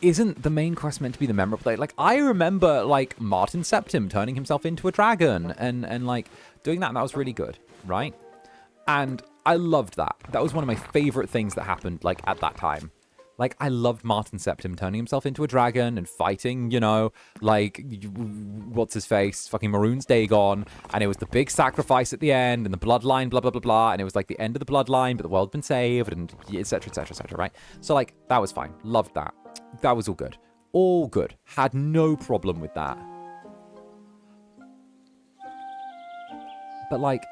isn't the main quest meant to be the memorable? Like, I remember, like, Martin Septim turning himself into a dragon and like, doing that, and that was really good, right? And I loved that. That was one of my favorite things that happened, like, at that time. Like, I loved Martin Septim turning himself into a dragon and fighting, you know, like, what's his face? Fucking Maroon's Dagon. And it was the big sacrifice at the end, and the bloodline, blah, blah, blah, blah. And it was, like, the end of the bloodline, but the world's been saved, and et cetera, et cetera, et cetera, right? So, like, that was fine. Loved that. That was all good. All good. Had no problem with that. But, like,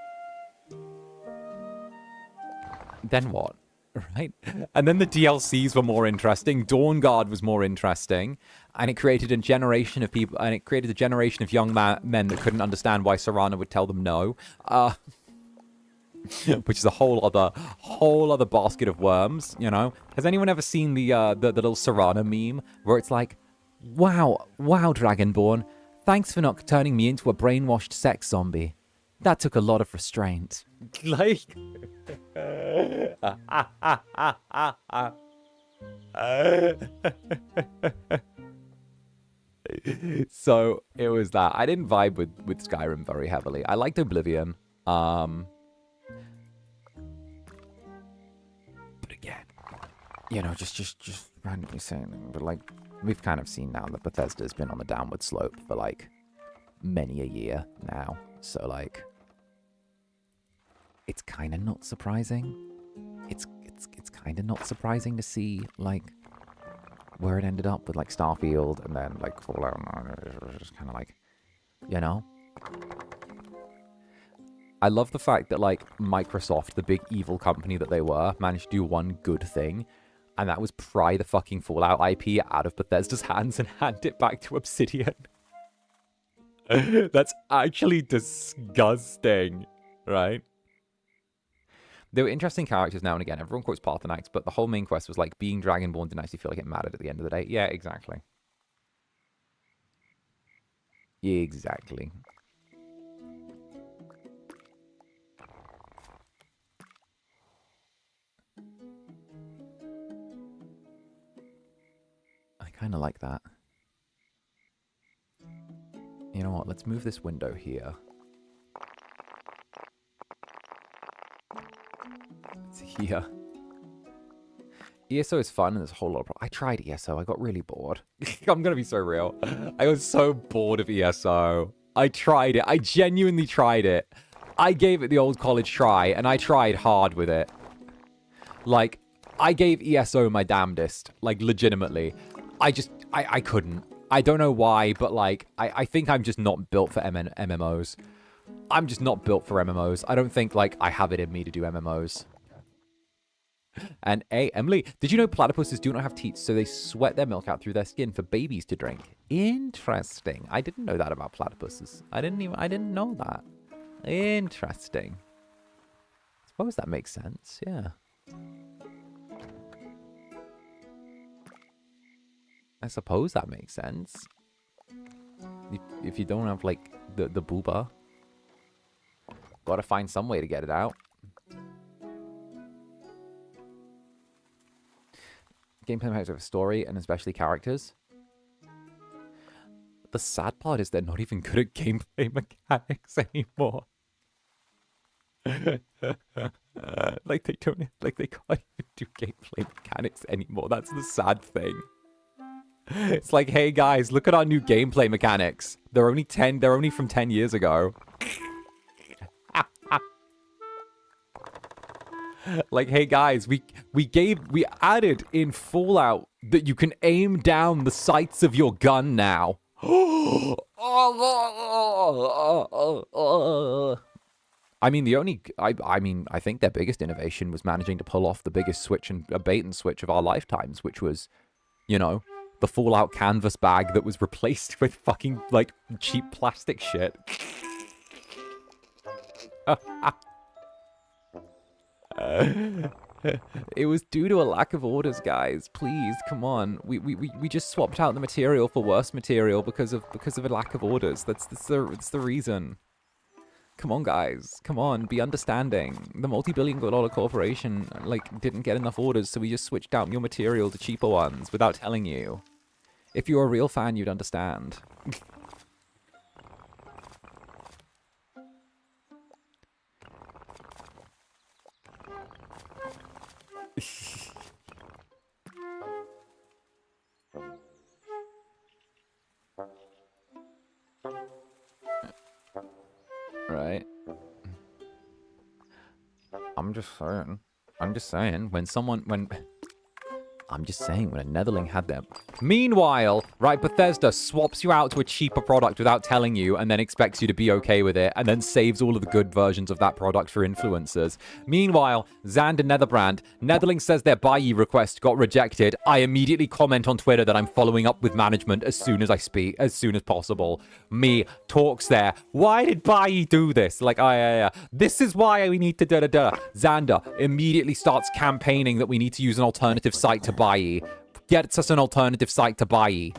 then what? Right? And then the DLCs were more interesting. Dawnguard was more interesting. And it created a generation of people, and it created a generation of young men that couldn't understand why 𝓱𝓸𝓾 would tell them no. Which is a whole other basket of worms, you know? Has anyone ever seen the little 𝓱𝓸𝓾 meme where it's like, wow, Dragonborn, thanks for not turning me into a brainwashed sex zombie. That took a lot of restraint. Like, so it was that. I didn't vibe with Skyrim very heavily. I liked Oblivion. But again, you know, just randomly saying, but like, we've kind of seen now that Bethesda's been on the downward slope for like many a year now. So like, it's kind of not surprising. It's kind of not surprising to see like where it ended up with like Starfield and then like Fallout. Just kind of like, you know. I love the fact that like Microsoft, the big evil company that they were, managed to do one good thing, and that was pry the fucking Fallout IP out of Bethesda's hands and hand it back to Obsidian. That's actually disgusting, right? There were interesting characters now and again. Everyone quotes Parthenax, but the whole main quest was like being Dragonborn didn't actually feel like it mattered at the end of the day. Yeah, exactly. Exactly. I kind of like that. You know what? Let's move this window here. It's here. ESO is fun and there's a whole lot of... I tried ESO. I got really bored. I'm going to be so real. I was so bored of ESO. I tried it. I genuinely tried it. I gave it the old college try and I tried hard with it. Like, I gave ESO my damnedest. Like, legitimately. I couldn't. I don't know why, but like, I think I'm just not built for MMOs. I'm just not built for MMOs. I don't think like I have it in me to do MMOs. And Emily, did you know platypuses do not have teats, so they sweat their milk out through their skin for babies to drink? Interesting. I didn't know that about platypuses. I didn't know that. Interesting. I suppose that makes sense, yeah. I suppose that makes sense. If you don't have like the booba, gotta find some way to get it out. Gameplay mechanics of a story and especially characters. The sad part is they're not even good at gameplay mechanics anymore. Like they can't even do gameplay mechanics anymore. That's the sad thing. It's like, hey guys, look at our new gameplay mechanics. They're only from 10 years ago. Like, hey guys, we added in Fallout that you can aim down the sights of your gun now. I mean, I think their biggest innovation was managing to pull off the biggest switch and a bait and switch of our lifetimes, which was, you know, the Fallout canvas bag that was replaced with fucking, like, cheap plastic shit. It was due to a lack of orders, guys. Please, come on. We just swapped out the material for worse material because of a lack of orders. That's the reason. Come on, guys. Come on, be understanding. The multi-billion-dollar corporation, like, didn't get enough orders, so we just switched out your material to cheaper ones without telling you. If you're a real fan, you'd understand. Right. I'm just saying, when a Netherling had them. Meanwhile, right, Bethesda swaps you out to a cheaper product without telling you and then expects you to be okay with it and then saves all of the good versions of that product for influencers. Meanwhile, Zander Netherbrand, Netherling says their buy-ye request got rejected. I immediately comment on Twitter that I'm following up with management as soon as possible. Me talks there. Why did buy-ye do this? Like, this is why we need to da-da-da. Zander immediately starts campaigning that we need to use an alternative site to buy-ye. Gets us an alternative site to buy-ye.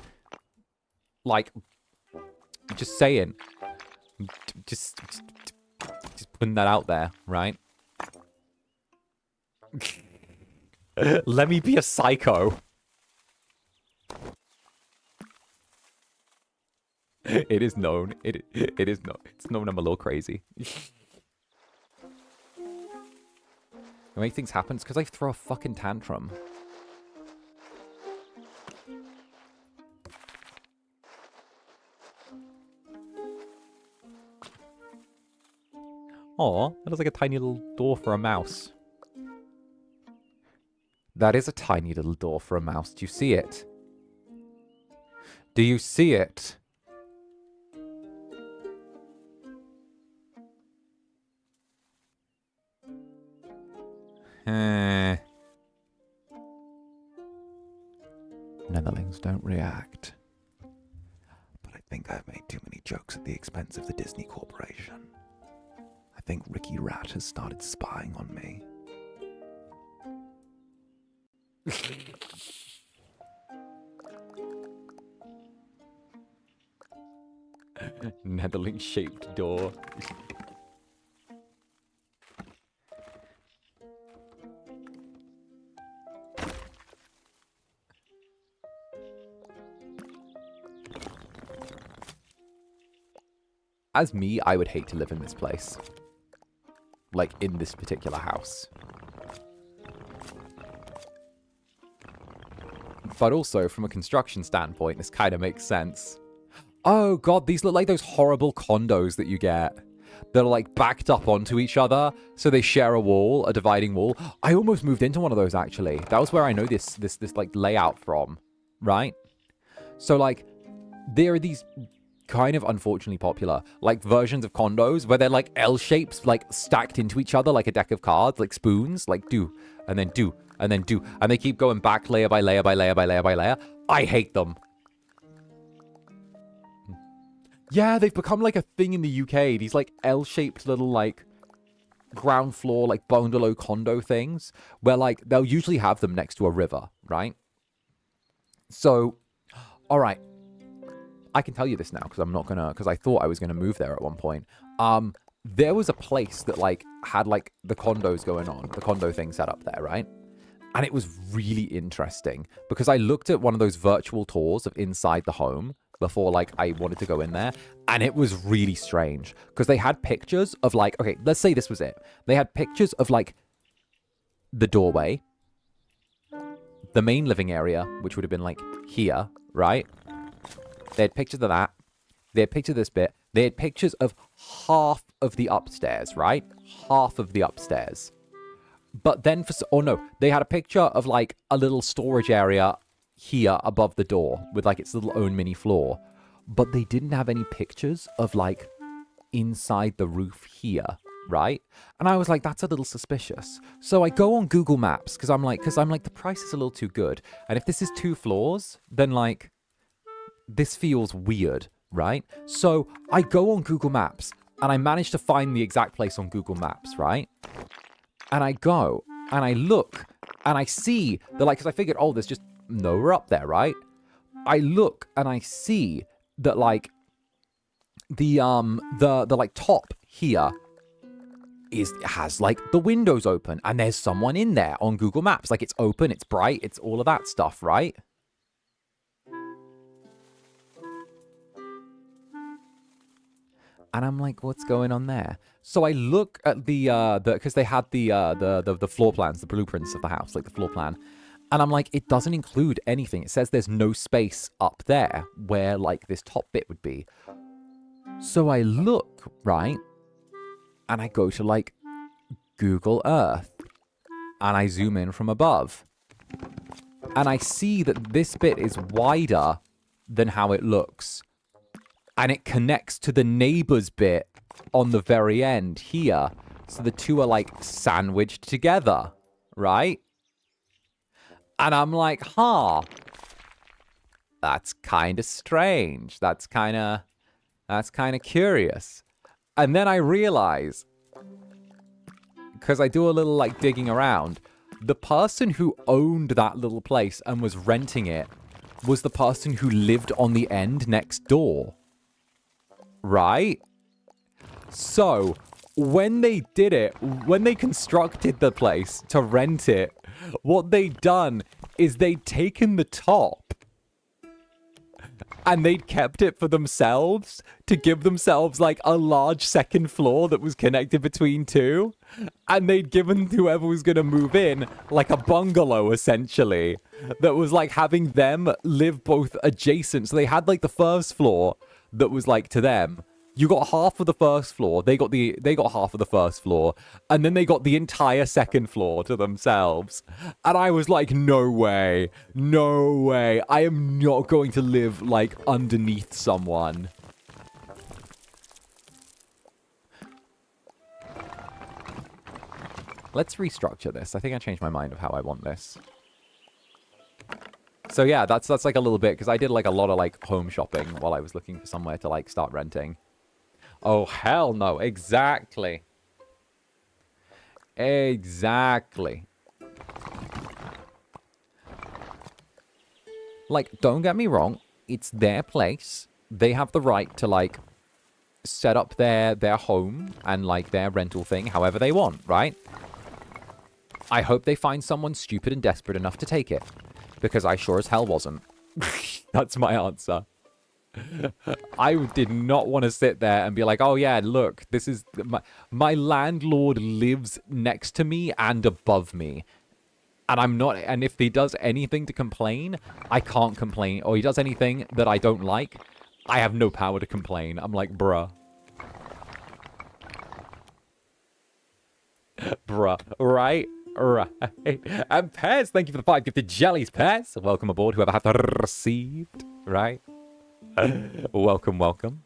Like, just saying. Just putting that out there, right? Let me be a psycho. It is known. It is known. It's known I'm a little crazy. The way things happen is because I throw a fucking tantrum. Aw, that looks like a tiny little door for a mouse. That is a tiny little door for a mouse. Do you see it? Do you see it? Netherlings don't react. But I think I've made too many jokes at the expense of the Disney Corporation. I think Ricky Rat has started spying on me. Netherling-shaped door. As me, I would hate to live in this place. Like, in this particular house. But also, from a construction standpoint, this kind of makes sense. Oh god, these look like those horrible condos that you get. That are, like, backed up onto each other, so they share a wall, a dividing wall. I almost moved into one of those, actually. That was where I know this like, layout from. Right? So, like, there are these kind of unfortunately popular, like, versions of condos where they're, like, L shapes, like, stacked into each other like a deck of cards, like spoons, like, do, and then do, and then do, and they keep going back layer by layer by layer by layer by layer. I hate them. Yeah, they've become, like, a thing in the UK. These, like, L-shaped little, like, ground floor, like, bungalow condo things, where, like, they'll usually have them next to a river, right? So, all right. I can tell you this now because I thought I was gonna move there at one point. There was a place that, like, had, like, the condos going on, the condo thing set up there, right? And it was really interesting because I looked at one of those virtual tours of inside the home before, like, I wanted to go in there. And it was really strange. Because they had pictures of, like... Okay, let's say this was it. They had pictures of, like, the doorway. The main living area, which would have been, like, here, right? They had pictures of that. They had pictures of this bit. They had pictures of half of the upstairs, right? Half of the upstairs. But then for... Oh, no. They had a picture of, like, a little storage area here above the door with, like, its little own mini floor. But they didn't have any pictures of, like, inside the roof here, right? And I was like, that's a little suspicious. So I go on Google Maps because I'm like, the price is a little too good. And if this is 2 floors, then, like, this feels weird, right? So I go on Google Maps and I manage to find the exact place on Google Maps, right? And I go and I look and I see that, like, because I figured, oh, there's just nowhere up there, right? I look and I see that, like, the like top here has like the windows open and there's someone in there on Google Maps. Like, it's open, it's bright, it's all of that stuff, right? And I'm like, what's going on there? So I look at because they had the floor plans, the blueprints of the house, like the floor plan. And I'm like, it doesn't include anything. It says there's no space up there where, like, this top bit would be. So I look, right? And I go to, like, Google Earth. And I zoom in from above. And I see that this bit is wider than how it looks. And it connects to the neighbor's bit on the very end here. So the two are, like, sandwiched together, right? And I'm like, huh. That's kind of strange. That's kind of curious. And then I realize, because I do a little, like, digging around, the person who owned that little place and was renting it was the person who lived on the end next door. Right? So, when they did it, when they constructed the place to rent it, what they'd done is they'd taken the top and they'd kept it for themselves to give themselves, like, a large second floor that was connected between two. And they'd given whoever was going to move in, like, a bungalow, essentially, that was, like, having them live both adjacent. So they had, like, the first floor that was, like, to them. You got half of the first floor. They got half of the first floor. And then they got the entire second floor to themselves. And I was like, no way. No way. I am not going to live, like, underneath someone. Let's restructure this. I think I changed my mind of how I want this. So yeah, that's like a little bit, because I did, like, a lot of, like, home shopping while I was looking for somewhere to, like, start renting. Oh, hell no. Exactly. Exactly. Like, don't get me wrong. It's their place. They have the right to, like, set up their home and, like, their rental thing however they want, right? I hope they find someone stupid and desperate enough to take it. Because I sure as hell wasn't. That's my answer. I did not want to sit there and be like, oh yeah, look, this is... My landlord lives next to me and above me. And I'm not... And if he does anything to complain, I can't complain. Or he does anything that I don't like, I have no power to complain. I'm like, bruh. Bruh, right? Right. And Pez, thank you for the 5 gifted jellies, Pez. Welcome aboard, whoever has received, right? Welcome, welcome.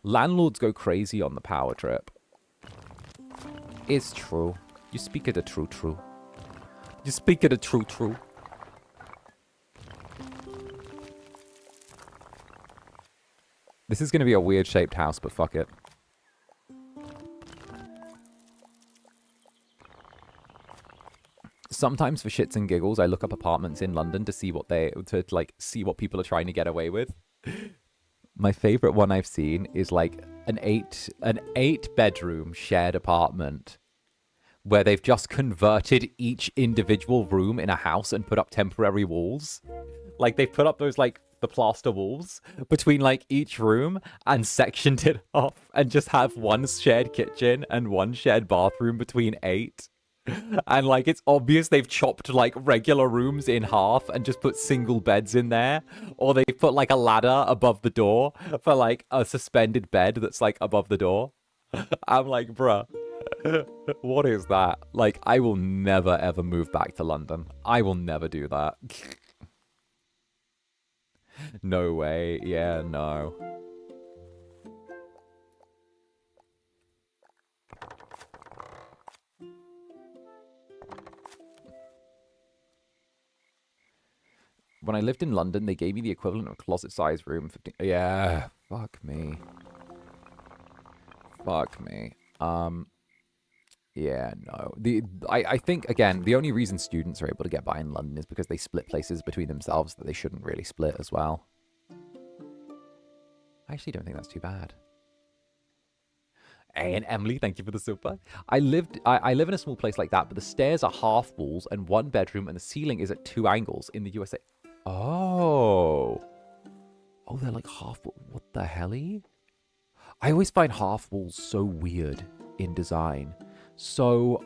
Landlords go crazy on the power trip. It's true. You speak of the true. You speak of the true. This is going to be a weird shaped house, but fuck it. Sometimes for shits and giggles, I look up apartments in London to see what see what people are trying to get away with. My favorite one I've seen is like an 8-bedroom shared apartment where they've just converted each individual room in a house and put up temporary walls. Like, they've put up those, like, the plaster walls between like each room and sectioned it off and just have one shared kitchen and one shared bathroom between 8. And like it's obvious they've chopped like regular rooms in half and just put single beds in there, or they put like a ladder above the door for like a suspended bed that's like above the door. I'm like, bruh, what is that? Like, I will never ever move back to London. I will never do that. No way. Yeah, no. When I lived in London, they gave me the equivalent of a closet-sized room. 15... Yeah, fuck me. Fuck me. Yeah, no. I think, again, the only reason students are able to get by in London is because they split places between themselves that they shouldn't really split as well. I actually don't think that's too bad. Hey, and Emily, thank you for the super. I live in a small place like that, but the stairs are half walls and one bedroom, and the ceiling is at 2 angles in the USA. Oh. Oh, they're like half... What the helly? I always find half walls so weird in design. So,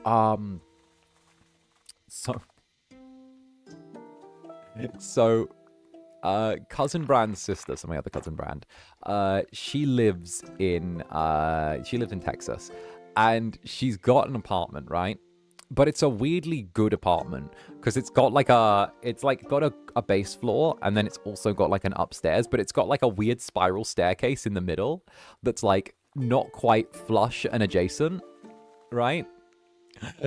cousin Brand's sister, so my other cousin Brand, she lives in Texas, and she's got an apartment, right? But it's a weirdly good apartment because it's got like a base floor, and then it's also got like an upstairs, but it's got like a weird spiral staircase in the middle that's like not quite flush and adjacent, right?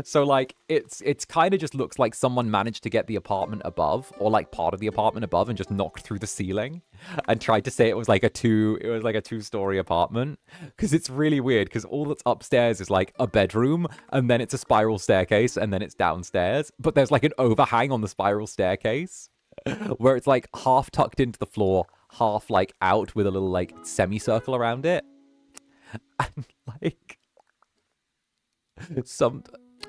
So like it's kind of just looks like someone managed to get the apartment above, or like part of the apartment above, and just knocked through the ceiling and tried to say it was like a 2-story apartment, because it's really weird because all that's upstairs is like a bedroom, and then it's a spiral staircase, and then it's downstairs, but there's like an overhang on the spiral staircase where it's like half tucked into the floor, half like out with a little like semicircle around it. And like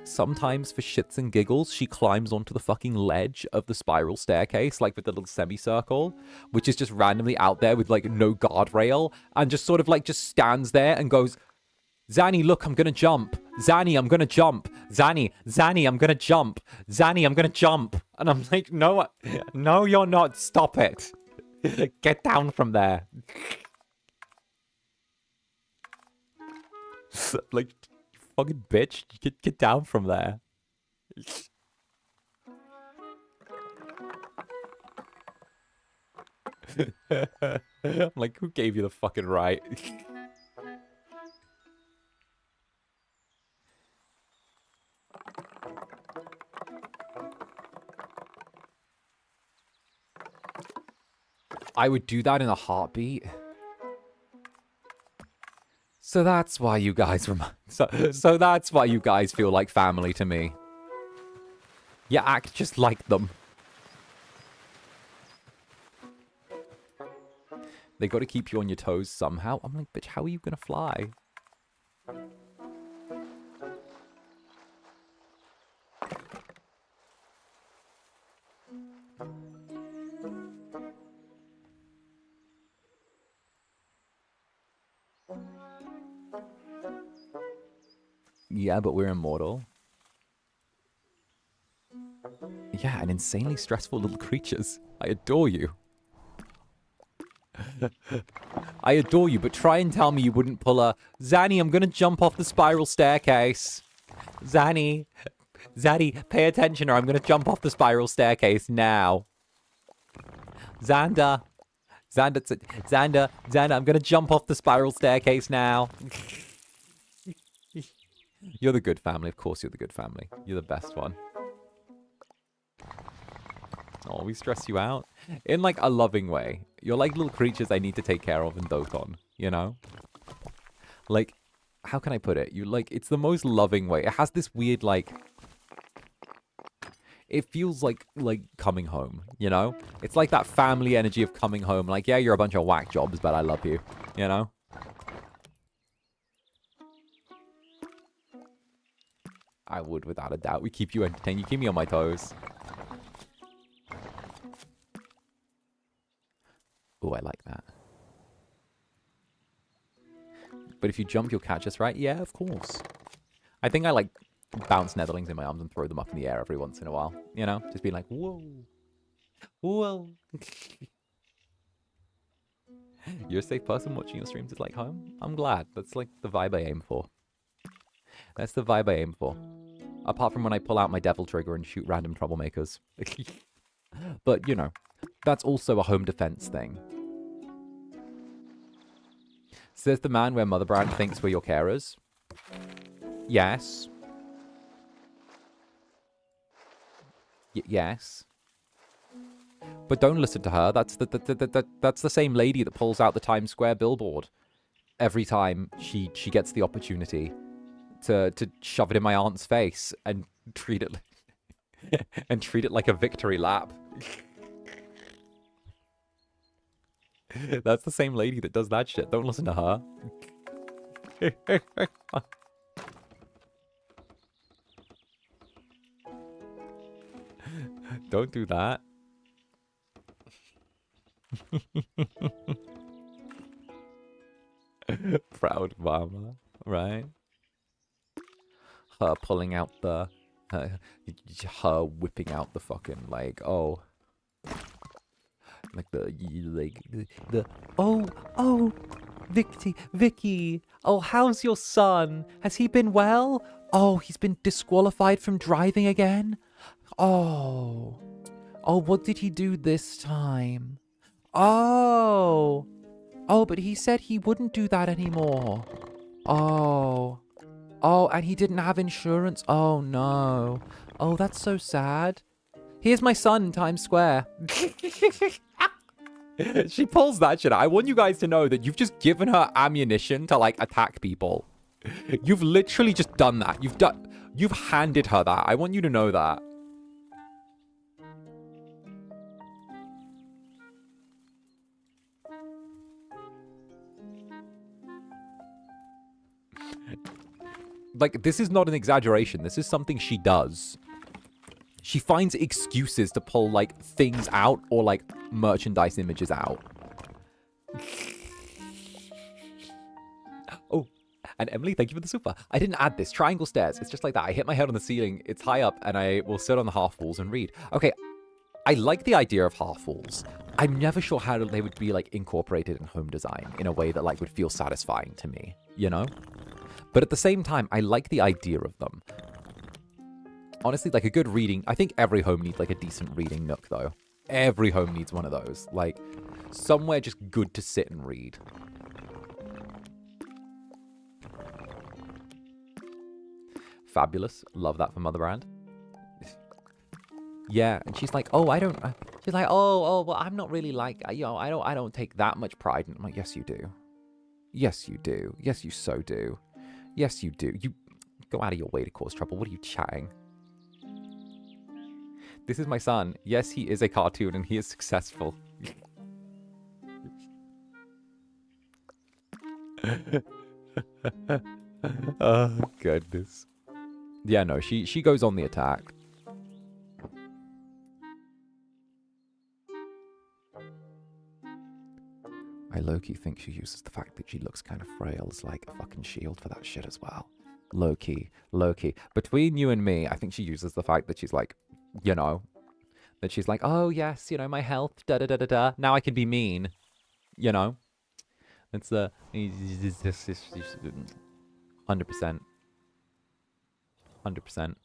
sometimes for shits and giggles, she climbs onto the fucking ledge of the spiral staircase, like with the little semicircle, which is just randomly out there with like no guardrail, and just sort of like just stands there and goes, Zanny, look, I'm gonna jump. Zanny, I'm gonna jump. Zanny, I'm gonna jump. Zanny, I'm gonna jump. And I'm like, no, you're not. Stop it. Get down from there. Like, fucking bitch, get down from there. I'm like, who gave you the fucking right? I would do that in a heartbeat. So that's why you guys so that's why you guys feel like family to me. You act just like them. They got to keep you on your toes somehow. I'm like, bitch, how are you gonna fly? Yeah, but we're immortal. Yeah, and insanely stressful little creatures. I adore you. I adore you, but try and tell me you wouldn't pull a... Zanny, I'm gonna jump off the spiral staircase. Zanny, pay attention or I'm gonna jump off the spiral staircase now. Zander, I'm gonna jump off the spiral staircase now. You're the good family. Of course you're the good family. You're the best one. Oh, we stress you out? In, like, a loving way. You're like little creatures I need to take care of and dote on, you know? Like, how can I put it? You, like, it's the most loving way. It has this weird, like... It feels like coming home, you know? It's like that family energy of coming home. Like, yeah, you're a bunch of whack jobs, but I love you, you know? I would, without a doubt. We keep you entertained. You keep me on my toes. Oh, I like that. But if you jump, you'll catch us, right? Yeah, of course. I think I like bounce netherlings in my arms and throw them up in the air every once in a while. You know? Just being like, whoa. Whoa. You're a safe person watching your streams. It's like home. I'm glad. That's like the vibe I aim for. That's the vibe I aim for. Apart from when I pull out my devil trigger and shoot random troublemakers. But, you know, that's also a home defense thing. Says the man where Netherbrand thinks we're your carers. Yes. Yes. But don't listen to her. That's the same lady that pulls out the Times Square billboard every time she gets the opportunity to shove it in my aunt's face and treat it like a victory lap. That's the same lady that does that shit. Don't listen to her. Don't do that. Proud mama, right? Her pulling out the... her whipping out the fucking, like, oh... Like the oh, Vicky, oh, how's your son? Has he been well? Oh, he's been disqualified from driving again? Oh, what did he do this time? Oh, but he said he wouldn't do that anymore. Oh, and he didn't have insurance. Oh, no. Oh, that's so sad. Here's my son in Times Square. She pulls that shit out. I want you guys to know that you've just given her ammunition to, like, attack people. You've literally just done that. You've handed her that. I want you to know that. Like, this is not an exaggeration. This is something she does. She finds excuses to pull, like, things out or, like, merchandise images out. Oh, and Emily, thank you for the super. I didn't add this. Triangle stairs. It's just like that. I hit my head on the ceiling. It's high up, and I will sit on the half walls and read. Okay, I like the idea of half walls. I'm never sure how they would be, like, incorporated in home design in a way that, like, would feel satisfying to me, you know? But at the same time, I like the idea of them. Honestly, like a good reading... I think every home needs, like, a decent reading nook, though. Every home needs one of those. Like, somewhere just good to sit and read. Fabulous. Love that for Netherbrand. Yeah, and she's like, oh, I don't... she's like, oh, well, I'm not really like... You know, I don't take that much pride in... I'm like, yes, you do. Yes, you do. Yes, you so do. Yes, you do. You go out of your way to cause trouble. What are you chatting? This is my son. Yes, he is a cartoon and he is successful. Oh, goodness. Yeah, no, she goes on the attack. I low-key think she uses the fact that she looks kind of frail as like a fucking shield for that shit as well. Low-key. Between you and me, I think she uses the fact that she's like, you know, that she's like, oh, yes, you know, my health, da-da-da-da-da. Now I can be mean, you know? It's 100%. 100%.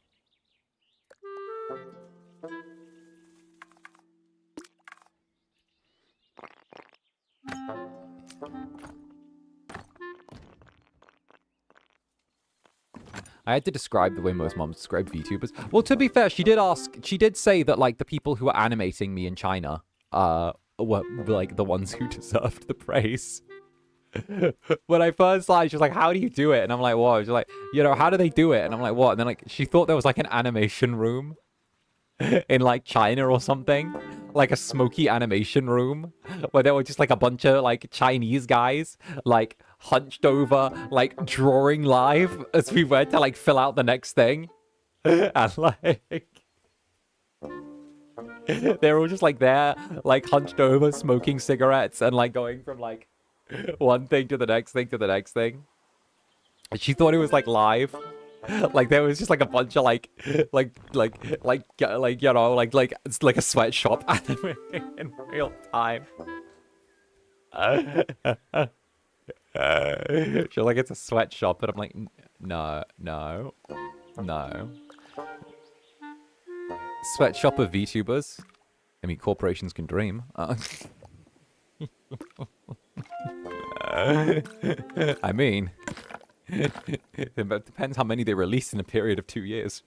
I had to describe the way most moms describe VTubers. Well, to be fair, she did say that, like, the people who were animating me in China, were, like, the ones who deserved the praise. When I first saw it, she was like, how do you do it? And I'm like, what? She's like, you know, how do they do it? And I'm like, what? And then, like, she thought there was, like, an animation room in, like, China or something. Like, a smoky animation room where there were just, like, a bunch of, like, Chinese guys, like, hunched over, like, drawing live as we went to, like, fill out the next thing. And, like... They're all just like there, like hunched over, smoking cigarettes and like going from like one thing to the next thing to the next thing. And she thought it was like live. Like there was just like a bunch of you know, like it's like a sweatshop in real time. She's like, it's a sweatshop, and I'm like, no. Sweatshop of VTubers. I mean, corporations can dream. I mean, it depends how many they release in a period of 2 years.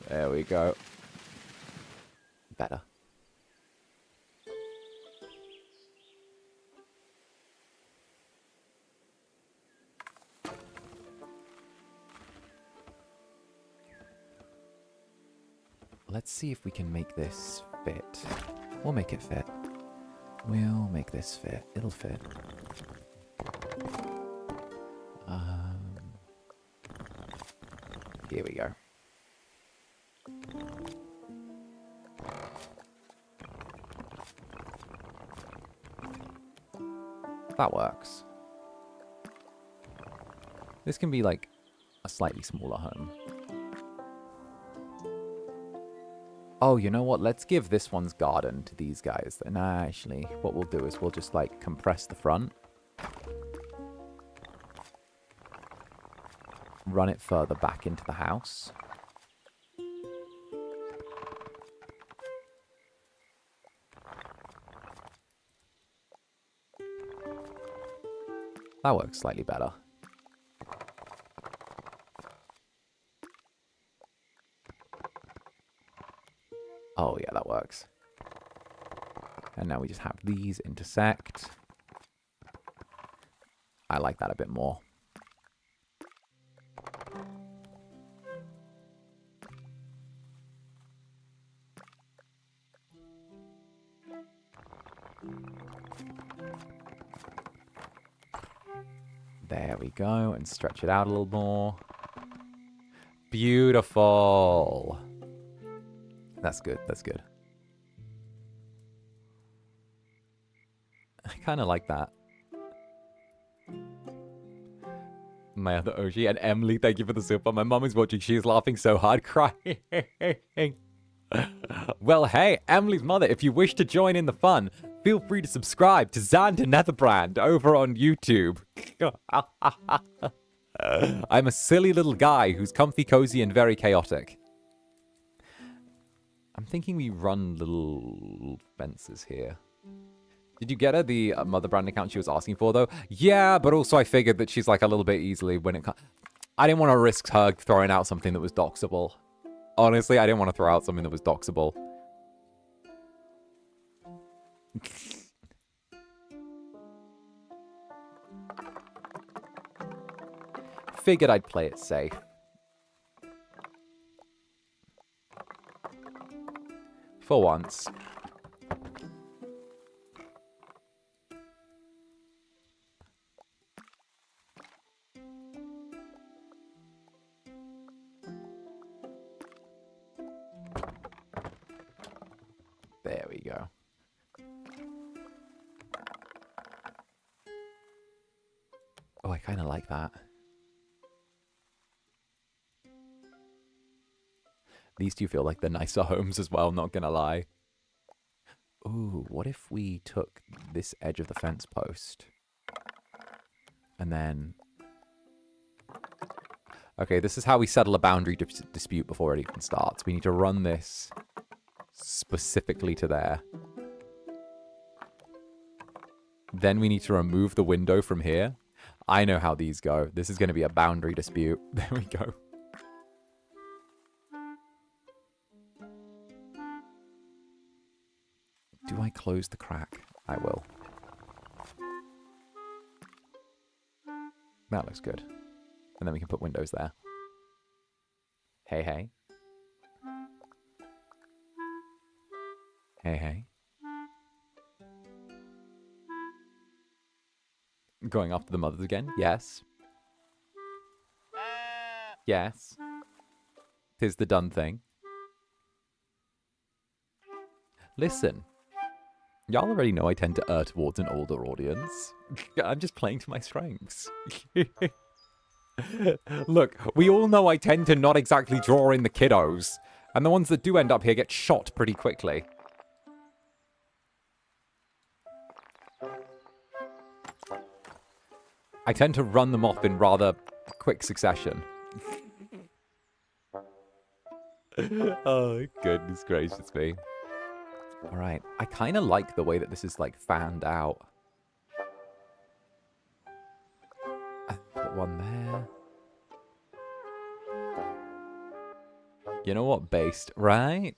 There we go. Better. Let's see if we can make this fit. We'll make it fit. We'll make this fit. It'll fit. Here we go. That works. This can be like a slightly smaller home. Oh, you know what? Let's give this one's garden to these guys. Nah, actually, what we'll do is we'll just like compress the front. Run it further back into the house. That works slightly better. Oh, yeah, that works. And now we just have these intersect. I like that a bit more. There we go, and stretch it out a little more. Beautiful. That's good, that's good. I kind of like that. My other OG, and Emily, thank you for the super. My mum is watching, she is laughing so hard, crying. Well, hey, Emily's mother, if you wish to join in the fun, feel free to subscribe to Zander Netherbrand over on YouTube. I'm a silly little guy who's comfy, cozy, and very chaotic. I'm thinking we run little fences here. Did you get her the mother brand account she was asking for, though? Yeah, but also I figured that she's like a little bit easily when it comes... I didn't want to risk her throwing out something that was doxable. Honestly, I didn't want to throw out something that was doxable. Figured I'd play it safe. For once. There we go. Oh, I kind of like that. These two feel like the nicer homes as well, not gonna lie. Ooh, what if we took this edge of the fence post? And then... Okay, this is how we settle a boundary dispute before it even starts. We need to run this specifically to there. Then we need to remove the window from here. I know how these go. This is going to be a boundary dispute. There we go. Do I close the crack? I will. That looks good. And then we can put windows there. Hey, hey. Hey, hey. Going after the mothers again? Yes. Yes. 'Tis the done thing. Listen. Y'all already know I tend to err towards an older audience. I'm just playing to my strengths. Look, we all know I tend to not exactly draw in the kiddos. And the ones that do end up here get shot pretty quickly. I tend to run them off in rather quick succession. Oh, goodness gracious me. Alright, I kind of like the way that this is, like, fanned out. Put one there. You know what? Based, right?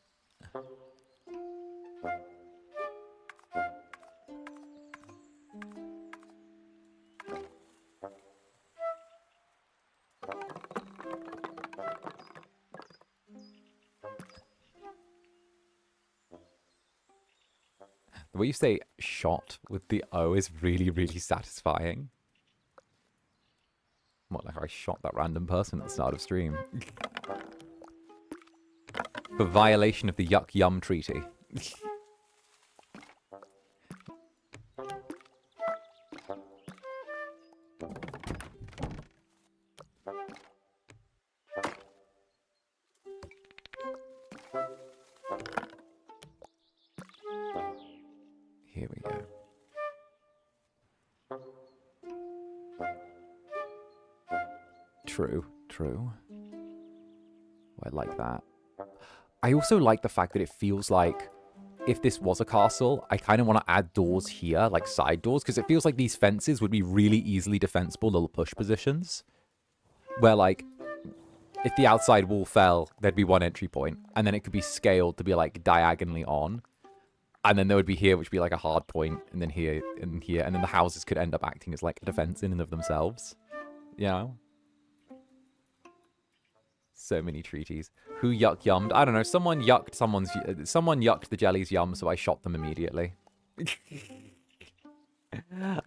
The way you say shot with the O is really, really satisfying. What, like I shot that random person at the start of stream? For violation of the Yuck Yum Treaty. Here we go. True, true. Oh, I like that. I also like the fact that it feels like if this was a castle, I kind of want to add doors here, like side doors, because it feels like these fences would be really easily defensible little push positions. Where, like, if the outside wall fell, there'd be one entry point, and then it could be scaled to be, like, diagonally on. And then there would be here, which would be, like, a hard point, and then here, and here, and then the houses could end up acting as, like, a defense in and of themselves. You know? So many treaties. Who yuck yummed? I don't know. Someone yucked someone yucked the jelly's yum, so I shot them immediately.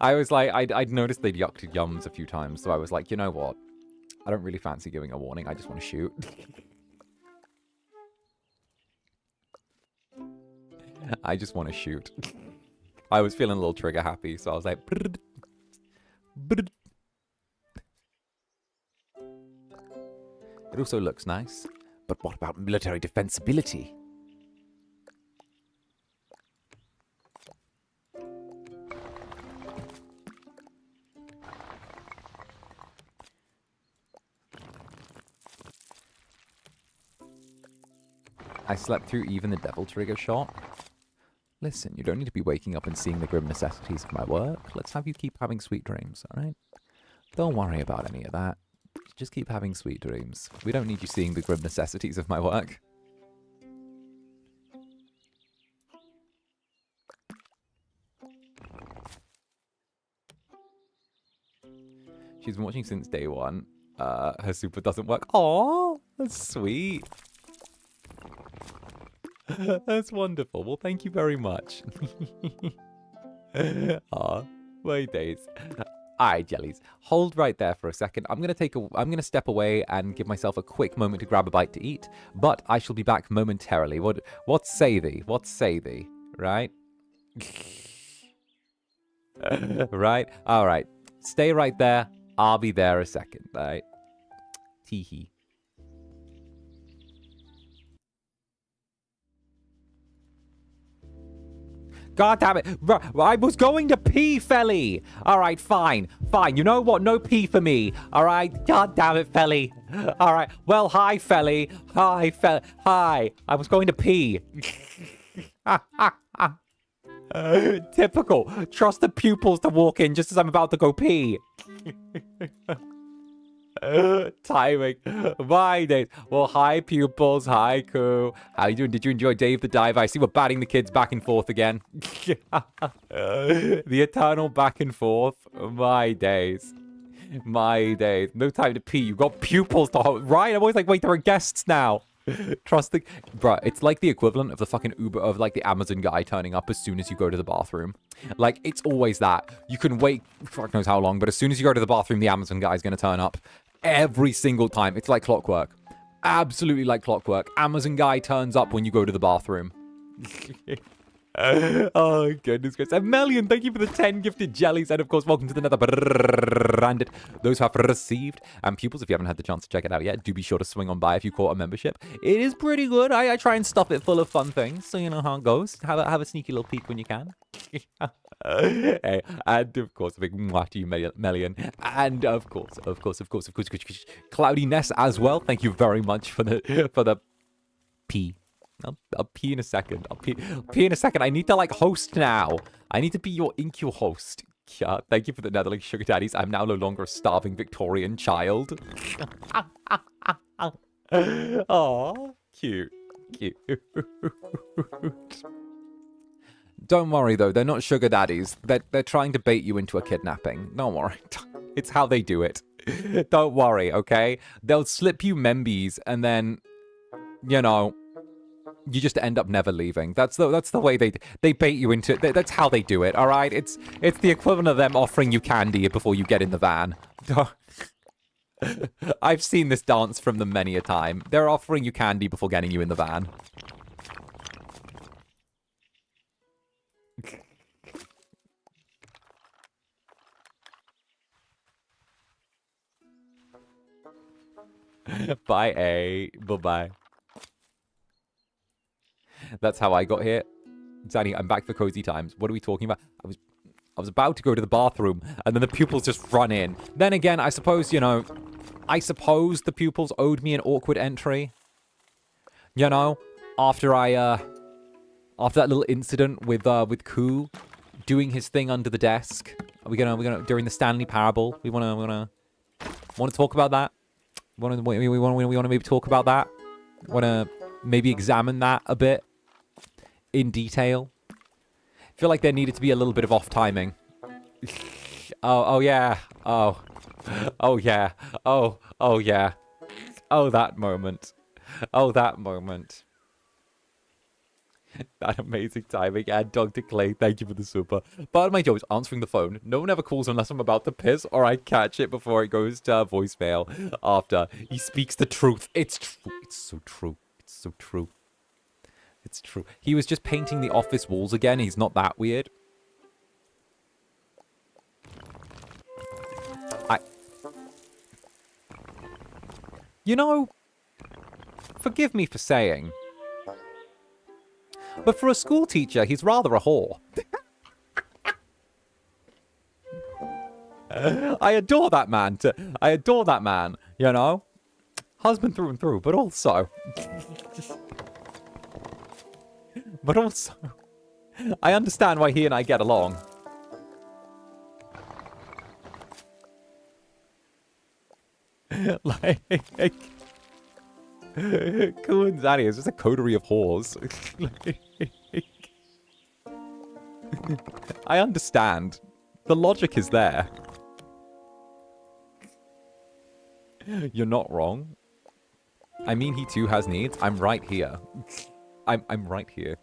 I was like, I'd noticed they'd yucked yums a few times, so I was like, you know what? I don't really fancy giving a warning. I just want to shoot. I just want to shoot. I was feeling a little trigger happy, so I was like, brrr, brrr. It also looks nice. But what about military defensibility? I slept through even the devil trigger shot. Listen, you don't need to be waking up and seeing the grim necessities of my work. Let's have you keep having sweet dreams, alright? Don't worry about any of that. Just keep having sweet dreams. We don't need you seeing the grim necessities of my work. She's been watching since day one. Her super doesn't work. Aww, that's sweet. That's wonderful. Well, thank you very much. Aw, my days. Alright, jellies. Hold right there for a second. I'm gonna step away and give myself a quick moment to grab a bite to eat, but I shall be back momentarily. What say thee? What say thee? Right? Right? Alright. Stay right there. I'll be there a second, right? Teehee. God damn it. I was going to pee, Felly. All right, fine. Fine. You know what? No pee for me. All right. God damn it, Felly. All right. Well, hi, Felly. Hi, Felly. Hi. I was going to pee. Typical. Trust the pupils to walk in just as I'm about to go pee. Timing. My days. Well, hi, pupils. Hi, Koo. How you doing? Did you enjoy Dave the Diver? I see we're batting the kids back and forth again. The eternal back and forth. My days. My days. No time to pee. You've got pupils to hold. Right? I'm always like, wait, there are guests now. Trust the... Bruh, it's like the equivalent of the fucking Uber, of like the Amazon guy turning up as soon as you go to the bathroom. Like, it's always that. You can wait fuck knows how long, but as soon as you go to the bathroom, the Amazon guy is going to turn up. Every single time. It's like clockwork. Absolutely like clockwork. Amazon guy turns up when you go to the bathroom. Oh, goodness gracious. Melian, thank you for the 10 gifted jellies. And, of course, welcome to the Netherbrand. Those who have received. And pupils, if you haven't had the chance to check it out yet, do be sure to swing on by if you caught a membership. It is pretty good. I try and stuff it full of fun things, so you know how it goes. Have a sneaky little peek when you can. Hey, and, of course, a big mwah to you, Melian. And, of course, 𝓂𝓸𝓾𝓻 as well. Thank you very much for the P. I'll pee in a second. I'll pee in a second. I need to, like, host now. I need to be your Incubus host. Yeah, thank you for the Netherlands sugar daddies. I'm now no longer a starving Victorian child. Aw, cute. Don't worry, though. They're not sugar daddies. They're trying to bait you into a kidnapping. Don't worry. It's how they do it. Don't worry, okay? They'll slip you membies, and then, you know... you just end up never leaving. That's the way they bait you into it. That's how they do it, all right? It's the equivalent of them offering you candy before you get in the van. I've seen this dance from them many a time. They're offering you candy before getting you in the van. Bye, A. Bye-bye. That's how I got here. Zanny, I'm back for cozy times. What are we talking about? I was about to go to the bathroom, and then the pupils just run in. Then again, I suppose, you know, the pupils owed me an awkward entry. You know, after that little incident with 𝓂𝓸𝓾 doing his thing under the desk. We're gonna during the Stanley Parable. We wanna talk about that. We wanna maybe talk about that. Wanna maybe examine that a bit. In detail. I feel like there needed to be a little bit of off timing. Oh yeah. Oh yeah. Oh yeah. Oh, that moment. That amazing timing. And Dr. Clay, thank you for the super. Part of my job is answering the phone. No one ever calls unless I'm about to piss, or I catch it before it goes to voicemail after. He speaks the truth. It's true. It's so true. It's so true. It's true. He was just painting the office walls again. He's not that weird. You know, forgive me for saying, but for a school teacher, he's rather a whore. I adore that man. I adore that man, you know? Husband through and through, but also... But also, I understand why he and I get along. Like, 𝓂𝓸𝓾𝓻 is just a coterie of whores. I understand. The logic is there. You're not wrong. I mean, he too has needs. I'm right here. I'm right here.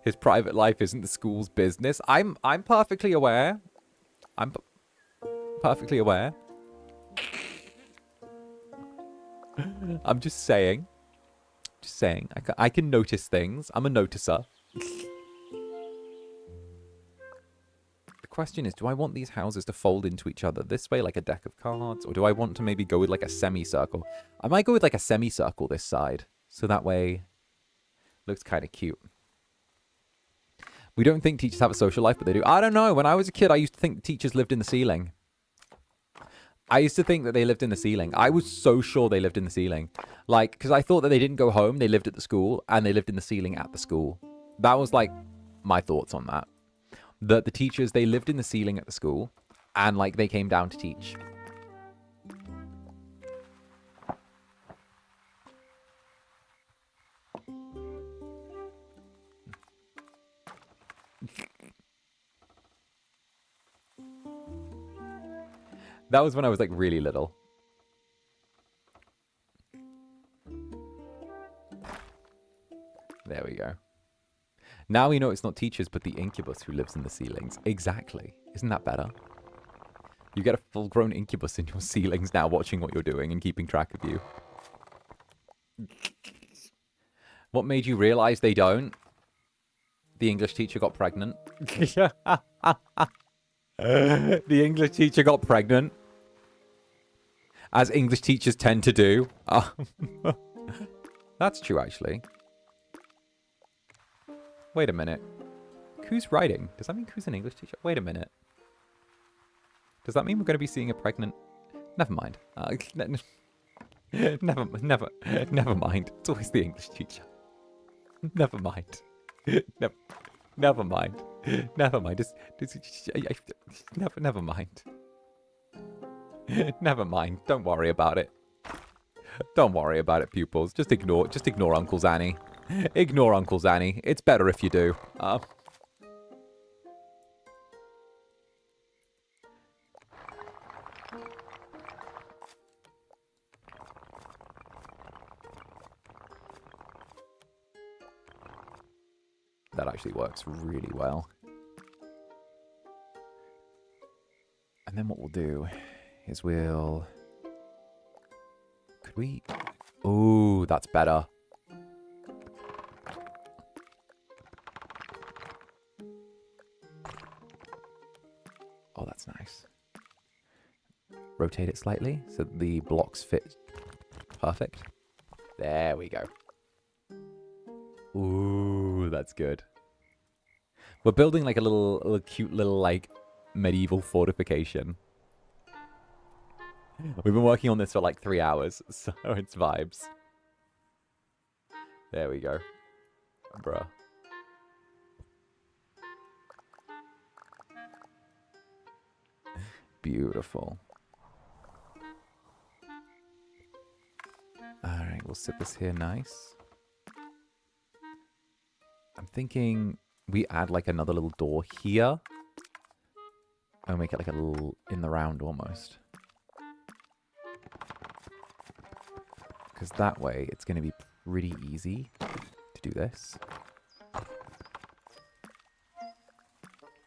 His private life isn't the school's business. I'm perfectly aware. I'm perfectly aware. I'm just saying. Just saying. I can notice things. I'm a noticer. The question is, do I want these houses to fold into each other this way like a deck of cards? Or do I want to maybe go with like a semicircle? I might go with like a semicircle this side. So that way it looks kind of cute. We don't think teachers have a social life, but they do. I don't know. When I was a kid, I used to think teachers lived in the ceiling. I used to think that they lived in the ceiling. I was so sure they lived in the ceiling. Like, because I thought that they didn't go home. They lived at the school, and they lived in the ceiling at the school. That was like my thoughts on that. That the teachers, they lived in the ceiling at the school, and like they came down to teach. That was when I was like really little. There we go. Now we know it's not teachers, but the incubus who lives in the ceilings. Exactly. Isn't that better? You get a full-grown incubus in your ceilings now watching what you're doing and keeping track of you. What made you realize they don't? The English teacher got pregnant. The English teacher got pregnant. As English teachers tend to do. That's true, actually. Wait a minute. Who's writing? Does that mean who's an English teacher? Wait a minute. Does that mean we're going to be seeing a pregnant... Never mind. Never mind. It's always the English teacher. Never mind. Never mind. Never mind. Never mind. Never mind. Don't worry about it. Don't worry about it, pupils. Just ignore Uncle Zanny. Ignore Uncle Zanny. It's better if you do. That actually works really well. And then what we'll do is we'll... Could we... Ooh, that's better. Oh, that's nice. Rotate it slightly so the blocks fit perfect. There we go. Ooh, that's good. We're building like a little cute little like medieval fortification. We've been working on this for like 3 hours, so it's vibes. There we go. Bruh. Beautiful. Alright, we'll sit this here nice. I'm thinking we add like another little door here. And make it like a little in the round almost. Because that way it's going to be pretty easy to do this.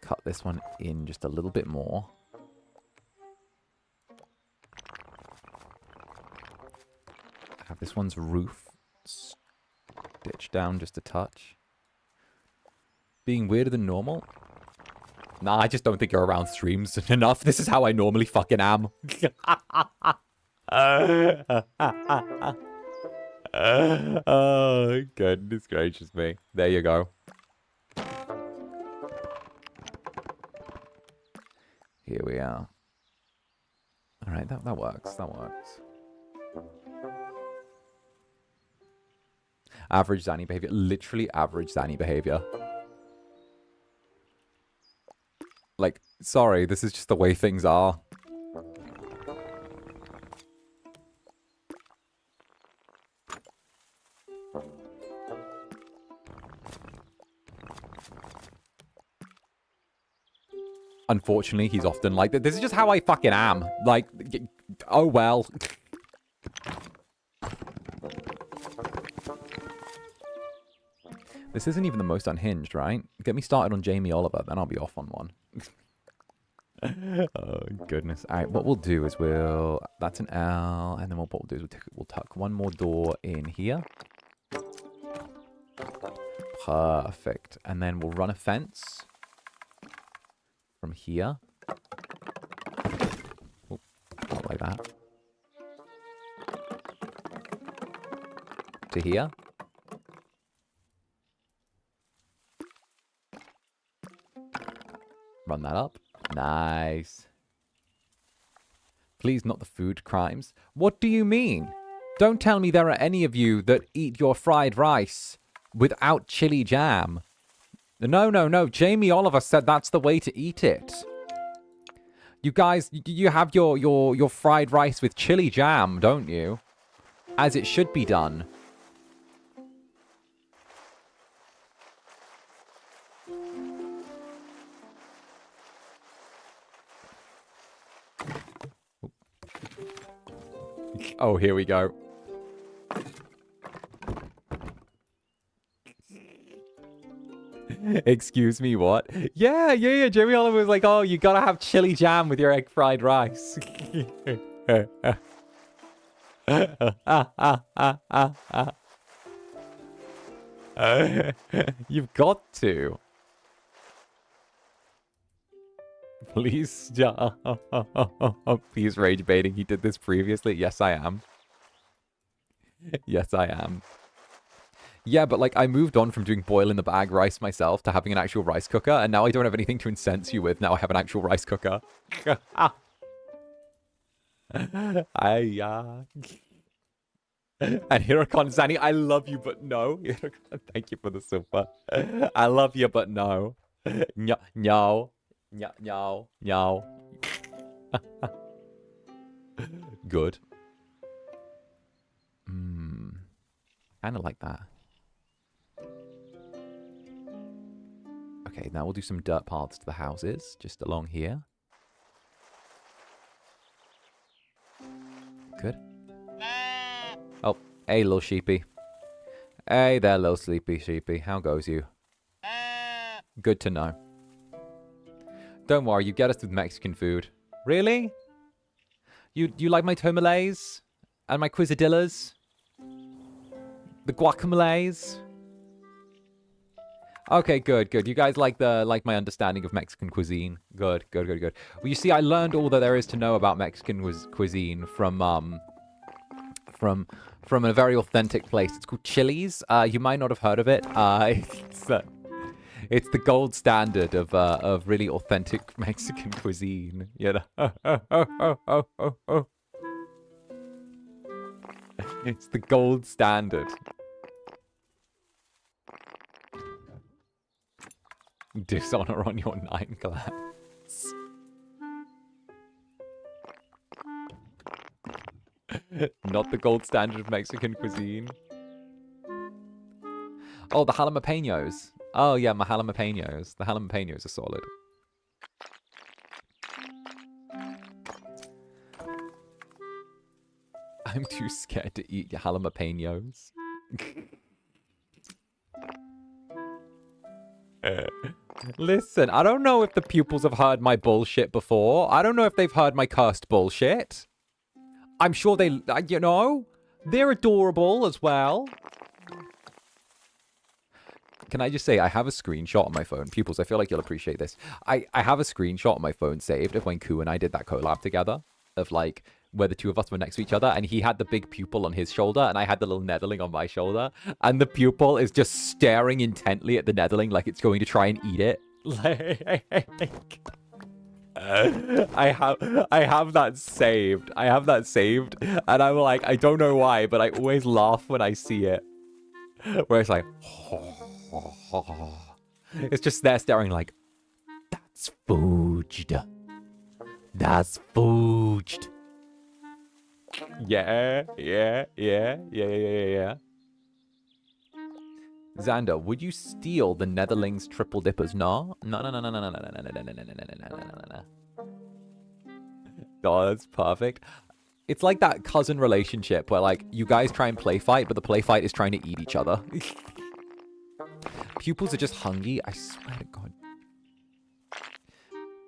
Cut this one in just a little bit more. Have this one's roof stitched down just a touch. Being weirder than normal? Nah, I just don't think you're around streams enough. This is how I normally fucking am. Oh, goodness gracious me. There you go. Here we are. Alright, that works. That works. Average Zanny behavior. Literally average Zanny behavior. Like, sorry, this is just the way things are. Unfortunately, he's often like that. This is just how I fucking am. Like, oh well. This isn't even the most unhinged, right? Get me started on Jamie Oliver, then I'll be off on one. Oh, goodness. All right, what we'll do is we'll... That's an L, and then what we'll do is we'll tuck one more door in here. Perfect. And then we'll run a fence from here. Oh, not like that. To here. Run that up. Nice. Please, not the food crimes. What do you mean? Don't tell me there are any of you that eat your fried rice without chili jam. No, no, no. Jamie Oliver said that's the way to eat it. You guys, you have your fried rice with chili jam, don't you? As it should be done. Oh, here we go. Excuse me, what? Yeah. Jamie Oliver was like, oh, you gotta have chili jam with your egg fried rice. You've got to. Please stop. He's rage baiting. He did this previously. Yes, I am. Yes, I am. Yeah, but like I moved on from doing boil in the bag rice myself to having an actual rice cooker, and now I don't have anything to incense you with. Now I have an actual rice cooker. And Hirokon Zani, I love you, but no. Hirokon, thank you for the super. I love you, but no. No. Good. Kind of like that. Okay, now we'll do some dirt paths to the houses, just along here. Good. Oh, hey, little sheepy. Hey there, little sleepy sheepy. How goes you? Good to know. Don't worry, you get us with Mexican food. Really? You like my tomalays? And my 𝓂𝓸𝓼𝓽? The guacamoles? Okay, good. You guys like my understanding of Mexican cuisine. Good. Well, you see, I learned all that there is to know about Mexican cuisine from a very authentic place. It's called Chili's. You might not have heard of it. It's the gold standard of really authentic Mexican cuisine. You know? It's the gold standard. Dishonor on your 9 clans. Not the gold standard of Mexican cuisine. Oh, the jalapenos. Oh, yeah, my jalapenos. The jalapenos are solid. I'm too scared to eat jalapenos. Listen, I don't know if the pupils have heard my bullshit before. I don't know if they've heard my cursed bullshit. I'm sure they, you know, they're adorable as well. Can I just say, I have a screenshot on my phone. Pupils, I feel like you'll appreciate this. I have a screenshot on my phone saved of when 𝓂 and I did that collab together. Of like, where the two of us were next to each other. And he had the big pupil on his shoulder. And I had the little Netherling on my shoulder. And the pupil is just staring intently at the Netherling like it's going to try and eat it. Like... I have that saved. And I'm like, I don't know why, but I always laugh when I see it. Where it's like... It's just there staring like, that's fooged. That's fooged. Yeah. Zander, would you steal the Netherlings triple dippers? No. Oh, that's perfect. It's like that cousin relationship where like you guys try and play fight, but the play fight is trying to eat each other. Pupils are just hungry. I swear to God.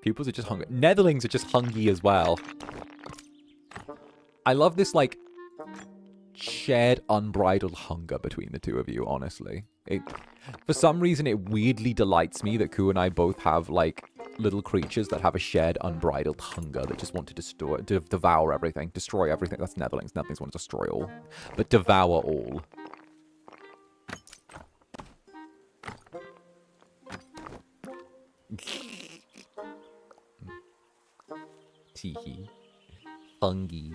Pupils are just hungry. Netherlings are just hungry as well. I love this, like, shared unbridled hunger between the two of you, honestly. For some reason, it weirdly delights me that 𝓂 and I both have, like, little creatures that have a shared unbridled hunger that just want to devour everything. Destroy everything. That's Netherlings. Netherlings want to destroy all. But devour all. Teehee. Fungi.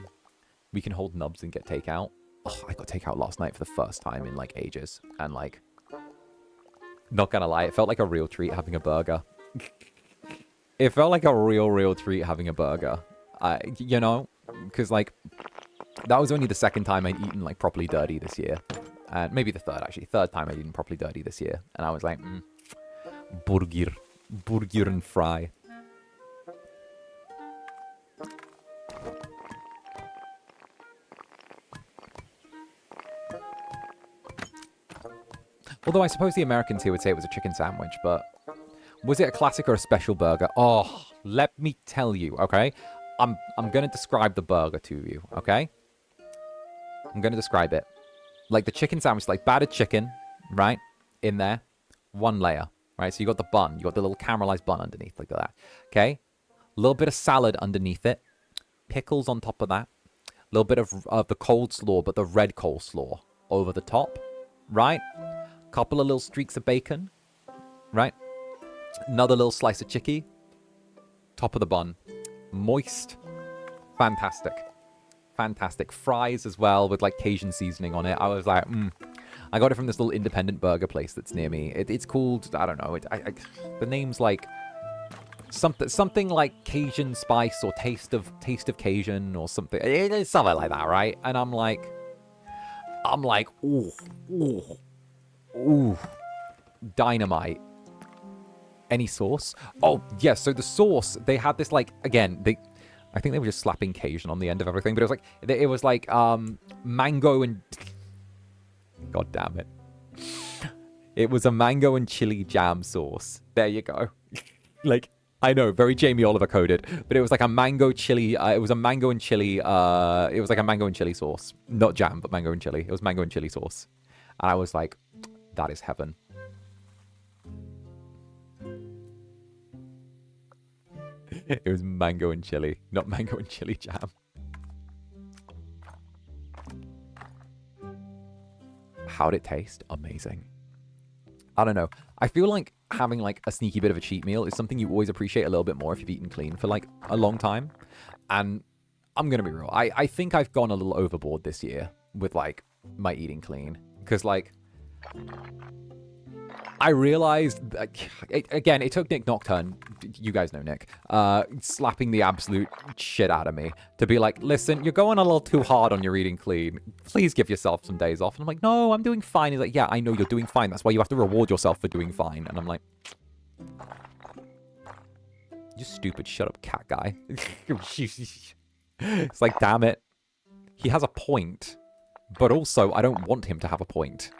We can hold nubs and get takeout. Oh, I got takeout last night for the first time in, like, ages. And, like, not gonna lie, it felt like a real treat having a burger. It felt like a real treat having a burger. You know? Because, like, that was only the second time I'd eaten, like, properly dirty this year. And maybe the third, actually. Third time I'd eaten properly dirty this year. And I was like, burger. Burger and fry. Although I suppose the Americans here would say it was a chicken sandwich, but was it a classic or a special burger? Oh, let me tell you, okay? I'm going to describe the burger to you, okay? I'm going to describe it. Like the chicken sandwich, like battered chicken, right? In there. One layer, right? So you got the bun. You got the little caramelized bun underneath, like that. Okay? A little bit of salad underneath it. Pickles on top of that. A little bit of the coleslaw, but the red coleslaw over the top, right? Couple of little streaks of bacon, right? Another little slice of chicky. Top of the bun. Moist. Fantastic. Fantastic. Fries as well with like Cajun seasoning on it. I was like, I got it from this little independent burger place that's near me. It's called, I don't know. The name's like something like Cajun Spice or Taste of Cajun or something. It's something like that, right? And I'm like, ooh, dynamite. Any sauce? Oh, yes. So the sauce, they had this like, again, I think they were just slapping Cajun on the end of everything, but it was like mango and God damn it. It was a mango and chili jam sauce. There you go. Like, I know, very Jamie Oliver coded, but it was like a mango chili. It was a mango and chili. It was like a mango and chili sauce, not jam, but mango and chili. It was mango and chili sauce, and I was like, that is heaven. It was mango and chili, not mango and chili jam. How'd it taste? Amazing. I don't know. I feel like having like a sneaky bit of a cheat meal is something you always appreciate a little bit more if you've eaten clean for like a long time. And I'm going to be real. I think I've gone a little overboard this year with like my eating clean. Because like, I realized, that, again, it took Nick Nocturne, you guys know Nick, slapping the absolute shit out of me to be like, listen, you're going a little too hard on your eating clean. Please give yourself some days off. And I'm like, no, I'm doing fine. He's like, yeah, I know you're doing fine. That's why you have to reward yourself for doing fine. And I'm like, you stupid shut up cat guy. It's like, damn it. He has a point, but also I don't want him to have a point.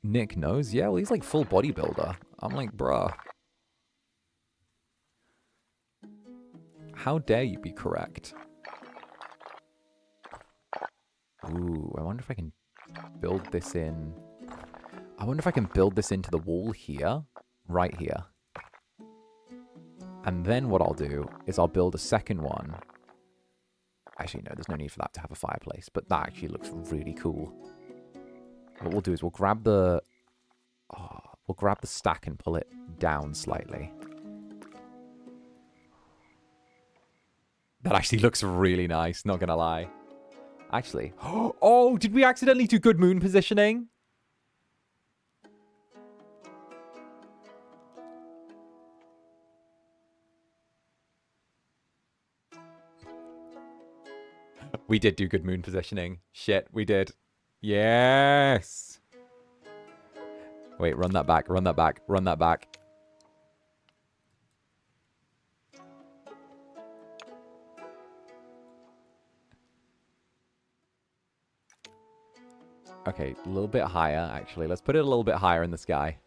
Nick knows? Yeah, well, he's like full bodybuilder. I'm like, bruh. How dare you be correct? Ooh, I wonder if I can build this in. I wonder if I can build this into the wall here. Right here. And then what I'll do is I'll build a second one. Actually, no, there's no need for that to have a fireplace. But that actually looks really cool. What we'll do is we'll grab the stack and pull it down slightly. That actually looks really nice, not gonna lie. Actually, oh, did we accidentally do good moon positioning? We did do good moon positioning. Shit, we did. Yes. Wait, run that back, run that back, run that back. Okay, a little bit higher, actually. Let's put it a little bit higher in the sky.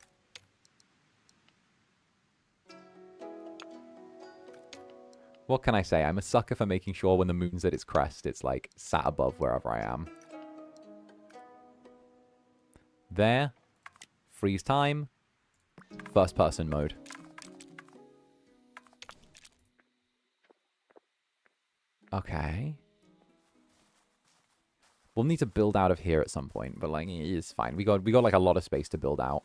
What can I say? I'm a sucker for making sure when the moon's at its crest, it's like sat above wherever I am. There. Freeze time. First person mode. Okay. We'll need to build out of here at some point, but like it's fine. We got like a lot of space to build out.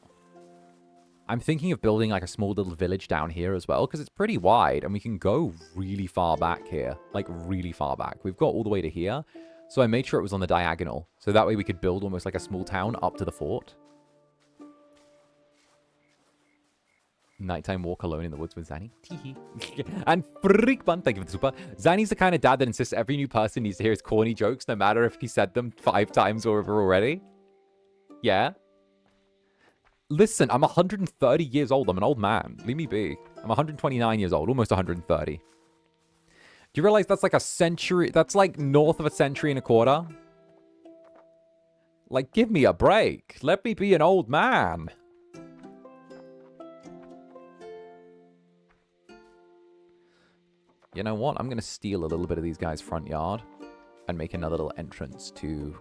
I'm thinking of building like a small little village down here as well, because it's pretty wide and we can go really far back here. Like really far back. We've got all the way to here. So I made sure it was on the diagonal. So that way we could build almost like a small town up to the fort. Nighttime walk alone in the woods with Zanny. And Freakbun, thank you for the super. Zanny's the kind of dad that insists every new person needs to hear his corny jokes, no matter if he said them 5 times or over already. Yeah. Listen, I'm 130 years old. I'm an old man. Leave me be. I'm 129 years old, almost 130. Do you realize that's like a century? That's like north of a century and a quarter. Like, give me a break. Let me be an old man. You know what? I'm going to steal a little bit of these guys' front yard and make another little entrance to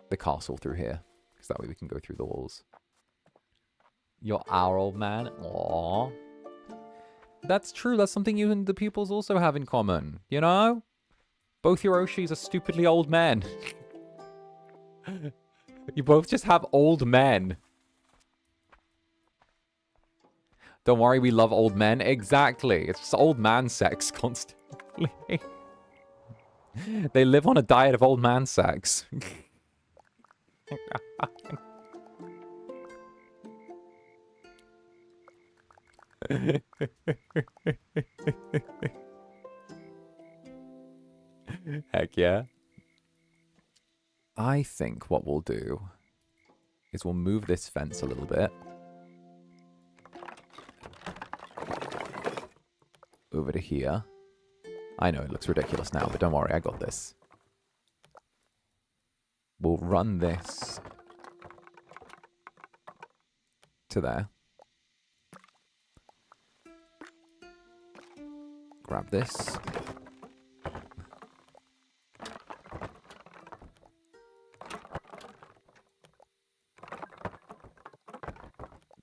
the castle through here. Because that way we can go through the walls. You're our old man? Aww. That's true. That's something you and the pupils also have in common. You know? Both your Oshis are stupidly old men. You both just have old men. Don't worry, we love old men. Exactly. It's just old man sex constantly. They live on a diet of old man sex. Heck yeah. I think what we'll do is we'll move this fence a little bit. Over to here. I know it looks ridiculous now, but don't worry, I got this. We'll run this to there. Grab this.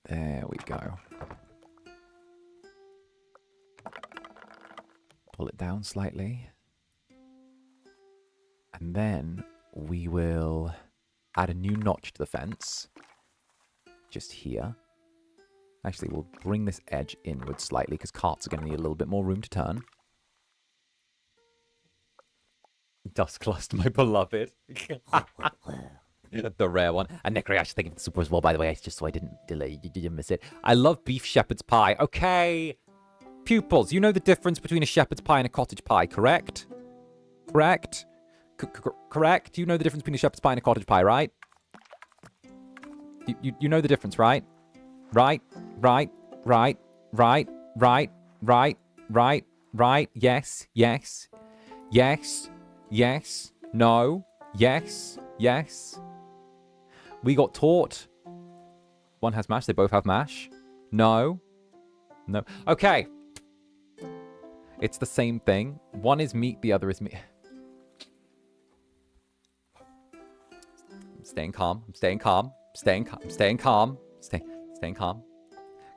There we go. Pull it down slightly. And then we will add a new notch to the fence. Just here. Actually, we'll bring this edge inward slightly because carts are going to need a little bit more room to turn. Dusklust, my beloved. The rare one. And Necro, I should think of the super as well, by the way, just so I didn't delay. You didn't miss it. I love beef shepherd's pie. Okay. Pupils, you know the difference between a shepherd's pie and a cottage pie, correct? Correct? Correct? You know the difference between a shepherd's pie and a cottage pie, right? You know the difference, right? Right? Right? Right? Right? Right? Right? Right? Right? Yes? Yes? Yes? Yes? No? Yes? Yes? We got taught. One has mash, they both have mash. No? No. Okay. It's the same thing. One is meat, the other is meat. I'm staying calm. I'm staying calm. I'm staying calm. I'm staying calm. Staying calm.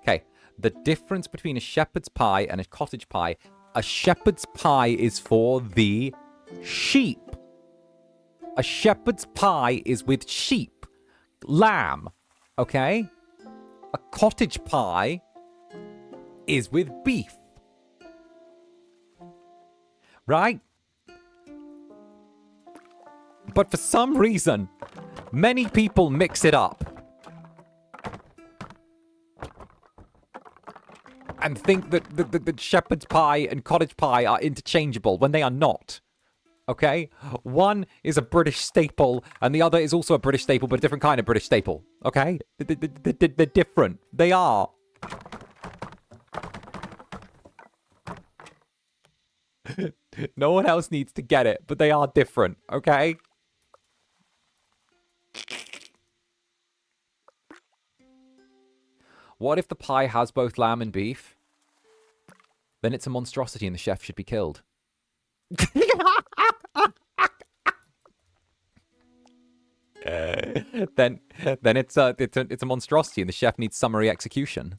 Okay. The difference between a shepherd's pie and a cottage pie. A shepherd's pie is for the sheep. A shepherd's pie is with sheep. Lamb. Okay? A cottage pie is with beef. Right? But for some reason, many people mix it up. And think that the shepherd's pie and cottage pie are interchangeable when they are not. Okay? One is a British staple, and the other is also a British staple, but a different kind of British staple. Okay? They're different. They are. No one else needs to get it, but they are different. Okay? What if the pie has both lamb and beef? Then it's a monstrosity and the chef should be killed. Then it's a monstrosity and the chef needs summary execution.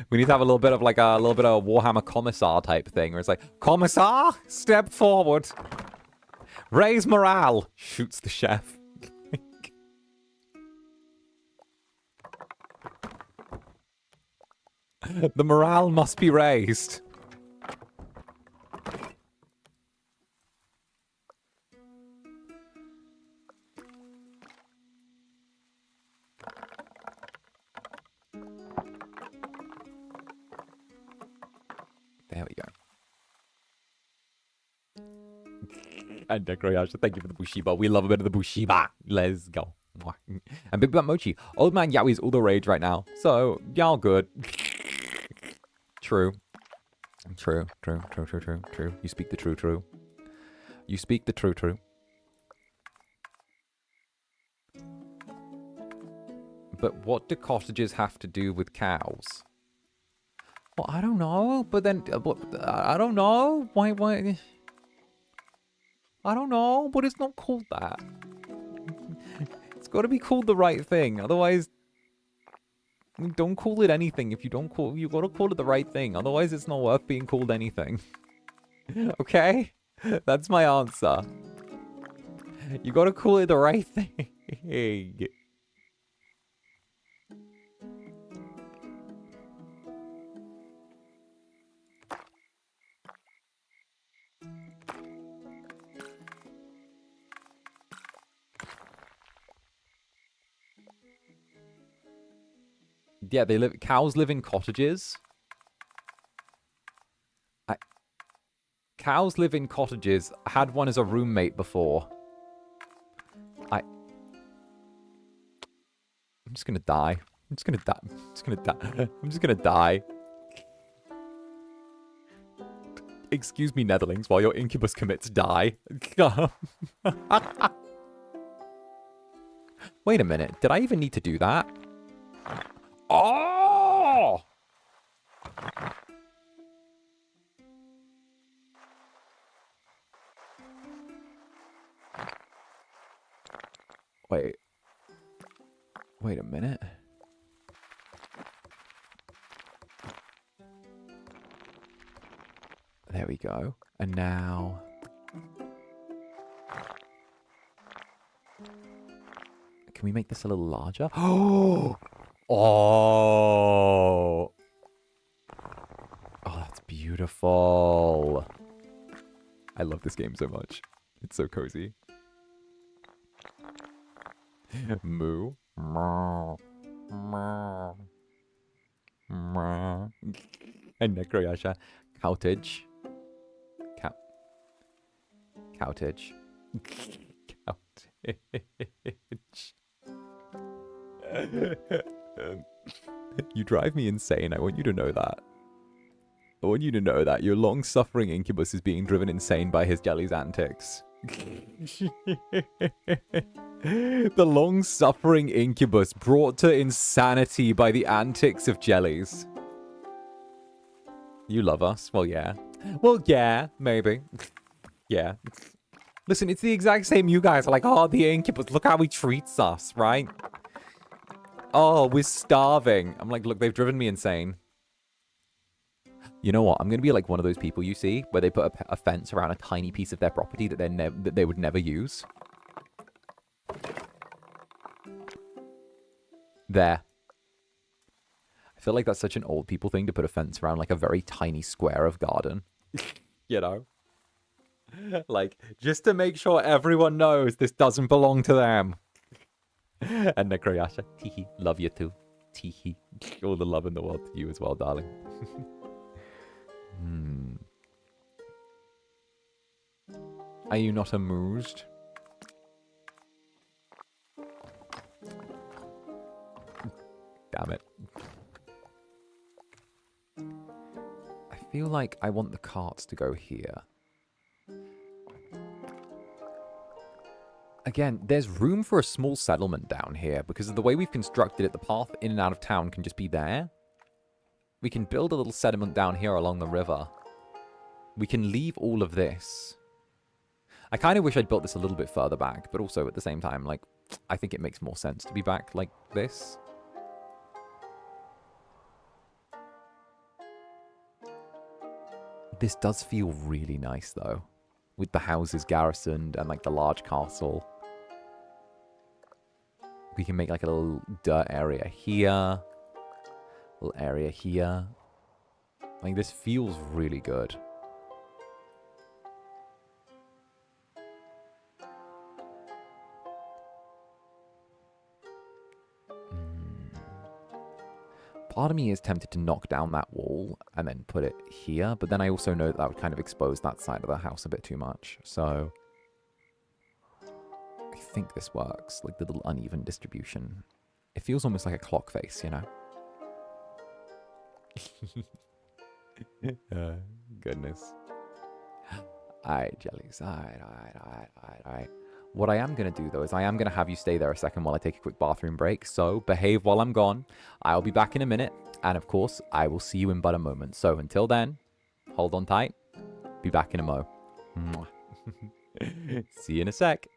We need to have a little bit of like a Warhammer Commissar type thing where it's like, Commissar, step forward. Raise morale. Shoots the chef. The morale must be raised. There we go. And Decoration, thank you for the Bushiba. We love a bit of the Bushiba. Let's go. And Big Bad Mochi. Old Man Yowie's all the rage right now. So, y'all good. True. True. You speak the true. You speak the true. But what do cottages have to do with cows? Well, I don't know. But then, I don't know. Why? I don't know. But it's not called that. It's got to be called the right thing. Otherwise, don't call it anything. If you don't call, you got to call it the right thing. Otherwise, it's not worth being called anything. Okay? That's my answer. You got to call it the right thing. Yeah, cows live in cottages. Cows live in cottages. I had one as a roommate before. I'm just gonna die. I'm just gonna die. Excuse me, Netherlings, while your Incubus commits die. Wait a minute. Did I even need to do that? Oh! Wait a minute. There we go. And now... Can we make this a little larger? Oh! Oh! Oh, that's beautiful. I love this game so much. It's so cozy. Moo. And Necroyasha. Coutage. Coutage. Coutage. You drive me insane. I want you to know that. I want you to know that your long-suffering Incubus is being driven insane by his jelly's antics. The long-suffering Incubus brought to insanity by the antics of jellies. You love us? Well, yeah. Well, yeah, maybe. Yeah. Listen, it's the exact same. You guys are like, oh, the Incubus, look how he treats us, right? Oh, we're starving. I'm like, look, they've driven me insane. You know what? I'm going to be like one of those people you see where they put a fence around a tiny piece of their property that they would never use. There. I feel like that's such an old people thing to put a fence around like a very tiny square of garden. You know? Like, just to make sure everyone knows this doesn't belong to them. And Necroyasha, teehee, love you too. Teehee. All the love in the world to you as well, darling. Are you not amused? Damn it. I feel like I want the carts to go here. Again, there's room for a small settlement down here because of the way we've constructed it. The path in and out of town can just be there. We can build a little settlement down here along the river. We can leave all of this. I kind of wish I'd built this a little bit further back, but also at the same time, like, I think it makes more sense to be back like this. This does feel really nice, though, with the houses garrisoned and, like, the large castle. We can make, like, a little dirt area here. A little area here. Like, this feels really good. Part of me is tempted to knock down that wall and then put it here, but then I also know that would kind of expose that side of the house a bit too much, so I think this works, like the little uneven distribution. It feels almost like a clock face, you know? Goodness. Alright, jellies. Alright. What I am going to do, though, is I am going to have you stay there a second while I take a quick bathroom break. So, behave while I'm gone. I'll be back in a minute. And, of course, I will see you in but a moment. So, until then, hold on tight. Be back in a mo. See you in a sec.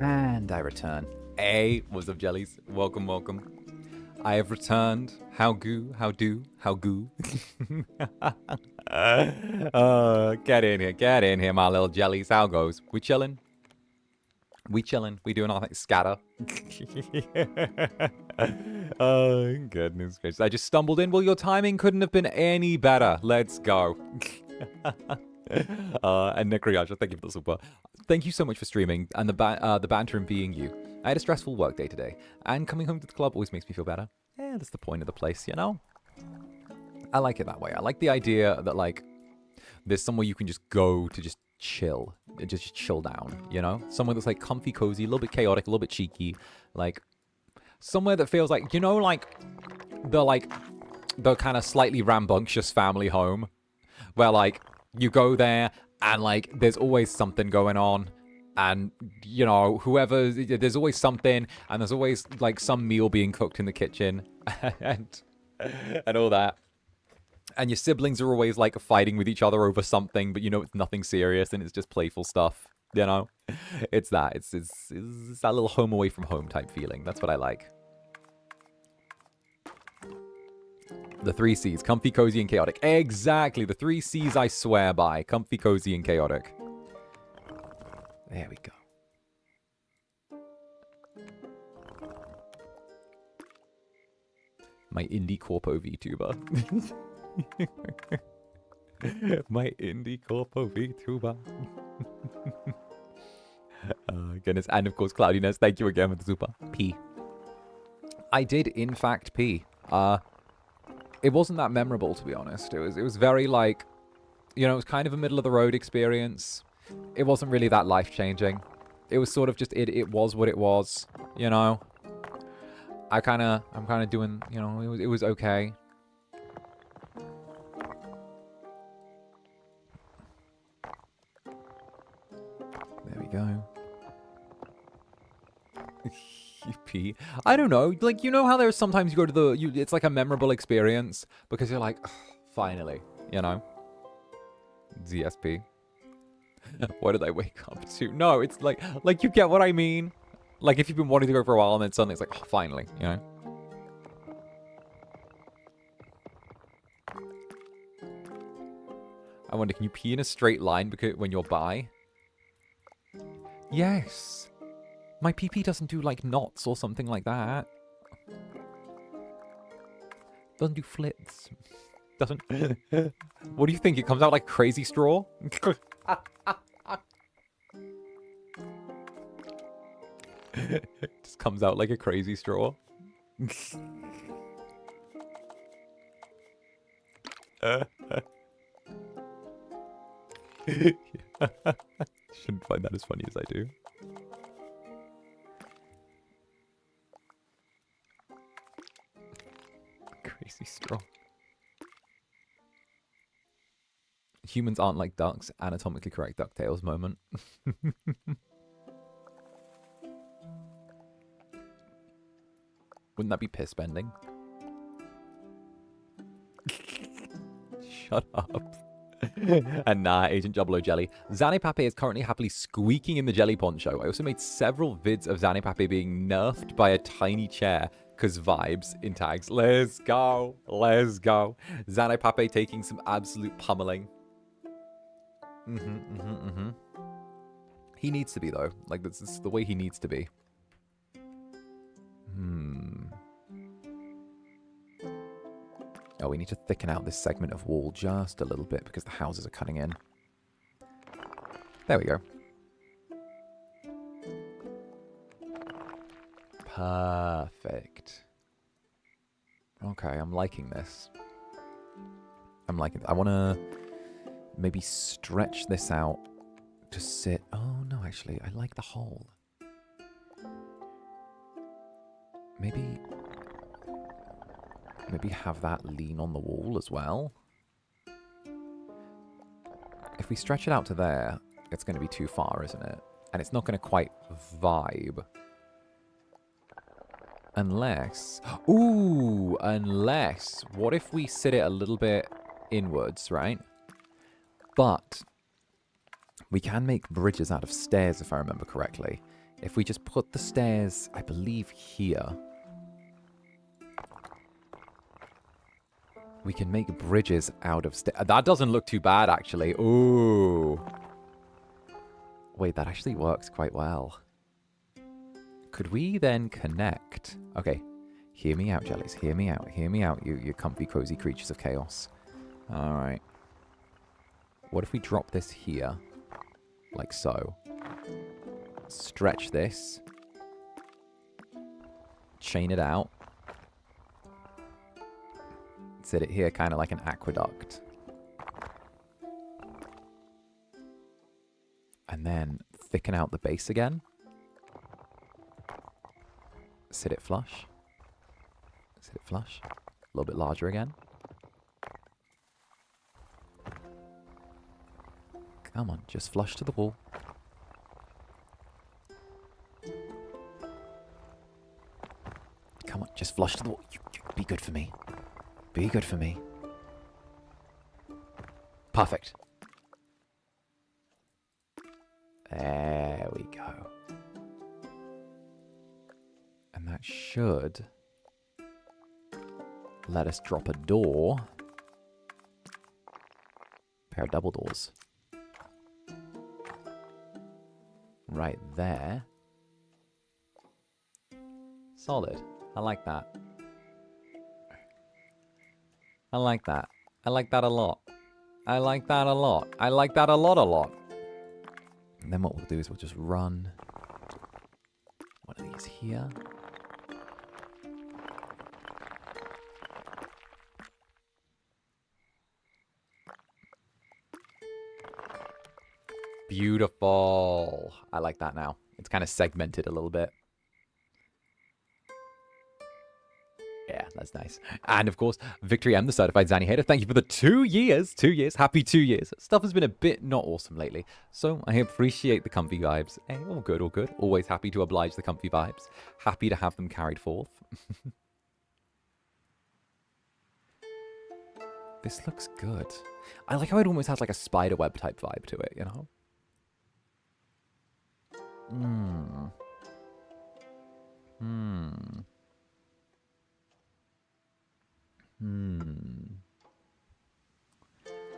And I return. Hey, what's up, jellies? Welcome, welcome. I have returned. How goo, how do, how goo. Get in here, my little jellies. How goes? We chilling? We chilling. We doing our thing. Scatter. Oh, goodness gracious. I just stumbled in. Well, your timing couldn't have been any better. Let's go. And Nick Riacha, thank you for the super. Thank you so much for streaming and the banter and being you. I had a stressful work day today, and coming home to the club always makes me feel better. Yeah, that's the point of the place, you know? I like it that way. I like the idea that, like, there's somewhere you can just go to just chill. Just chill down, you know? Somewhere that's, like, comfy, cozy, a little bit chaotic, a little bit cheeky. Like, somewhere that feels like, you know, like, the kind of slightly rambunctious family home where, like, you go there and, like, there's always something going on. And, you know, there's always something, and there's always, like, some meal being cooked in the kitchen, and all that. And your siblings are always, like, fighting with each other over something, but you know it's nothing serious, and it's just playful stuff. You know, it's that. It's that little home away from home type feeling. That's what I like. The 3 C's, comfy, cozy, and chaotic. Exactly, the 3 C's I swear by. Comfy, cozy, and chaotic. There we go. My indie corpo VTuber. My indie corpo VTuber. Goodness, and of course cloudiness. Thank you again for the super. P. I did in fact pee. It wasn't that memorable, to be honest. It was very, like, you know, it was kind of a middle-of-the-road experience. It wasn't really that life-changing. It was sort of just, it was what it was, you know? I'm kind of doing, you know, it was okay. There we go. Pee. I don't know. Like, you know how there's sometimes you go to the... it's like a memorable experience because you're like, finally, you know? ZSP. What did I wake up to? No, it's like you get what I mean. Like if you've been wanting to go for a while and then suddenly it's like, oh, finally, you know? I wonder, can you pee in a straight line because when you're by? Yes. My PP doesn't do, like, knots or something like that. Doesn't do flips. Doesn't... What do you think? It comes out like crazy straw? Just comes out like a crazy straw. Shouldn't find that as funny as I do. Crazy straw. Humans aren't like ducks. Anatomically correct DuckTales moment. Wouldn't that be piss bending? Shut up. And nah, Agent Jublo Jelly. Zanipape is currently happily squeaking in the jelly poncho. I also made several vids of Zanipape being nerfed by a tiny chair. Because vibes in tags. Let's go. Let's go. Zanipape taking some absolute pummeling. He needs to be, though. Like, this is the way he needs to be. Oh, we need to thicken out this segment of wall just a little bit because the houses are cutting in. There we go. Perfect. Okay, I'm liking this. I'm liking it. I want to maybe stretch this out to sit. Oh, no, actually, I like the hole. Maybe have that lean on the wall as well. If we stretch it out to there, it's going to be too far, isn't it? And it's not going to quite vibe. Unless... Ooh! Unless... What if we sit it a little bit inwards, right? But we can make bridges out of stairs, if I remember correctly. If we just put the stairs, I believe, here... We can make bridges out of stairs. That doesn't look too bad, actually. Ooh. Wait, that actually works quite well. Could we then connect? Okay. Hear me out, jellies. Hear me out. Hear me out, you comfy, cozy creatures of chaos. Alright. What if we drop this here? Like so. Stretch this. Chain it out. Sit it here kind of like an aqueduct. And then thicken out the base again. Sit it flush. Sit it flush. A little bit larger again. Come on, just flush to the wall. Come on, just flush to the wall. Be good for me. Be good for me. Perfect. There we go. And that should let us drop a door. Pair of double doors. Right there. Solid. I like that. I like that. I like that a lot. I like that a lot. I like that a lot. And then what we'll do is we'll just run one of these here. Beautiful. I like that now. It's kind of segmented a little bit. Yeah, that's nice. And of course, Victory M, the certified Zanny hater. Thank you for the 2 years. 2 years. Happy 2 years. Stuff has been a bit not awesome lately. So I appreciate the comfy vibes. Hey, all good, all good. Always happy to oblige the comfy vibes. Happy to have them carried forth. This looks good. I like how it almost has like a spiderweb type vibe to it, you know?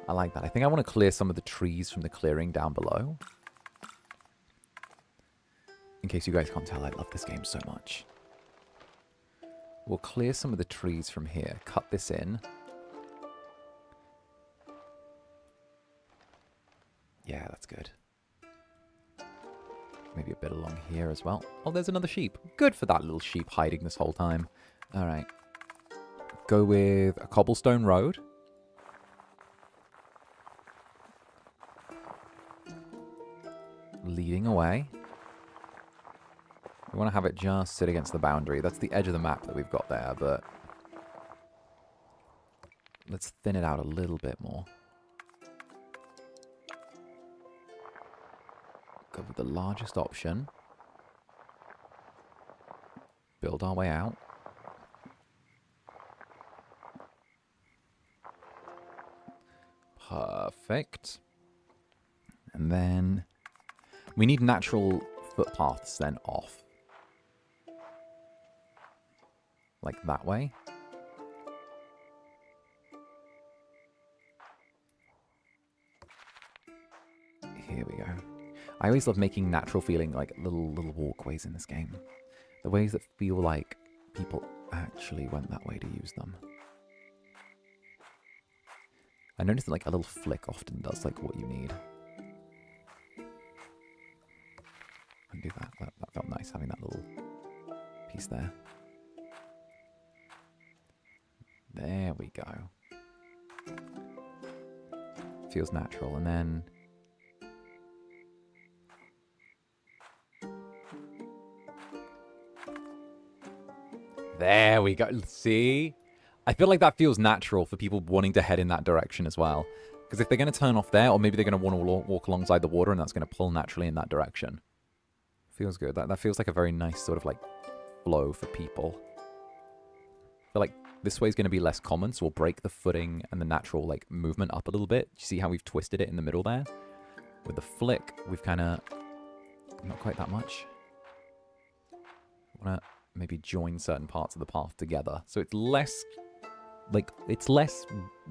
I like that. I think I want to clear some of the trees from the clearing down below. In case you guys can't tell, I love this game so much. We'll clear some of the trees from here. Cut this in. Yeah, that's good. Maybe a bit along here as well. Oh, there's another sheep. Good for that little sheep hiding this whole time. All right. Go with a cobblestone road. Leading away. We want to have it just sit against the boundary. That's the edge of the map that we've got there, but let's thin it out a little bit more. Go with the largest option. Build our way out. Perfect. And then we need natural footpaths then off. Like that way. Here we go. I always love making natural feeling like little walkways in this game. The ways that feel like people actually went that way to use them. I noticed that like a little flick often does like what you need. Undo that. That felt nice having that little piece there. There we go. Feels natural. And then there we go. See? I feel like that feels natural for people wanting to head in that direction as well. Because if they're going to turn off there, or maybe they're going to want to walk alongside the water, and that's going to pull naturally in that direction. Feels good. That feels like a very nice sort of like flow for people. I feel like this way is going to be less common, so we'll break the footing and the natural like movement up a little bit. You see how we've twisted it in the middle there? With the flick, we've kind of... not quite that much. Want to maybe join certain parts of the path together. So it's less... like, it's less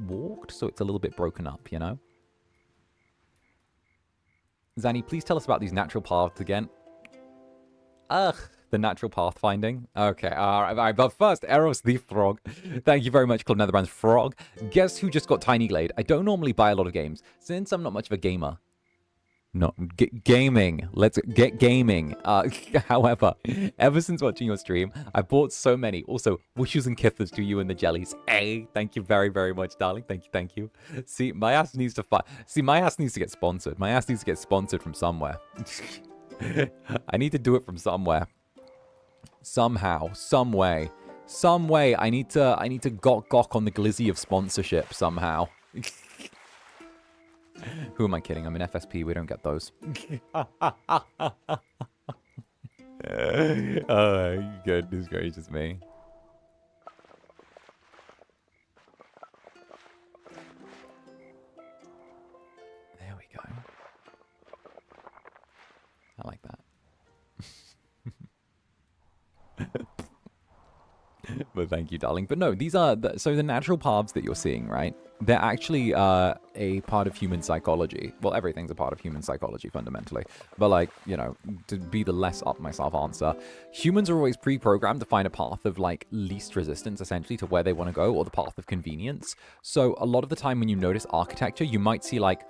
walked, so it's a little bit broken up, you know? Zanny, please tell us about these natural paths again. Ugh, the natural path finding. Okay, all right. But first, Eros the Frog. Thank you very much, Club Netherbrand's Frog. Guess who just got Tiny Glade? I don't normally buy a lot of games, since I'm not much of a gamer. No, gaming. Let's get gaming. However, ever since watching your stream, I've bought so many. Also, wishes and kisses to you and the jellies. Hey, thank you very, very much, darling. Thank you. See, my ass needs to my ass needs to get sponsored. My ass needs to get sponsored from somewhere. I need to do it from somewhere. Somehow, some way, I need to gawk on the glizzy of sponsorship somehow. Who am I kidding? I'm in FSP. We don't get those. Oh, goodness gracious me. There we go. I like that. But thank you, darling. But no, these are... so the natural paths that you're seeing, right? They're actually a part of human psychology. Well, everything's a part of human psychology, fundamentally. But, like, you know, to be the less up myself answer, humans are always pre-programmed to find a path of, like, least resistance, essentially, to where they want to go, or the path of convenience. So a lot of the time when you notice architecture, you might see, like...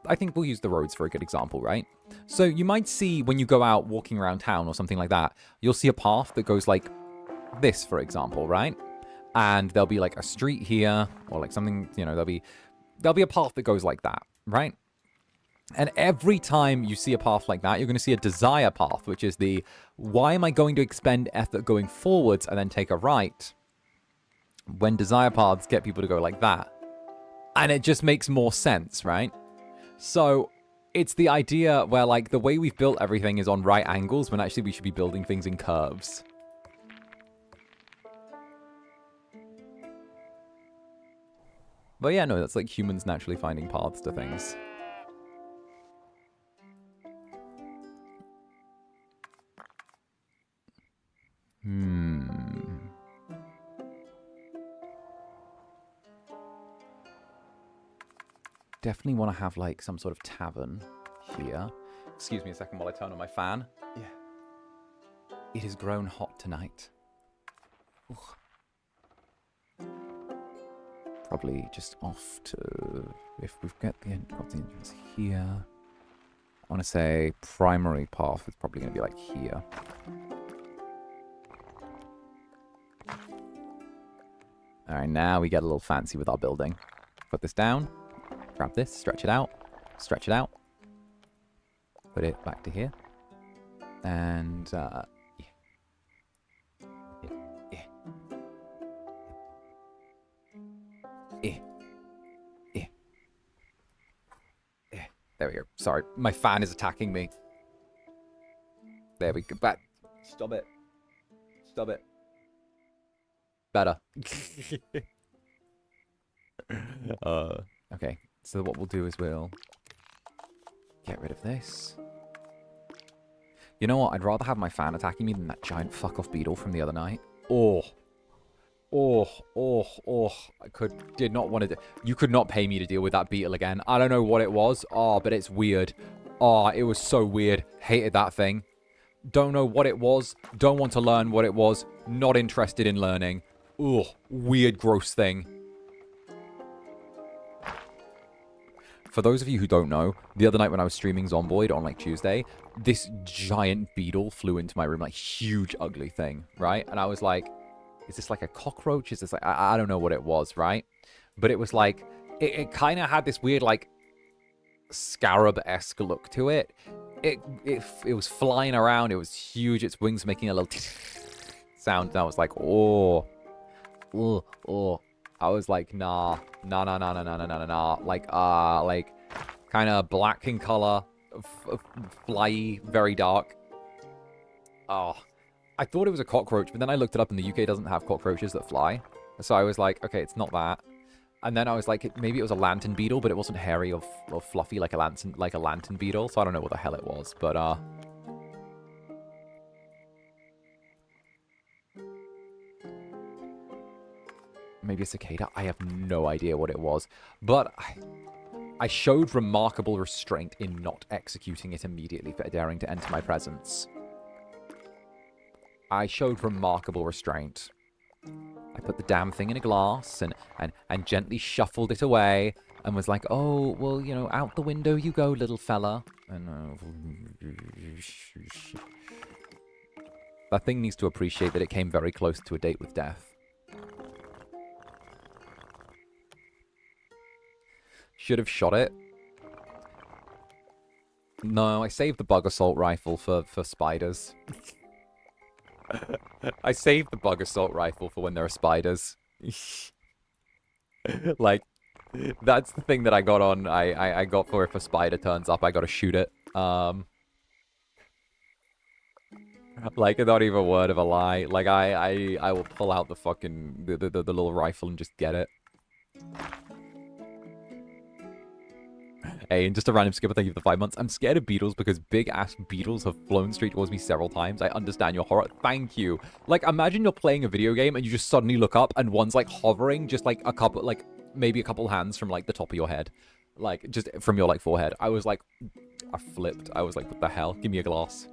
I think we'll use the roads for a good example, right? So you might see when you go out walking around town or something like that, you'll see a path that goes, like, this, for example, right? And there'll be like a street here, or like something, you know, there'll be a path that goes like that, right? And every time you see a path like that, you're going to see a desire path, which is the, why am I going to expend effort going forwards and then take a right when desire paths get people to go like that? And it just makes more sense, right? So it's the idea where like the way we've built everything is on right angles when actually we should be building things in curves. But yeah, no, that's like humans naturally finding paths to things. Definitely want to have like some sort of tavern here. Excuse me a second while I turn on my fan. Yeah. It has grown hot tonight. Ooh. Probably just off to, if we've got the entrance here. I want to say primary path is probably going to be like here. All right, now we get a little fancy with our building. Put this down, grab this, stretch it out, put it back to here, and There we go. Sorry, my fan is attacking me. There we go. Back. Stop it. Stop it. Better. Okay. So what we'll do is we'll get rid of this. You know what? I'd rather have my fan attacking me than that giant fuck-off beetle from the other night. Oh. Did not want to... You could not pay me to deal with that beetle again. I don't know what it was. Oh, but it's weird. Oh, it was so weird. Hated that thing. Don't know what it was. Don't want to learn what it was. Not interested in learning. Ugh. Weird, gross thing. For those of you who don't know, the other night when I was streaming Zomboid on like Tuesday, this giant beetle flew into my room. Like, huge, ugly thing, right? And I was like... Is this like a cockroach? Is this like... I don't know what it was, right? But it was like... It kind of had this weird, like... scarab-esque look to it. It was flying around. It was huge. Its wings making a little... sound. And I was like, oh. I was like, nah. Like, kind of black in color. Flyy, very dark. Oh. I thought it was a cockroach, but then I looked it up and the UK doesn't have cockroaches that fly. So I was like, okay, it's not that. And then I was like, maybe it was a lantern beetle, but it wasn't hairy or fluffy like a lantern beetle. So I don't know what the hell it was, but maybe a cicada. I have no idea what it was, but I showed remarkable restraint in not executing it immediately for daring to enter my presence. I showed remarkable restraint. I put the damn thing in a glass and gently shuffled it away and was like, oh, well, you know, out the window you go, little fella. And that thing needs to appreciate that it came very close to a date with death. Should have shot it. No, I saved the bug assault rifle for spiders. I saved the bug assault rifle for when there are spiders. Like, that's the thing that I got on. I got for if a spider turns up, I gotta shoot it. Like, not even a word of a lie. Like, I will pull out the fucking the little rifle and just get it. Hey, and just a random skipper, thank you for the 5 months. I'm scared of beetles because big-ass beetles have flown straight towards me several times. I understand your horror. Thank you. Like, imagine you're playing a video game and you just suddenly look up and one's, like, hovering just, like, a couple, like, maybe a couple hands from, like, the top of your head. Like, just from your, like, forehead. I was, like, I flipped. I was like, what the hell? Give me a glass.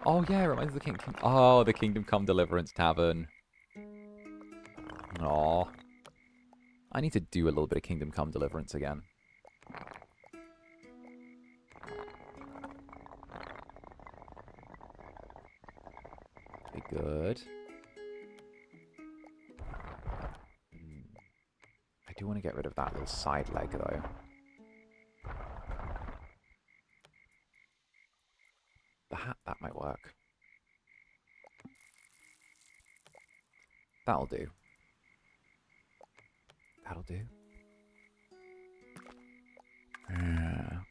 Oh, yeah, it reminds me of the Kingdom. Oh, the Kingdom Come Deliverance Tavern. Aw. I need to do a little bit of Kingdom Come Deliverance again. Be good. I do want to get rid of that little side leg, though. That might work. That'll do. That'll do.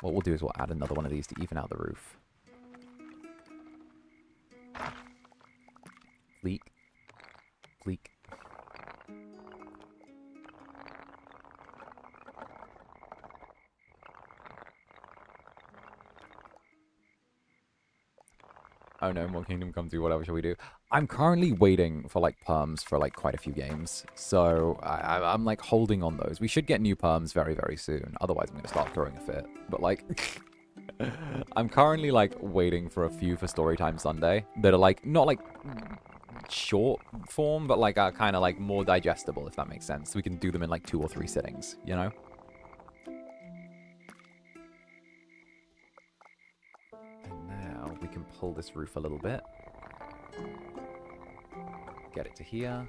What we'll do is we'll add another one of these to even out the roof. Fleek. Fleek. Oh no, more Kingdom Come 2, whatever shall we do? I'm currently waiting for, like, perms for, like, quite a few games. So, I'm, like, holding on those. We should get new perms very, very soon. Otherwise, I'm going to start throwing a fit. But, like, I'm currently, like, waiting for a few for Storytime Sunday that are, like, not, like, short form, but, like, are kind of, like, more digestible, if that makes sense. So we can do them in, like, 2 or 3 sittings, you know? We can pull this roof a little bit. Get it to here.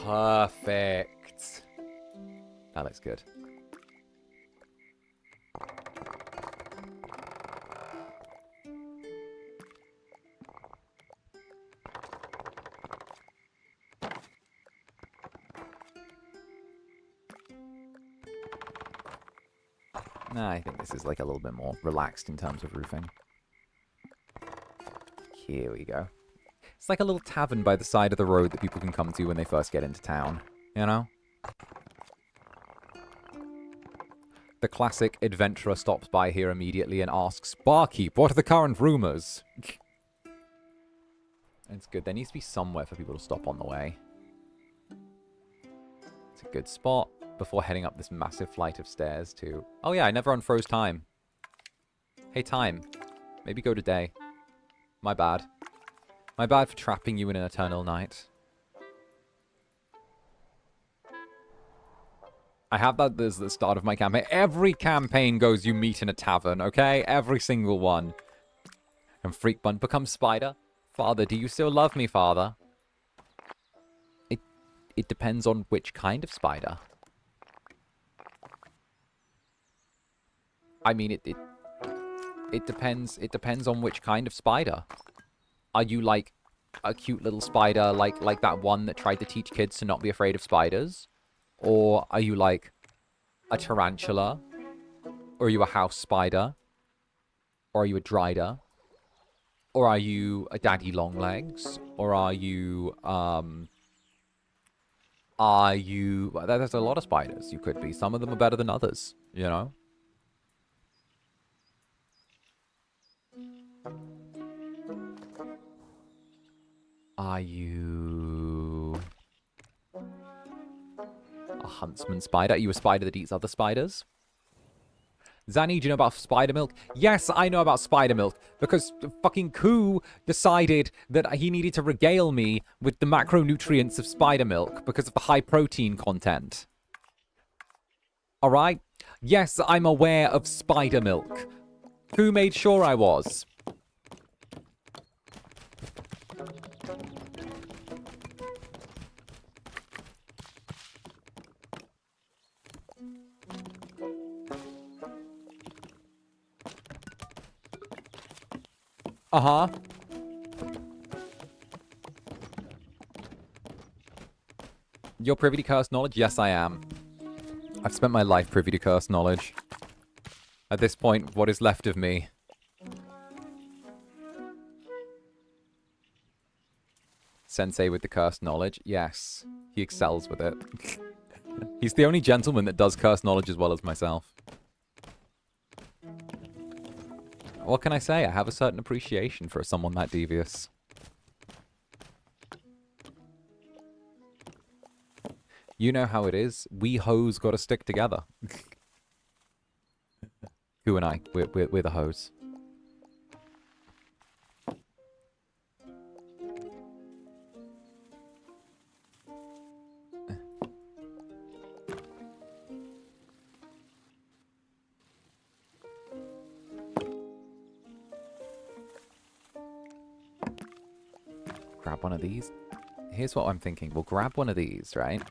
Perfect. That looks good. Nah, I think this is like a little bit more relaxed in terms of roofing. Here we go. It's like a little tavern by the side of the road that people can come to when they first get into town, you know? The classic adventurer stops by here immediately and asks, "Barkeep, what are the current rumors?" It's good. There needs to be somewhere for people to stop on the way. It's a good spot before heading up this massive flight of stairs to... Oh yeah, I never unfroze time. Hey, time. Maybe go to day. My bad. My bad for trapping you in an eternal night. I have that as the start of my campaign. Every campaign goes you meet in a tavern, okay? Every single one. And Freak Bunt becomes Spider. Father, do you still love me, Father? It depends on which kind of spider. I mean, it depends. It depends on which kind of spider. Are you like a cute little spider, like that one that tried to teach kids to not be afraid of spiders, or are you like a tarantula, or are you a house spider, or are you a drider, or are you a daddy long legs, or are you There's a lot of spiders you could be. Some of them are better than others, you know. Are you a huntsman spider? Are you a spider that eats other spiders? Zanny, do you know about spider milk? Yes, I know about spider milk, because fucking 𝓂𝓸 decided that he needed to regale me with the macronutrients of spider milk because of the high protein content. Alright? Yes, I'm aware of spider milk. Who made sure I was? Uh-huh. You're privy to cursed knowledge? Yes, I am. I've spent my life privy to cursed knowledge. At this point, what is left of me Sensei with the cursed knowledge. Yes, he excels with it. He's the only gentleman that does cursed knowledge as well as myself. What can I say? I have a certain appreciation for someone that devious. You know how it is. We hoes gotta stick together. Who and I? We're the hoes. Grab one of these. Here's what I'm thinking. We'll grab one of these, right?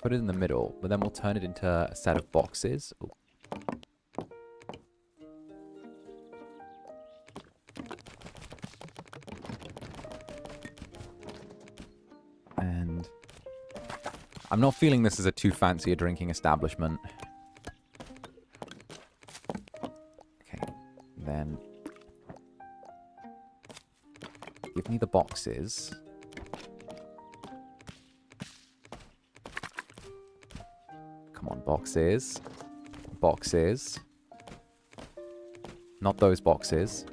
Put it in the middle, but then we'll turn it into a set of boxes. Ooh. And I'm not feeling this is a too fancy a drinking establishment. Okay, then give me the boxes. Come on, boxes. Boxes. Not those boxes.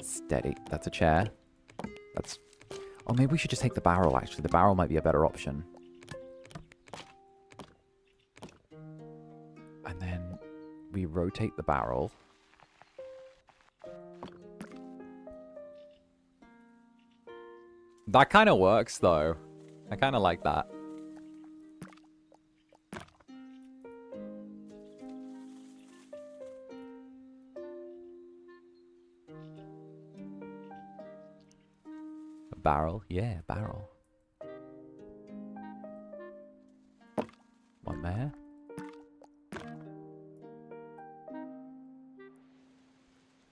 Steady. That's a chair. That's... Oh, maybe we should just take the barrel, actually. The barrel might be a better option. And then we rotate the barrel. That kind of works, though. I kind of like that. A barrel? Yeah, barrel. One there.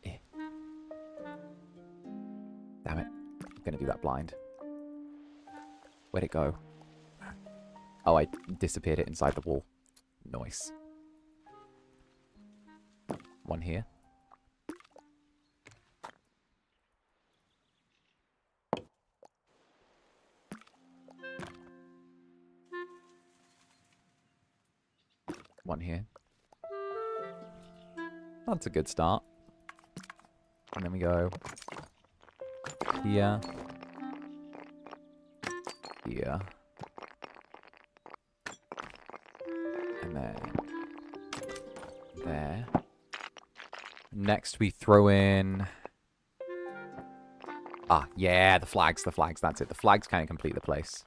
Yeah. Damn it. I'm going to do that blind. Where'd it go? Oh, I disappeared it inside the wall. Nice. One here. One here. That's a good start. And then we go here. Here. And then there. Next we throw in... Ah, yeah, the flags, that's it. The flags kind of complete the place.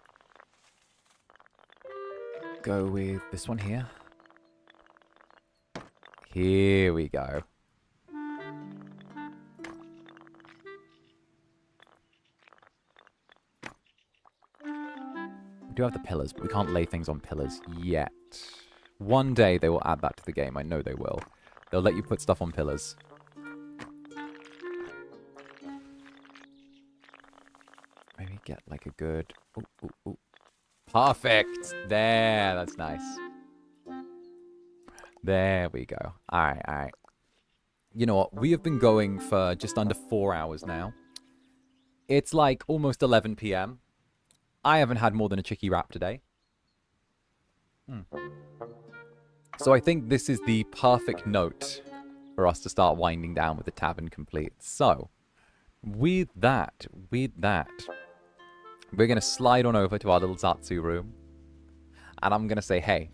Go with this one here. Here we go. We do have the pillars, but we can't lay things on pillars yet. One day they will add that to the game. I know they will. They'll let you put stuff on pillars. Maybe get like a good... Ooh, ooh, ooh. Perfect! There, that's nice. There we go. Alright, alright. You know what? We have been going for just under 4 hours now. It's like almost 11 p.m. I haven't had more than a chicky wrap today. So I think this is the perfect note for us to start winding down with the tavern complete. So, with that, we're going to slide on over to our little Zatsu room. And I'm going to say, hey,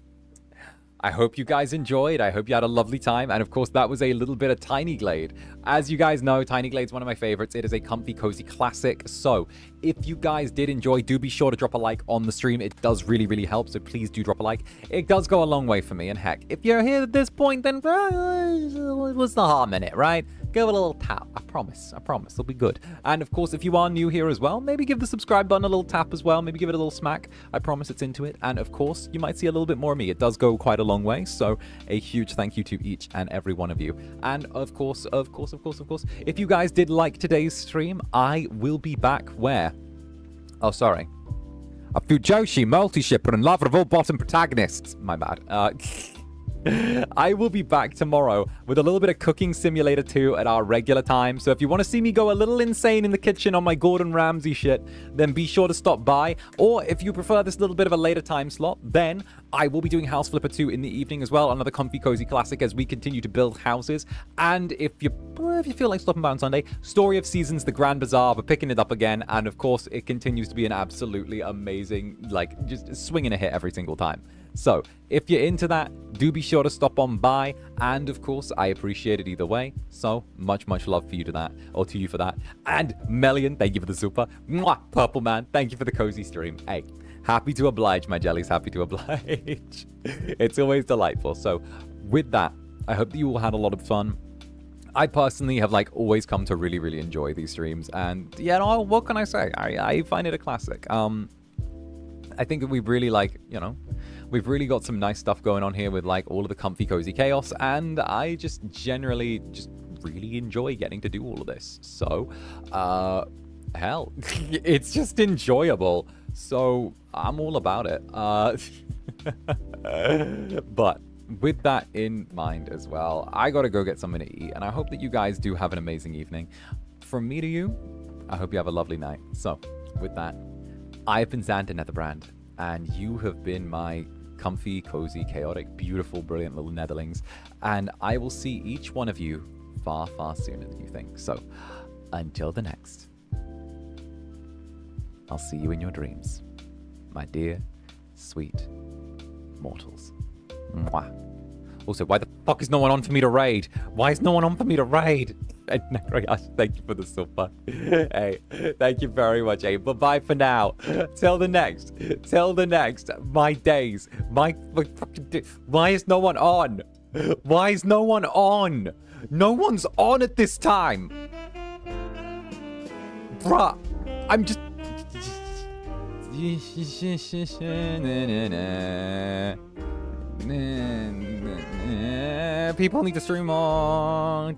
I hope you guys enjoyed. I hope you had a lovely time. And of course, that was a little bit of Tiny Glade. As you guys know, Tiny Glade's one of my favorites. It is a comfy, cozy classic. So if you guys did enjoy, do be sure to drop a like on the stream. It does really, really help. So please do drop a like. It does go a long way for me. And heck, if you're here at this point, then what's the harm in it, right? Give it a little tap. I promise. It'll be good. And of course, if you are new here as well, maybe give the subscribe button a little tap as well. Maybe give it a little smack. I promise it's into it. And of course, you might see a little bit more of me. It does go quite a long way. So a huge thank you to each and every one of you. And of course, if you guys did like today's stream, I will be back where? Oh, sorry. A Fujoshi, multi-shipper, and lover of all bottom protagonists. My bad. I will be back tomorrow with a little bit of Cooking Simulator 2 at our regular time. So if you want to see me go a little insane in the kitchen on my Gordon Ramsay shit, then be sure to stop by. Or if you prefer this little bit of a later time slot, then I will be doing House Flipper 2 in the evening as well. Another comfy, cozy classic as we continue to build houses. And if you feel like stopping by on Sunday, Story of Seasons, The Grand Bazaar, we're picking it up again. And of course, it continues to be an absolutely amazing, like, just swinging a hit every single time. So if you're into that, do be sure to stop on by. And of course, I appreciate it either way. So much love for you to that, or to you for that. And Melian, thank you for the super. Mwah, Purple Man, thank you for the cozy stream. Hey, happy to oblige, my jellies, happy to oblige. It's always delightful. So with that, I hope that you all had a lot of fun. I personally have like always come to really enjoy these streams. And yeah, no, what can I say? I find it a classic. I think that we've really we've really got some nice stuff going on here with like all of the comfy cozy chaos, and I just generally just really enjoy getting to do all of this. So hell, it's just enjoyable, so I'm all about it. But with that in mind as well, I gotta go get something to eat, and I hope that you guys do have an amazing evening. From me to you, I hope you have a lovely night. So with that, I've been Zander Netherbrand, and you have been my comfy, cozy, chaotic, beautiful, brilliant little Netherlings, and I will see each one of you far sooner than you think. So until the next, I'll see you in your dreams, my dear, sweet mortals. Mwah. Also, why the fuck is no one on for me to raid? Why is no one on for me to raid? Thank you for the super. Hey, thank you very much, hey. Bye-bye for now. Till the next. My days. My fucking why is no one on? Why is no one on? No one's on at this time. Bruh, I'm just... People need to stream more.